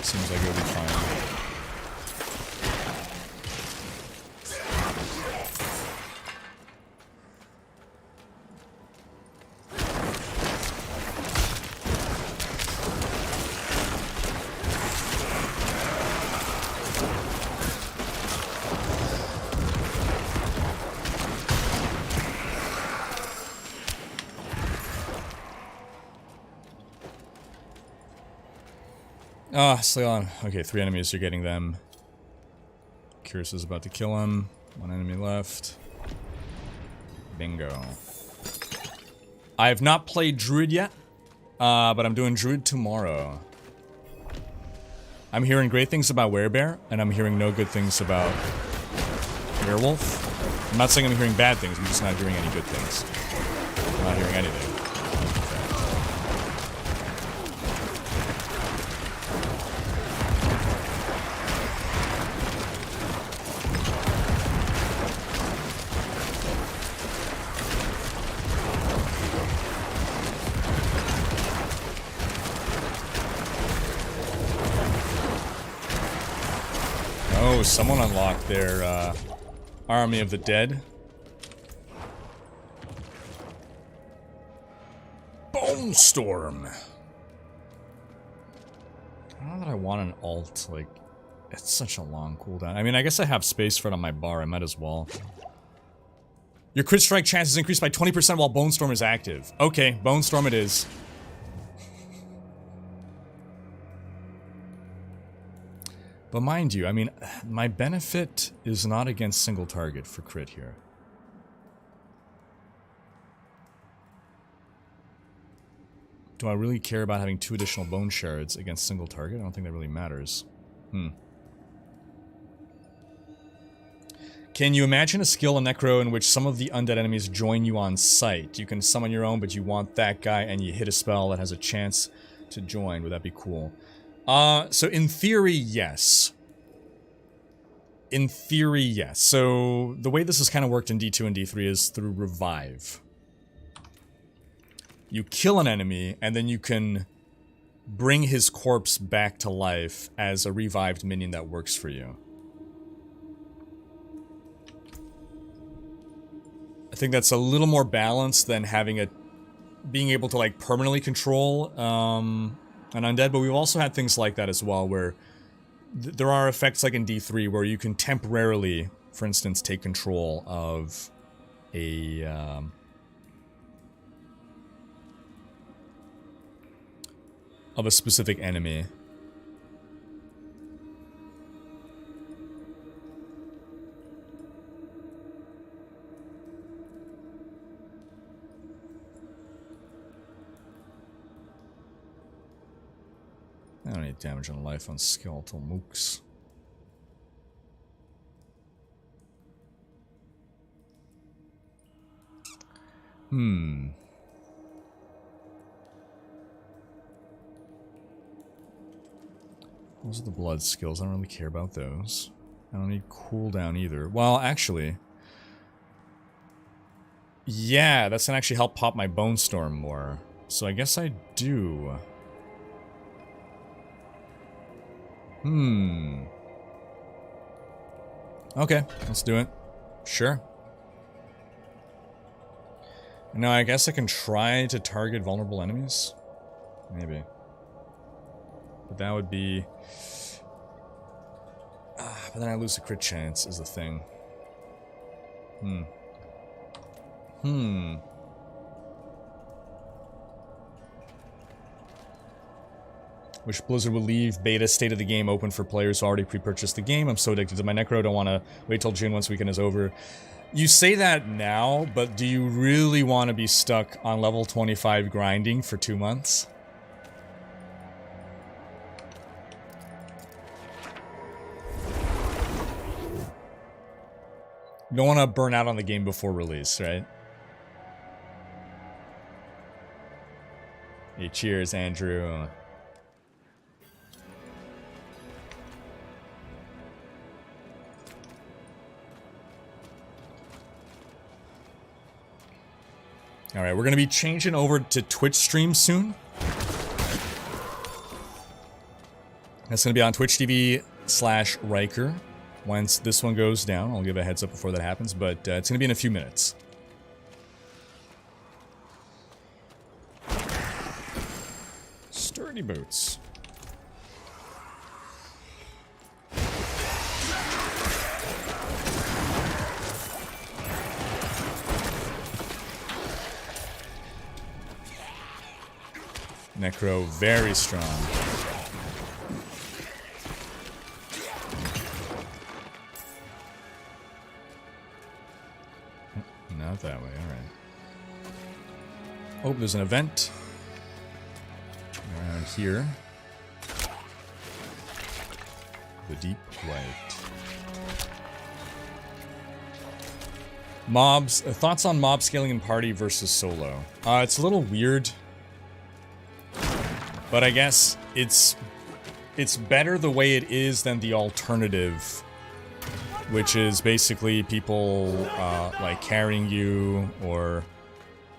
Seems like it would be fine. Ah, Sleon. Okay, 3 enemies, you're getting them. Curious is about to kill him. 1 enemy left. Bingo. I have not played Druid yet, but I'm doing Druid tomorrow. I'm hearing great things about Werebear, and I'm hearing no good things about Werewolf. I'm not saying I'm hearing bad things, I'm just not hearing any good things. I'm not hearing anything. someone unlocked their Army of the Dead. Bone Storm. I don't know that I want an alt, like, it's such a long cooldown. I mean, I guess I have space for it on my bar, I might as well. Your crit strike chance is increased by 20% while Bone Storm is active. Okay, Bone Storm it is. But mind you, I mean, my benefit is not against single target for crit here. Do I really care about having 2 additional bone shards against single target? I don't think that really matters. Can you imagine a skill in Necro in which some of the undead enemies join you on sight? You can summon your own, but you want that guy, and you hit a spell that has a chance to join. Would that be cool? So in theory, yes. In theory, yes. So the way this has kind of worked in D2 and D3 is through Revive. You kill an enemy, and then you can bring his corpse back to life as a revived minion that works for you. I think that's a little more balanced than having being able to like permanently control an undead, but we've also had things like that as well, where there are effects like in D3 where you can temporarily, for instance, take control of a specific enemy. I don't need damage on life on skeletal mooks. Those are the blood skills. I don't really care about those. I don't need cooldown either. Well, actually... yeah, that's gonna actually help pop my Bone Storm more. So I guess I do. Okay, let's do it. Sure. Now, I guess I can try to target vulnerable enemies? Maybe. But that would be... but then I lose the crit chance is the thing. Wish Blizzard would leave beta state of the game open for players who already pre-purchased the game. I'm so addicted to my Necro, don't want to wait till June once weekend is over. You say that now, but do you really want to be stuck on level 25 grinding for 2 months? You don't want to burn out on the game before release, right? Hey, cheers, Andrew. Alright, we're going to be changing over to Twitch stream soon. That's going to be on Twitch TV/Riker. Once this one goes down, I'll give a heads up before that happens, but it's going to be in a few minutes. Sturdy boots. Necro, very strong. Not that way, alright. Oh, there's an event. Around here. The Deep White. Mobs. Thoughts on mob scaling in party versus solo? It's a little weird. But I guess it's better the way it is than the alternative, which is basically people like carrying you or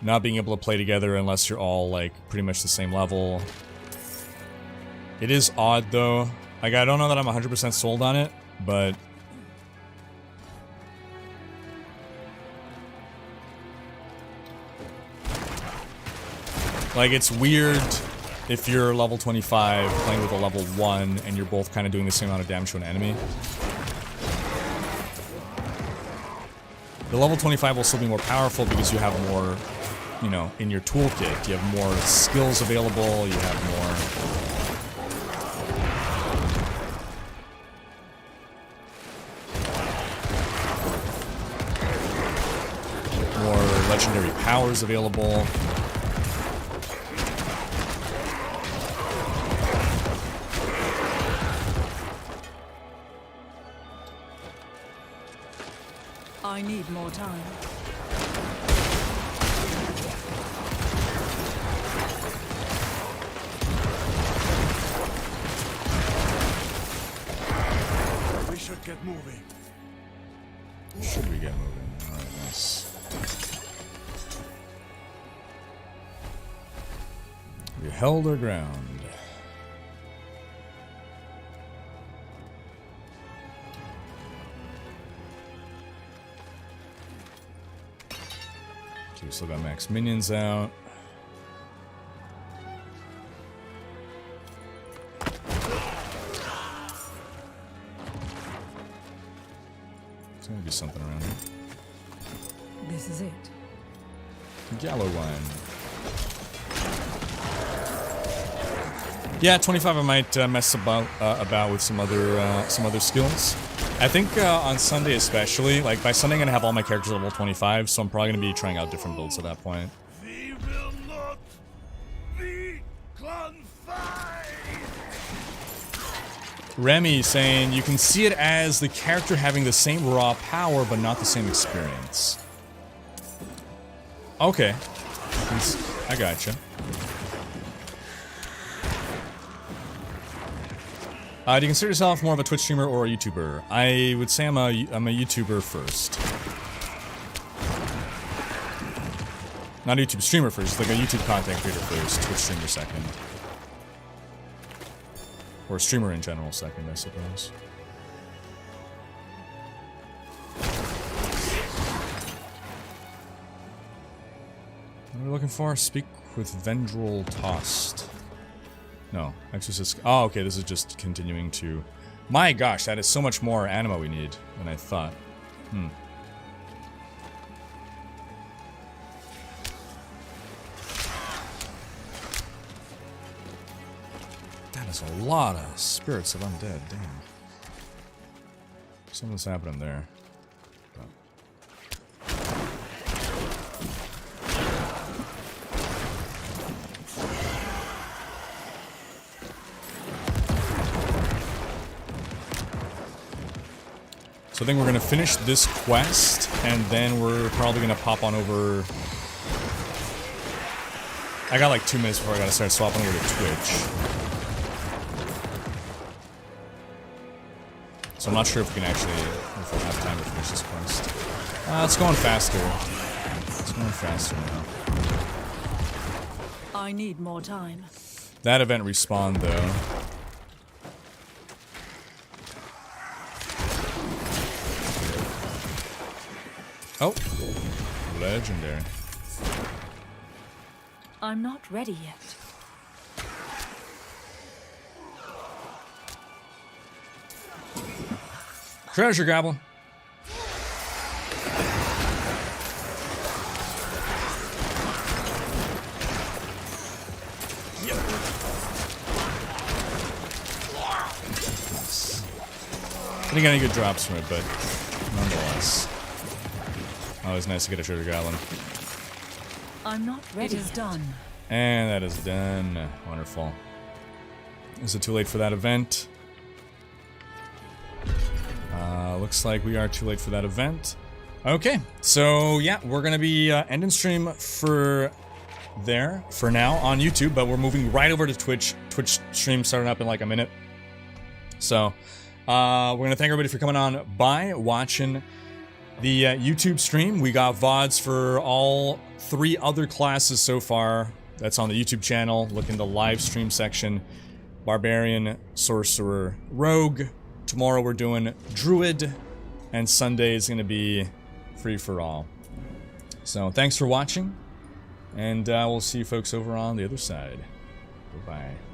not being able to play together unless you're all like pretty much the same level. It is odd though. Like I don't know that I'm 100% sold on it, but Like, it's weird if you're level 25 playing with a level 1 and you're both kind of doing the same amount of damage to an enemy. The level 25 will still be more powerful because you have more, you know, in your toolkit. You have more skills available, you have more legendary powers available. I need more time. We should get moving. Should we get moving? Alright, nice. We held our ground. Okay, we still got max minions out. There's gonna be something around here. This is it. Yellow wine. Yeah, 25 I might mess about with some other skills. I think on Sunday especially, like by Sunday I'm gonna have all my characters level 25, so I'm probably gonna be trying out different builds at that point. We will not be confined. Remy saying you can see it as the character having the same raw power but not the same experience. Okay, I gotcha. Do you consider yourself more of a Twitch streamer or a YouTuber? I would say I'm a YouTuber first. Not a YouTube streamer first, like a YouTube content creator first, Twitch streamer second. Or streamer in general second, I suppose. What are we looking for? Speak with Vendril Tossed. No, Exorcist. Oh, okay, this is just continuing to... My gosh, that is so much more anima we need than I thought. That is a lot of spirits of undead, damn. Something's happening there. So I think we're going to finish this quest, and then we're probably going to pop on over... I got like 2 minutes before I got to start swapping over to Twitch. So I'm not sure if we can actually... if we'll have time to finish this quest. It's going faster. It's going faster now. I need more time. That event respawned, though. Oh, legendary. I'm not ready yet. Treasure goblin. I didn't get any good drops from it, but nonetheless. Always nice to get a treasure goblin. I'm not ready. It is done. And that is done. Wonderful. Is it too late for that event? Looks like we are too late for that event. Okay, so yeah, we're gonna be ending stream for there for now on YouTube, but we're moving right over to Twitch. Twitch stream starting up in like a minute. So we're gonna thank everybody for coming on by, watching the YouTube stream. We got VODs for all 3 other classes so far. That's on the YouTube channel. Look in the live stream section. Barbarian, Sorcerer, Rogue. Tomorrow we're doing Druid. And Sunday is going to be free for all. So thanks for watching. And we'll see you folks over on the other side. Bye-bye.